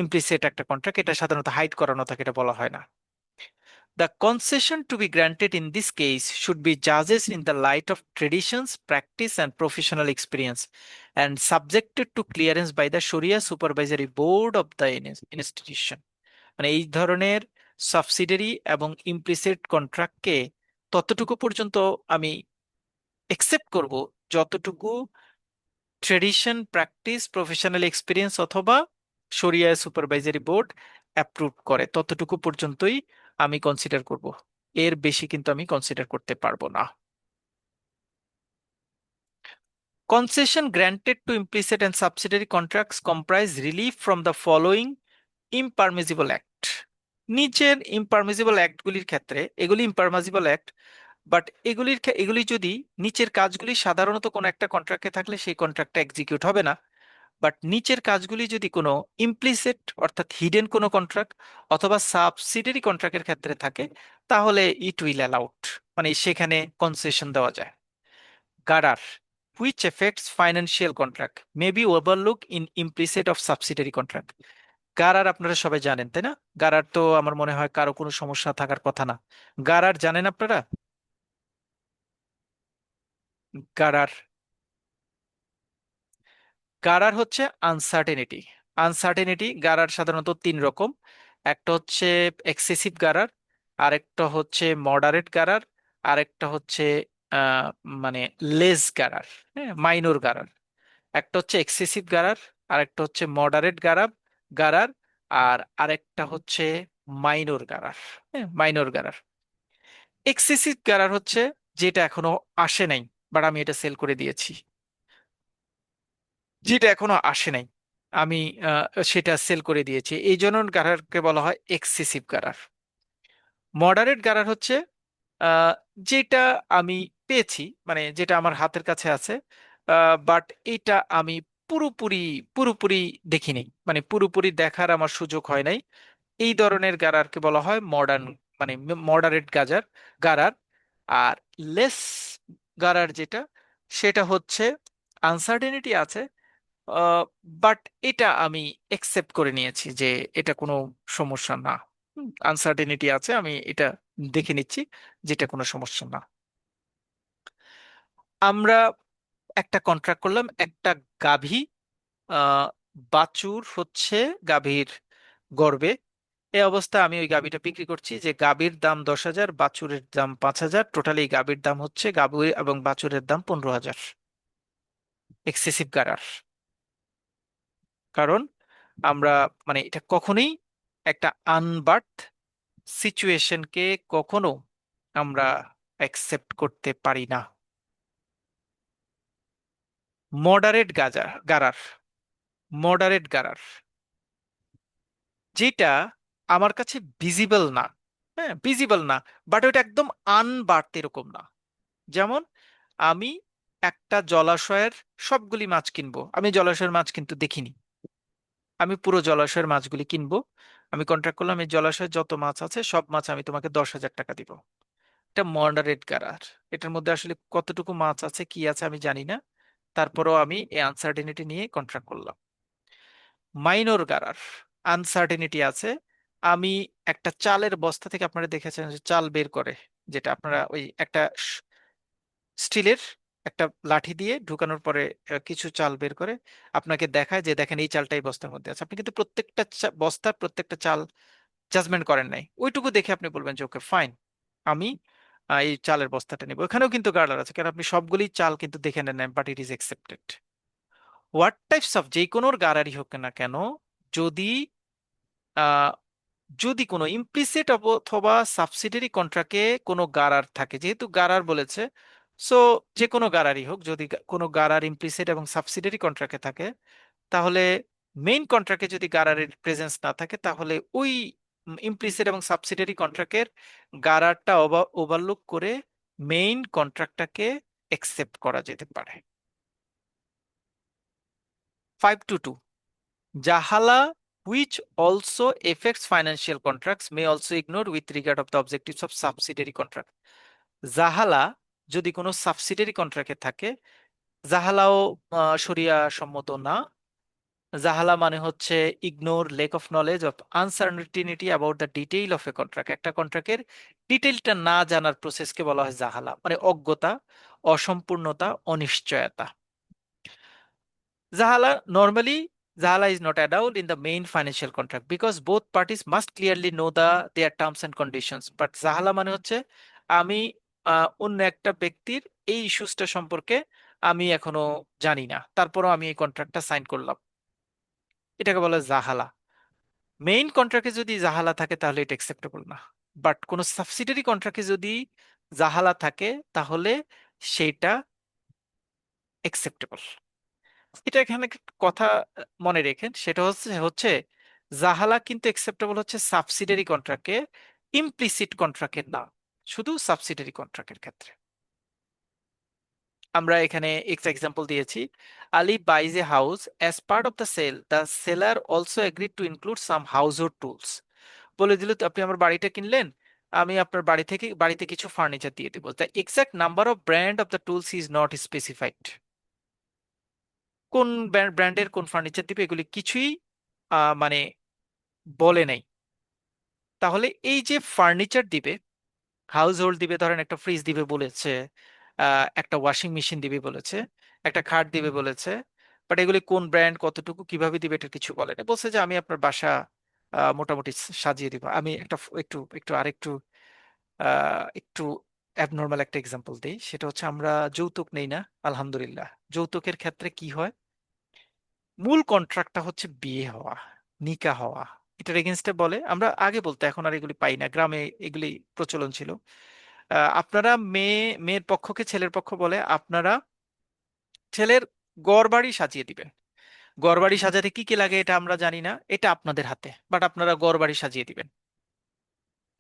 ইমপ্লিসিট একটা কন্ট্রাক্ট, এটা সাধারণত হাইড করানো থাকে, এটা বলা হয় না। The concession to be granted in this case should be judged in the light of traditions, practice, and professional experience, and subjected to clearance by the Sharia Supervisory Board of the institution। মানে এই ধরনের subsidiary এবং implicit কন্ট্রাক্টকে ততটুকু পর্যন্ত আমি accept করব যতটুকু tradition, practice, professional experience অথবা শরিয়া সুপারভাইজারি বোর্ড অ্যাপ্রুভ করে, ততটুকু পর্যন্তই আমি কনসিডার করব। এর বেশি কিন্তু আমি কনসিডার করতে পারবো না। Concession granted to implicit and subsidiary contracts comprise relief from the following impermissible act. নিচের ইমপারমিজিবল অ্যাক্টগুলির ক্ষেত্রে, এগুলি ইমপারমিজিবল অ্যাক্ট, বাট এগুলি যদি নিচের কাজগুলি সাধারণত কোনো একটা কন্ট্রাক্টে থাকলে সেই কন্ট্রাক্টটা এক্সিকিউট হবে না, বাট নিচের কাজগুলি যদি কোনো ইমপ্লিসিট অর্থাৎ হিডেন কোনো কন্ট্রাক্ট অথবা সাবসিডিয়ারি কন্ট্রাক্টের ক্ষেত্রে থাকে, তাহলে ইট উইল অ্যালাউড, মানে সেখানে কনসেশন দেওয়া যায়। গারার, which affects financial contract may be overlook in implicit of subsidiary contract. গারার আপনারা সবাই জানেন, তাই না? গারার তো আমার মনে হয় কারো কোনো সমস্যা থাকার কথা না। গারার জানেন আপনারা? গারার, গারার হচ্ছে আনসার্টেনিটি। আনসার্টেনিটি গারার সাধারণত তিন রকম। একটা হচ্ছে এক্সেসিভ গারার, আরেকটা হচ্ছে মডারেট গারার, আরেকটা হচ্ছে আহ, মানে লেস গারার, হ্যাঁ, মাইনর গারার। একটা হচ্ছে এক্সেসিভ গারার, আরেকটা হচ্ছে মডারেট গারার, আর আরেকটা হচ্ছে মাইনর গারার। হ্যাঁ, মাইনর গারার। এক্সেসিভ গারার হচ্ছে যেটা এখনো আসে নাই, বাট আমি এটা সেল করে দিয়েছি, যেটা এখনো আসে নাই আমি সেটা সেল করে দিয়েছি, এই জন্য গারারকে বলা হয় এক্সেসিভ গারার। মডারেট গারার হচ্ছে আহ, যেটা আমি পেয়েছি, মানে যেটা আমার হাতের কাছে আছে, বাট এটা আমি পুরোপুরি পুরোপুরি দেখিনি, মানে পুরোপুরি দেখার আমার সুযোগ হয় নাই। এই ধরনের গারারকে বলা হয় মডার্ন, মানে মডারেট গারার। আর লেস গারার যেটা, সেটা হচ্ছে আনসার্টেনিটি আছে, বাট এটা আমি একসেপ্ট করে নিয়েছি যে এটা কোনো সমস্যা না। আনসার্টেনিটি আছে, আমি এটা দেখে নিচ্ছি, যেটা কোনো সমস্যা না। আমরা একটা কন্ট্রাক্ট করলাম, একটা গাভী আহ বাছুর হচ্ছে গাভীর গর্ভে। এই অবস্থায় আমি ওই গাভীটা বিক্রি করছি, যে গাভীর দাম 10,000, বাছুরের দাম 5,000, টোটালি গাভীর দাম হচ্ছে, গাভী এবং বাছুরের দাম 15,000। এক্সেসিভ গারার। কারণ আমরা মানে এটা কখনোই একটা আনবার্থ সিচুয়েশনকে কখনো আমরা অ্যাকসেপ্ট করতে পারি না। মডারেট গারার, মডারেট গারার যেটা আমার কাছে ভিজিবল না, হ্যাঁ ভিজিবল না, বাট ওটা একদম আনবার্থ এরকম না। যেমন আমি একটা জলাশয়ের সবগুলি মাছ কিনবো, আমি জলাশয়ের মাছ কিন্তু দেখিনি, আমি পুরো জলাশয়ের মাছগুলি কিনবো, আমি কন্ট্রাক্ট করলাম এই জলাশয়ে যত মাছ আছে সব মাছ আমি তোমাকে 10,000 টাকা দিব। এটা মডারেট গারার, এটার মধ্যে আসলে কতটুকু মাছ আছে কি আছে আমি জানি না, তারপরেও আমি এই আনসার্টেনিটি নিয়ে কন্ট্রাক্ট করলাম। মাইনর গারার, আনসার্টেনিটি আছে, আমি একটা চালের বস্তা থেকে, আপনারা দেখেছেন যে চাল বের করে, যেটা আপনারা ওই একটা স্টিলের একটা লাঠি দিয়ে ঢুকানোর পরে কিছু চাল বের করে আপনাকে দেখায় যে দেখেন এই চালটাই বস্তার মধ্যে আছে, আপনি কিন্তু প্রত্যেকটা বস্তার প্রত্যেকটা চাল জাজমেন্ট করেন নাই, ওইটুকু দেখে আপনি বলবেন যে ওকে ফাইন, আমি এই চালের বস্তাটা নিব। এখানেও কিন্তু গার্ডার আছে, কারণ আপনি সবগুলি চাল কিন্তু দেখে নেন, but it is accepted. What types of যে কোনো গারারই হোক না কেন, যদি আহ, যদি কোনো ইমপ্লিসিট অথবা সাবসিডিয়ারি কন্ট্রাক্টে কোনো গারার থাকে, যেহেতু গারার বলেছে, সো যে কোনো গারারই হোক, যদি কোনো গারার ইমপ্লিসিট এবং সাবসিডিয়ারি কন্ট্রাক্টে থাকে, তাহলে মেইন কন্ট্রাক্টে যদি গারারের প্রেজেন্স না থাকে, তাহলে ওই ইমপ্লিসিট এবং সাবসিডিয়ারি কন্ট্রাক্টের গারারটা ওভারলুক করে মেইন কন্ট্রাক্টটাকে একসেপ্ট করা যেতে পারে। 522, জাহালা which also affects financial contracts may also ignore with regard of the objectives of subsidiary contract. জাহালা যদি কোনো সাবসিডিয়ারি কন্ট্রাক্টে থাকে, জাহালাও শরিয়া সম্মত না। জাহালা মানে হচ্ছে ignore, lake of knowledge of, uncertainty about the detail of A contract, একটা কন্ট্রাক্টের ডিটেইলটা না জানার প্রসেসকে বলা হয় জাহালা, মানে অজ্ঞতা, অসম্পূর্ণতা, অনিশ্চয়তা। Zahala is not allowed in the main financial contract because both parties must clearly know their terms and conditions. But জাহালা মানে হচ্ছে আমি অন্য একটা ব্যক্তির এই ইস্যুসটা সম্পর্কে আমি এখনো জানি না, তারপরও আমি এই কন্ট্রাক্টটা সাইন করলাম, এটাকে বলা হয় জাহালা। মেইন কন্ট্রাক্টে যদি জাহালা থাকে তাহলে এটা অ্যাকসেপ্টেবল না, বাট কোনো সাবসিডিয়ারি কন্ট্রাক্টে যদি জাহালা থাকে তাহলে সেটা অ্যাকসেপ্টেবল। এটা এখানে একটা কথা মনে রেখেন, সেটা হচ্ছে হচ্ছে জাহালা কিন্তু একসেপ্টেবল হচ্ছে সাবসিডিয়ারি কন্ট্রাক্টে, ইমপ্লিসিট কন্ট্রাক্টের না, শুধু সাবসিডিয়ারি কন্ট্রাক্টের ক্ষেত্রে। আমরা এখানে একটা এক্সাম্পল দিয়েছি, Ali buys a house, as part of the sale the seller also agreed to include some household tools. বলে দিল তো আপনি আমার বাড়িটা কিনলেন, আমি আপনার বাড়ি থেকে বাড়িতে কিছু ফার্নিচার দিয়ে দেবো, the exact number of brand of the tools is not specified, কোন ব্র্যান্ডের কোন ফার্নিচার দিবে এগুলি কিছুই মানে বলে নাই। তাহলে এই যে ফার্নিচার দিবে, হাউস হোল্ড দিবে, ধরেন একটা ফ্রিজ দিবে বলেছে, একটা ওয়াশিং মেশিন দিবে বলেছে, একটা খাট দিবে বলেছে, বাট এগুলি কোন ব্র্যান্ড কতটুকু কিভাবে দিবে এটা কিছু বলে না, বলছে যে আমি আপনার বাসা মোটামুটি সাজিয়ে দিব। আমি একটা একটু একটু আরেকটু একটু অ্যাবনর্মাল একটা এক্সাম্পল দিই, সেটা হচ্ছে আমরা যৌতুক নেই না, আলহামদুলিল্লাহ। যৌতুকের ক্ষেত্রে কি হয়, মূল কন্ট্রাক্টটা হচ্ছে বিয়ে হওয়া, নিকাহ হওয়া, এটার এগেনস্টে বলে, আমরা আগে বলতে এখন আর এগুলি পাই না, গ্রামে এগুলি প্রচলন ছিল। আপনারা মেয়ের পক্ষকে ছেলের পক্ষ বলে আপনারা ছেলের ঘর বাড়ি সাজিয়ে দিবেন, ঘর বাড়ি সাজাতে কি কি লাগে এটা আমরা জানি না, এটা আপনাদের হাতে, বাট আপনারা ঘর বাড়ি সাজিয়ে দিবেন।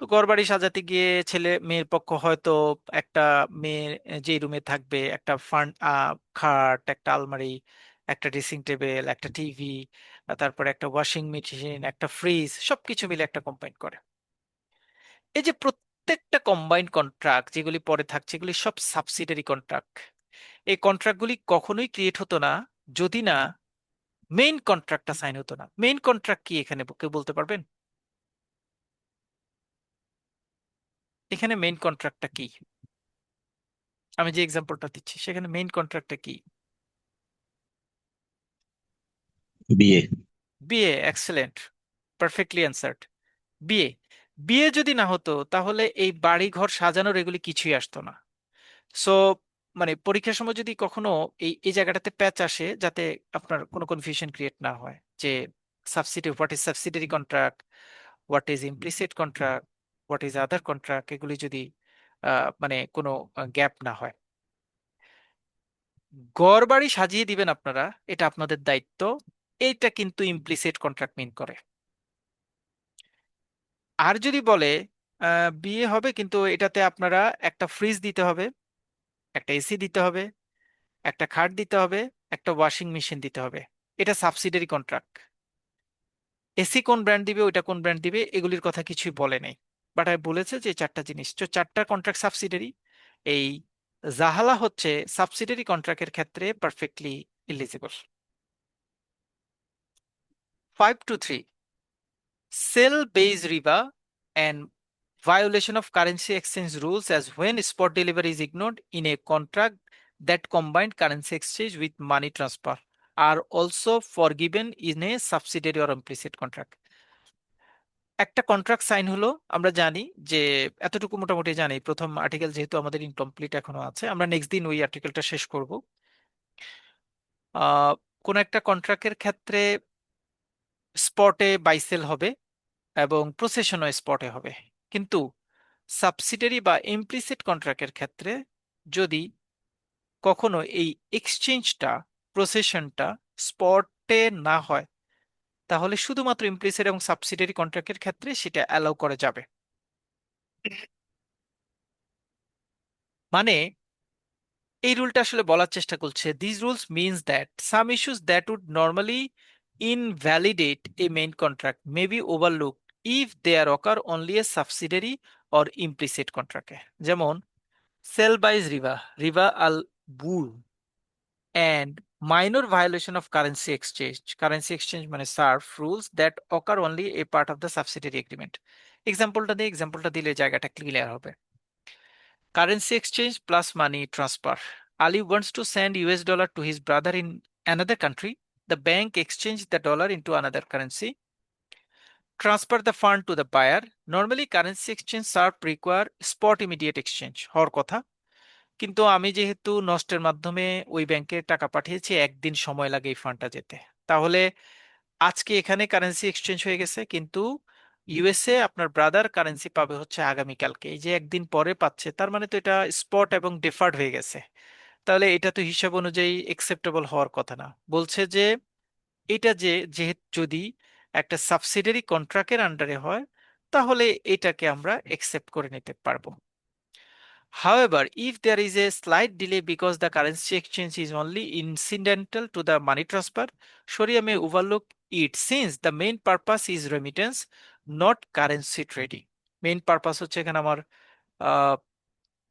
তো ঘর বাড়ি সাজাতে গিয়ে ছেলে মেয়ের পক্ষ হয়তো একটা মেয়ের যে রুমে থাকবে একটা খাট, একটা আলমারি, একটা ড্রেসিং টেবিল, একটা টিভি, তারপরে একটা ওয়াশিং মেশিন, একটা ফ্রিজ, সবকিছু মিলে একটা কম্বাইন করে। এই যে প্রত্যেকটা কম্বাইন্ড কন্ট্রাক্ট যেগুলি পরে থাকছে এগুলি সব সাবসিডিয়ারি কন্ট্রাক্ট। এই কন্ট্রাক্টগুলি কখনোই ক্রিয়েট হতো না যদি না মেইন কন্ট্রাক্টটা সাইন হতো না। মেইন কন্ট্রাক্ট কি এখানে কেউ বলতে পারবেন? এখানে মেইন কন্ট্রাক্টটা কি? আমি যে এক্সাম্পলটা দিচ্ছি সেখানে মেইন কন্ট্রাক্টটা কি? বিয়ে। বিয়ে, এক্সেলেন্ট, পারফেক্টলি অ্যান্সার্ড। বিয়ে, বিয়ে যদি না হতো তাহলে এই বাড়ি ঘর সাজানোর এগুলি কিছুই আসতো না। সো মানে পরীক্ষার সময় যদি কখনো এই এই জায়গাটাতে প্যাচ আসে, যাতে আপনার কোনো কনফিউশন ক্রিয়েট না হয় যে subsidy, what is subsidiary contract, what is implicit contract, what is other contract, এগুলি যদি মানে কোনো গ্যাপ না হয়। ঘর বাড়ি সাজিয়ে দিবেন আপনারা, এটা আপনাদের দায়িত্ব। এইটা কিন্তু ইমপ্লিসিট কন্ট্রাক্ট মিন করে। আর যদি বলে বিয়ে হবে কিন্তু এটাতে আপনারা একটা ফ্রিজ দিতে হবে, একটা এসি দিতে হবে, একটা খাট দিতে হবে, একটা ওয়াশিং মেশিন দিতে হবে, এটা সাবসিডারি কন্ট্রাক্ট। এসি কোন ব্র্যান্ড দিবে, ওইটা কোন ব্র্যান্ড দিবে, এগুলির কথা কিছুই বলে নাই। বাট আমি বলেছে যে চারটা জিনিস, তো চারটা কন্ট্রাক্ট সাবসিডারি। এই জাহালা হচ্ছে সাবসিডারি কন্ট্রাক্টের ক্ষেত্রে perfectly eligible. 523, sell base riba and violation of currency exchange rules as when spot delivery is ignored in a contract that combined currency exchange with money transfer are also forgiven in a subsidiary or implicit contract. একটা contract sign হলো, আমরা জানি যে এতটুকু মোটামুটি জানি, প্রথম article যেহেতু আমাদের ইনকমপ্লিট এখনো আছে, আমরা নেক্সট দিন ওই আর্টিকেলটা শেষ করব। আহ কোন একটা কন্ট্রাক্টের ক্ষেত্রে স্পটে বাইসেল হবে এবং প্রসেশনও স্পটে হবে, কিন্তু সাবসিডারি বা ইমপ্লিসিট কন্ট্রাক্টের ক্ষেত্রে যদি কখনো এই এক্সচেঞ্জটা, প্রসেশনটা স্পটে না হয়, তাহলে শুধুমাত্র ইমপ্লিসিট এবং সাবসিডারি কন্ট্রাক্টের ক্ষেত্রে সেটা অ্যালাউ করা যাবে। মানে এই রুলটা আসলে বলার চেষ্টা করছে, this rules means that some issues that would normally invalidate a main contract may be overlooked if they are occur only a subsidiary or implicit contract এ। যেমন sell বাইজ Rewa, Rewa Al bull, and minor violation of currency exchange মানে Surf rules that occur only a part of the subsidiary agreement। এক্সাম্পলটা দিলে জায়গাটা clear হবে। Currency exchange plus money transfer. Ali wants to send US dollar to his brother in another country. The bank exchange the dollar into another currency. Transfer the fund to the buyer. Normally currency exchange SARP require spot immediate exchange হওয়ার কথা, কিন্তু আমি যেহেতু নষ্টের মাধ্যমে ওই ব্যাংকে টাকা পাঠিয়েছি, একদিন সময় লাগে এই ফান্ডটা যেতে। তাহলে আজকে এখানে কারেন্সি এক্সচেঞ্জ হয়ে গেছে, কিন্তু ইউএসএ আপনার ব্রাদার কারেন্সি পাবে হচ্ছে আগামীকালকে, এই যে একদিন পরে পাচ্ছে, তার মানে তো এটা স্পট এবং ডিফার্ড হয়ে গেছে। তাহলে এটা তো হিসাব অনুযায়ী একসেপ্টেবল হওয়ার কথা না। বলছে যে এটা যেহেতু যদি একটা সাবসিডারি কন্ট্রাক্টের আন্ডারে হয়, তাহলে এটাকে আমরা একসেপ্ট করে নিতে পারবো। However, if there is a slight delay because the currency exchange is only incidental to the money transfer, Sharia may overlook it since the main purpose is remittance, not currency trading. Main purpose হচ্ছে এখানে আমার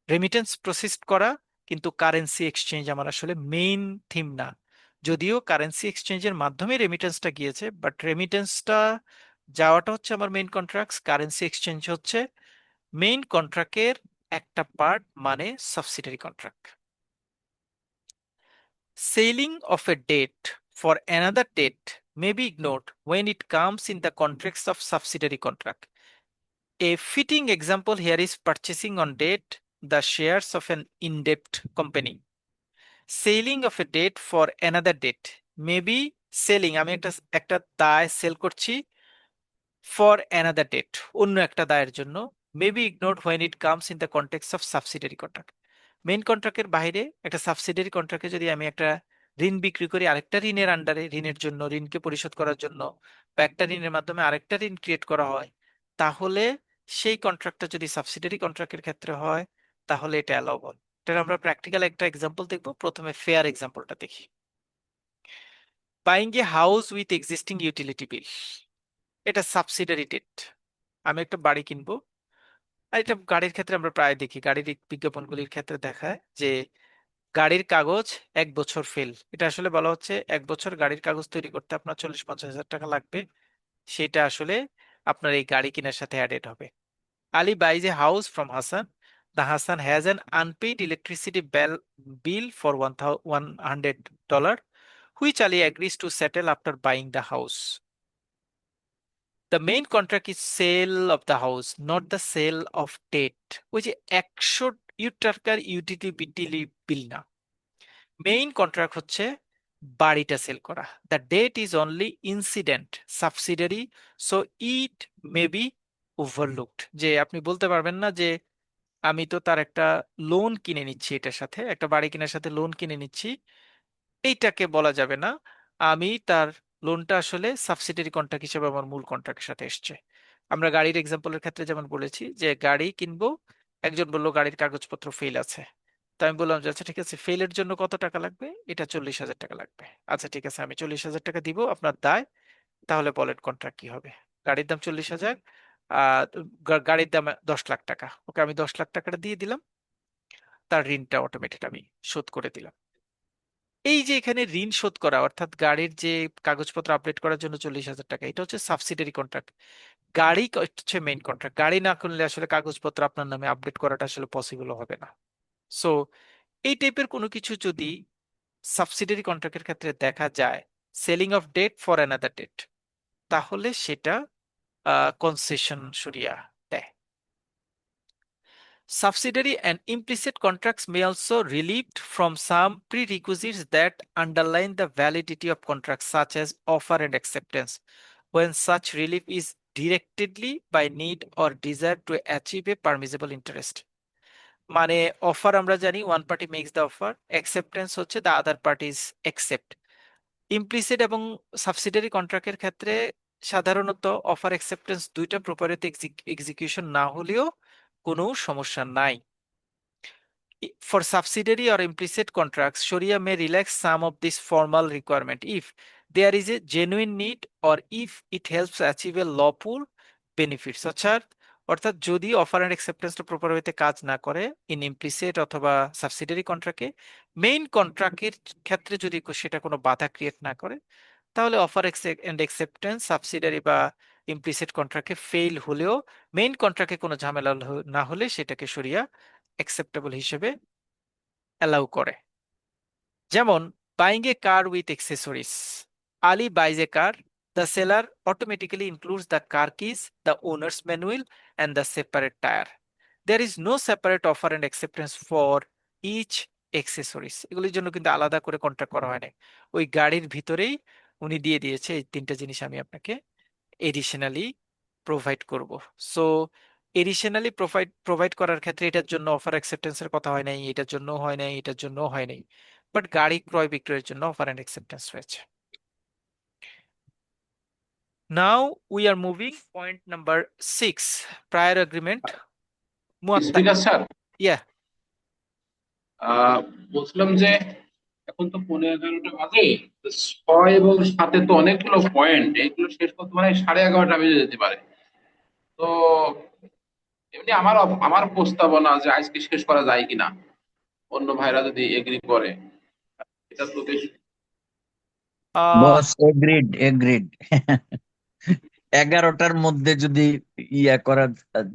remittance process করা, কিন্তু currency exchange আমার আসলে main theme না। যদিও currency এক্সচেঞ্জের মাধ্যমে রেমিটেন্সটা গিয়েছে, বাট রেমিটেন্সটা যাওয়াটা হচ্ছে আমার মেইন কন্ট্রাক্ট, কারেন্সি এক্সচেঞ্জ হচ্ছে মেইন কন্ট্রাক্টের একটা পার্ট, মানে subsidiary contract. Selling of a debt for another debt may be ignored when it comes in the context of subsidiary contract. A fitting example here is purchasing on debt the shares of an in-debt company. Selling of a debt for another debt may be selling, আমি একটা একটা দায় sell করছি, for another date, অন্য একটা দায়ের জন্য, may be ignored when it comes in the context of subsidiary contract. Main কন্ট্রাক্টের বাইরে একটা সাবসিডারি কন্ট্রাক্টে যদি আমি একটা ঋণ বিক্রি করি আরেকটা ঋণের আন্ডারে, ঋণের জন্য, ঋণকে পরিশোধ করার জন্য, বা একটা ঋণের মাধ্যমে আরেকটা ঋণ ক্রিয়েট করা হয়, তাহলে সেই কন্ট্রাক্টটা যদি সাবসিডারি কন্ট্রাক্টের ক্ষেত্রে হয়, তাহলে এটা অ্যালাউবল। এটা আমরা প্র্যাকটিক্যাল একটা এক্সাম্পল দেখবো। প্রথমে ফেয়ার এক্সাম্পলটা দেখি। Buying a house with existing utility bill, এটা সাবসিডারি ডেট। আমি একটা বাড়ি কিনবো, আর এটা গাড়ির ক্ষেত্রে আমরা প্রায় দেখি, গাড়ির বিজ্ঞাপনগুলির ক্ষেত্রে দেখায় যে গাড়ির কাগজ 1 বছর ফেল। এটা আসলে বলা হচ্ছে 1 বছর গাড়ির কাগজ তৈরি করতে আপনার 40-50 হাজার টাকা লাগবে, সেটা আসলে আপনার এই গাড়ি কেনার সাথে অ্যাডেড হবে। Ali buys a house from Hasan, the Hasan has an unpaid electricity bill for $100, which Ali agrees to settle after buying the house. The main contract is sale of the house, not the sale of debt। ওই যে 100 ইউটারকার utility bill না, main contract হচ্ছে বাড়িটা sell করা। The date is only incident subsidiary, so it may be overlooked. যে আপনি বলতে পারবেন না যে আমি তো তার একটা লোন কিনে নিচ্ছি, এটার সাথে একটা বাড়ি কেনার সাথে লোন কিনে নিচ্ছি, এইটাকে বলা যাবে না আমি তার লোনটা আসলে সাবসিডিয়ারি কন্ট্রাক্ট হিসেবে আমার মূল কন্ট্রাক্টের সাথে এসছে। আমরা গাড়ির এক্সাম্পলের ক্ষেত্রে যেমন বলেছি যে গাড়ি কিনবো, একজন বললো গাড়ির কাগজপত্র ফেল আছে, তো আমি বললাম যে আচ্ছা ঠিক আছে, ফেলের জন্য কত টাকা লাগবে, এটা 40,000 টাকা লাগবে। আচ্ছা ঠিক আছে, আমি 40,000 টাকা দিব, আপনার দায়, তাহলে বলেন কন্ট্রাক্ট কি হবে। গাড়ির দাম 40,000, গাড়ির দাম 10 লাখ টাকা, ওকে আমি 10 লাখ টাকাটা দিয়ে দিলাম, তার ঋণটা অটোমেটিক আমি শোধ করে দিলাম। এই যে এখানে ঋণ শোধ করা অর্থাৎ গাড়ির যে কাগজপত্র আপডেট করার জন্য 40,000 টাকা, এটা হচ্ছে সাবসিডারি কন্ট্রাক্ট। গাড়ি হচ্ছে মেইন কন্ট্রাক্ট, গাড়ি না করলে আসলে কাগজপত্র আপনার নামে আপডেট করাটা আসলে পসিবল হবে না। সো এই টাইপের কোনো কিছু যদি সাবসিডারি কন্ট্রাক্টের ক্ষেত্রে দেখা যায়, selling of date for another date, তাহলে সেটা কনসেশন সরিয়া দেয়। Subsidiary and implicit contracts may also relieved from some prerequisites that underline the validity of contracts, such as offer and acceptance, when such relief is directedly by need or desire to achieve a permissible interest. মানে offer আমরা জানি one party makes the offer, acceptance হচ্ছে the other party's accept. Implicit এবং subsidiary কন্ট্রাক্টের ক্ষেত্রে সাধারণত offer acceptance দুইটা প্রপারিতে execution না হলেও কোনো সমস্যা নাই। For subsidiary or implicit contracts, Sharia may relax some of this formal requirement if there is a genuine need or if it helps achieve a lawful benefits. অর্থাৎ যদি অফার এন্ড অ্যাকসেপ্টেন্সটা প্রপার ওয়েতে কাজ না করে ইন ইমপ্লিসিট অথবা subsidiary কন্ট্রাক্টে, main কন্ট্রাক্টের ক্ষেত্রে যদি সেটা কোনো বাধা ক্রিয়েট না করে, তাহলে অফার এন্ড অ্যাকসেপ্টেন্স সাবসিডিয়ারি বা ইমপ্লিসিট কন্ট্রাক্টে ফেল হলেও মেইন কন্ট্রাক্টে কোনো ঝামেলা না হলে সেটাকে শরিয়া অ্যাকসেপ্টেবল হিসেবে অ্যালাউ করে। যেমন buying a car with accessories, Ali buys a car, the seller automatically includes the car keys, the owner's manual and the separate tyre. There is no separate offer and acceptance for each accessories. এগুলির জন্য কিন্তু আলাদা করে contract করা হয় না, ওই গাড়ির ভিতরেই উনি দিয়ে দিয়েছে এই তিনটা জিনিস আমি আপনাকে এডিশনালি প্রোভাইড করব। সো এডিশনালি প্রোভাইড করার ক্ষেত্রে এটার জন্য অফার অ্যাকসেপ্টেন্সের কথা হয় নাই, এটার জন্য হয় নাই, এটার জন্য হয় নাই, বাট গাড়ি ক্রয় বিক্রয়ের জন্য অফার অ্যান্ড অ্যাকসেপ্টেন্স হয়েছে। Now we are moving point number 6, prior agreement মুয়াত্তা। স্পিকার স্যার, ইয়া, আহ বলছিলাম যে এখন তো 11:30 বাজে। তো 6 এবং 7-এ তো অনেকগুলো পয়েন্ট, এগুলো শেষ করতে মানে 11:30 বেজে যেতে পারে। তো এমনি আমার আমার প্রস্তাবনা যে আজকে শেষ করা যায় কিনা, অন্য ভাইরা যদি এগ্রি করে, এটা তো বেশ। বস এগ্রিড এগ্রিড। 11টার মধ্যে যদি ইয়া করা আহ,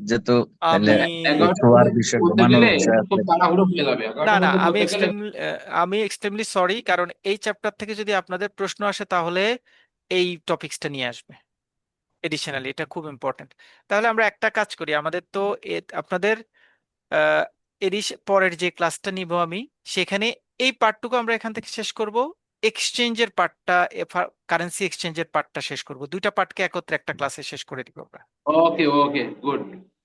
যেত, তাহলে আমি হ্যাঁ, 11টার শোয়ার মধ্যে বিষয়, করতে ঘুমানোর গেলে বিষয় এটা আছে। খুব তাড়াহুড়ো হয়ে যাবে না 11টার না, মধ্যে আমি করতে গেলে। এক্সট্রিমলি সরি, কারণ এই চ্যাপ্টার থেকে যদি আপনাদের প্রশ্ন আসে তাহলে এই টপিকসটা নিয়ে আসবে এডিশনালি, এটা খুব ইম্পর্টেন্ট। তাহলে আমরা একটা কাজ করি, আমাদের তো আপনাদের পরের যে ক্লাসটা নিব আমি, সেখানে এই পার্টটুকু আমরা এখান থেকে শেষ করব, এক্সচেঞ্জের পার্টটা, কারেন্সি এক্সচেঞ্জের পার্টটা শেষ করব, দুইটা পার্টকে একত্রে একটা ক্লাসে শেষ করে দিব আমরা। ওকে ওকে, গুড,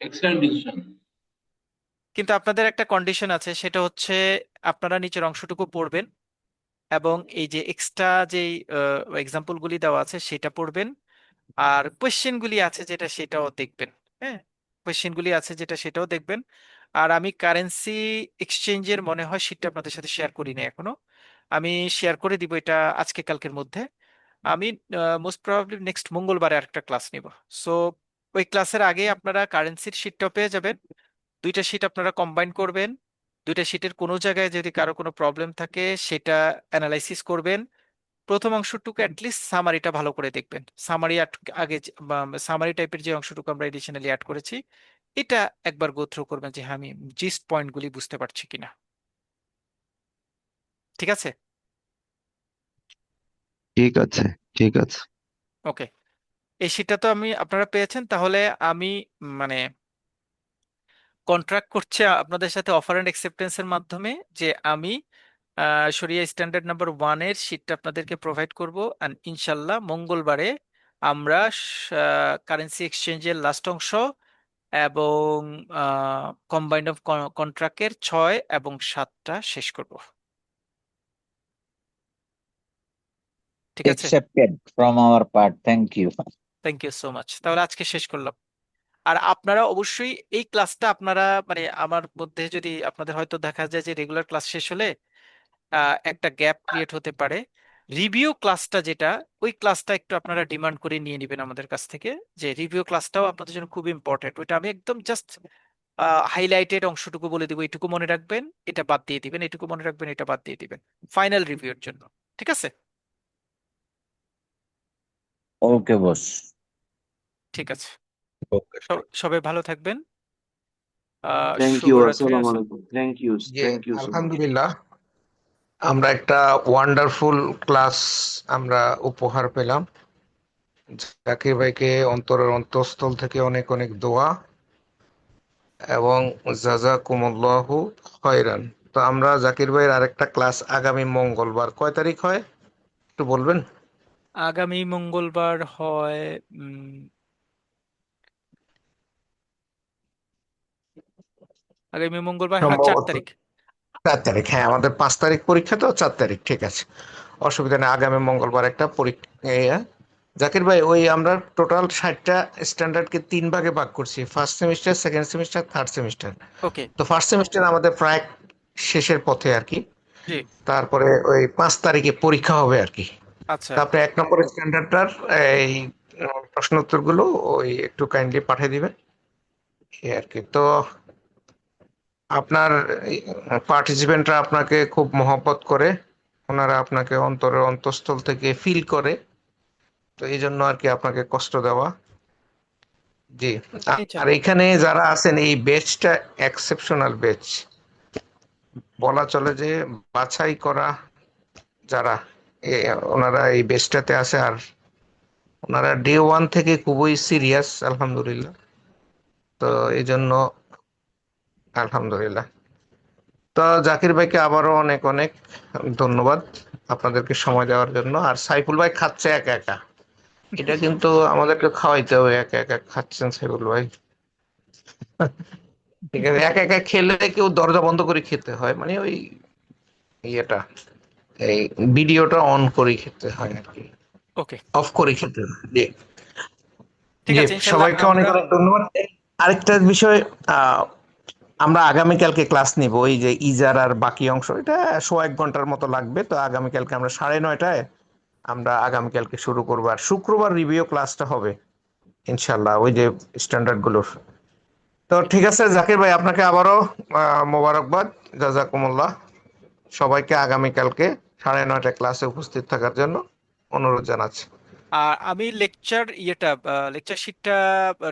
এক্সেলেন্ট ডিসিশন। কিন্তু আপনাদের একটা কন্ডিশন আছে, সেটা হচ্ছে আপনারা নিচের অংশটুকু পড়বেন এবং এই যে এক্সট্রা যে এক্সাম্পল গুলি দেওয়া আছে সেটা পড়বেন, আর কোয়েশ্চেন গুলি আছে যেটা সেটাও দেখবেন। হ্যাঁ, কোয়েশ্চেন গুলি আছে যেটা সেটাও দেখবেন। আর আমি কারেন্সি এক্সচেঞ্জের মনে হয় শীটটা আপনাদের সাথে শেয়ার করি না এখনো, আমি শেয়ার করে দিব এটা আজকে কালকের মধ্যে। আমি মোস্ট প্রবাবলি নেক্সট মঙ্গলবারে আরেকটা ক্লাস নিব। সো ওই ক্লাসের আগে আপনারা কারেন্সির শীটটাও পেয়ে যাবেন, দুইটা শীট আপনারা কম্বাইন করবেন, দুইটা শীটের কোনো জায়গায় যদি কারো কোনো প্রবলেম থাকে সেটা অ্যানালাইসিস করবেন। প্রথম অংশটুকু অ্যাটলিস্ট সামারিটা ভালো করে দেখবেন, সামারি আগে সামারি টাইপের যে অংশটুকু আমরা এডিশনালি অ্যাড করেছি এটা একবার গো থ্রু করবেন যে হ্যাঁ আমি জিস্ট পয়েন্টগুলি বুঝতে পারছি কিনা। ঠিক আছে? ঠিক আছে, ঠিক আছে। ওকে, এই শীটটা তো আপনারা পেয়েছেন, তাহলে আমি মানে কন্ট্রাক্ট করছে আপনাদের সাথে অফার অ্যান্ড অ্যাকসেপ্টেন্সের মাধ্যমে যে আমি শরিয়া স্ট্যান্ডার্ড নাম্বার 1-এর শীটটা আপনাদেরকে প্রোভাইড করব, আর ইনশাল্লাহ মঙ্গলবারে আমরা কারেন্সি এক্সচেঞ্জের লাস্ট অংশ এবং কম্বাইন্ড অফ কন্ট্রাক্টের 6 এবং 7টা শেষ করব। ঠিক আছে, Accepted from our part. Thank you. Thank you so much. তাহলে আজকে শেষ করলাম। আর আপনারা অবশ্যই এই ক্লাসটা আপনারা মানে আমার মধ্যে যদি আপনাদের হয়তো দেখা যায় যে রেগুলার ক্লাস শেষ হলে একটা গ্যাপ ক্রিয়েট হতে পারে, রিভিউ ক্লাসটা যেটা, ওই ক্লাসটা একটু আপনারা ডিমান্ড করে নিয়ে নেবেন আমাদের কাছ থেকে, যে রিভিউ ক্লাসটাও আপনাদের জন্য খুব ইম্পর্টেন্ট। ওইটা আমি একদম জাস্ট হাইলাইটেড অংশটুকু বলে দিব, এইটুকু মনে রাখবেন, এটা বাদ দিয়ে দিবেন, এটুকু মনে রাখবেন, এটা বাদ দিয়ে দিবেন ফাইনাল রিভিউর জন্য। ঠিক আছে? Okay, boss. ঠিক আছে, ওকে, সবাই ভালো থাকবেন। থ্যাংক ইউ, শুভরাত্রি। আসসালামু আলাইকুম, থ্যাংক ইউ, জি থ্যাংক ইউ সো মাচ। আলহামদুলিল্লাহ, আমরা একটা ওয়ান্ডারফুল ক্লাস আমরা উপহার পেলাম। জাকির ভাইকে অন্তরের অন্তঃস্থল থেকে অনেক অনেক দোয়া এবং জাযাকুমুল্লাহু খয়রান। তো আমরা জাকির ভাইয়ের আরেকটা ক্লাস আগামী মঙ্গলবার কয় তারিখ হয় একটু বলবেন? আগামী মঙ্গলবার হয় উম, আগামী মঙ্গলবার, হ্যাঁ, 4 সম্ভবত তারিখ। 4 তারিখ, হ্যাঁ আমাদের 5 তারিখ পরীক্ষা, তো 4 তারিখ ঠিক আছে, অসুবিধা নেই। আগামী মঙ্গলবার একটা পরীক্ষা। জাকির ভাই, ওই আমরা টোটাল 60টা স্ট্যান্ডার্ডকে 3 ভাগে ভাগ করছি, first semester, second semester, third semester. Okay, তো ফার্স্ট সেমিস্টার আমাদের প্রায় শেষের পথে আর কি। জি, তারপরে ওই 5 তারিখে পরীক্ষা হবে আর কি। আচ্ছা। তারপরে 1 নম্বর স্ট্যান্ডার্ডটার এই প্রশ্ন উত্তরগুলো ওই একটু কাইন্ডলি পাঠিয়ে দিবেন, এই আর কি। তো আপনার পার্টিসিপেন্টরা আপনাকে খুব মহব্বত করে, ওনারা আপনাকে অন্তরের অন্তঃস্থল থেকে ফিল করে, তো এই জন্য আর কি আপনাকে কষ্ট দেওয়া। জি। আর ইনশাল্লাহ। এখানে যারা আছেন এই বেচটা এক্সেপশনাল বেচ, বলা চলে যে বাছাই করা যারা ওনারা এই বেচটাতে আছে, আর ওনারা ডে 1 থেকে খুবই সিরিয়াস আলহামদুলিল্লাহ। তো এই জন্য আলহামদুলিল্লাহ। তো জাকির ভাইকে আবারও অনেক অনেক ধন্যবাদ আপনাদেরকে সময় দেওয়ার জন্য। আর সাইফুল ভাই খাচ্ছে একা একা, এটা কিন্তু আমাদেরকে খাওয়াইতে হবে, একা একা খাচ্ছেন সাইফুল ভাই। ঠিক আছে, একা একা খেলে কেউ দরজা বন্ধ করে খেতে হয়, মানে ওই ইয়েটা, এই ভিডিওটা অন করে খেতে হয় আর কি, ওকে, অফ করে খেতে হয়। জি ঠিক জি, আছে, ইনশাল্লাহ সবাইকে অনেক আমরা অনেক ধন্যবাদ। আরেকটা বিষয়, আমরা আগামীকালকে ক্লাস নিব, ওই যে ইজার আর বাকি অংশ, এটা 1.5 ঘন্টার মতো লাগবে। তো আগামীকালকে আমরা 9:30টায় আমরা আগামীকালকে শুরু করবো, আর শুক্রবার রিভিউ ক্লাসটা হবে ইনশাল্লাহ ওই যে স্ট্যান্ডার্ড গুলোর। তো ঠিক আছে জাকির ভাই, আপনাকে আবারও মোবারকবাদ, জাজাকুমুল্লাহ। সবাইকে আগামীকালকে 9:30টায় ক্লাসে উপস্থিত থাকার জন্য অনুরোধ জানাচ্ছি। আর আমি লেকচার শিটটা,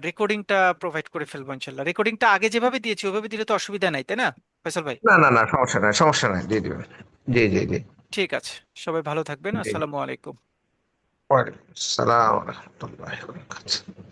রেকর্ডিংটা প্রোভাইড করে ফেলবো ইনশাল্লাহ। রেকর্ডিংটা আগে যেভাবে দিয়েছি ওইভাবে দিলে তো অসুবিধা নাই, তাই না ফয়সাল ভাই? না না না, সমস্যা নাই, সমস্যা নাই, দিয়ে দিবেন। জি জি জি ঠিক আছে, সবাই ভালো থাকবেন, জি। আসসালামু আলাইকুম। ওয়ালাইকুম আসসালাম ওয়া রাহমাতুল্লাহি ওয়া বারাকাতুহু।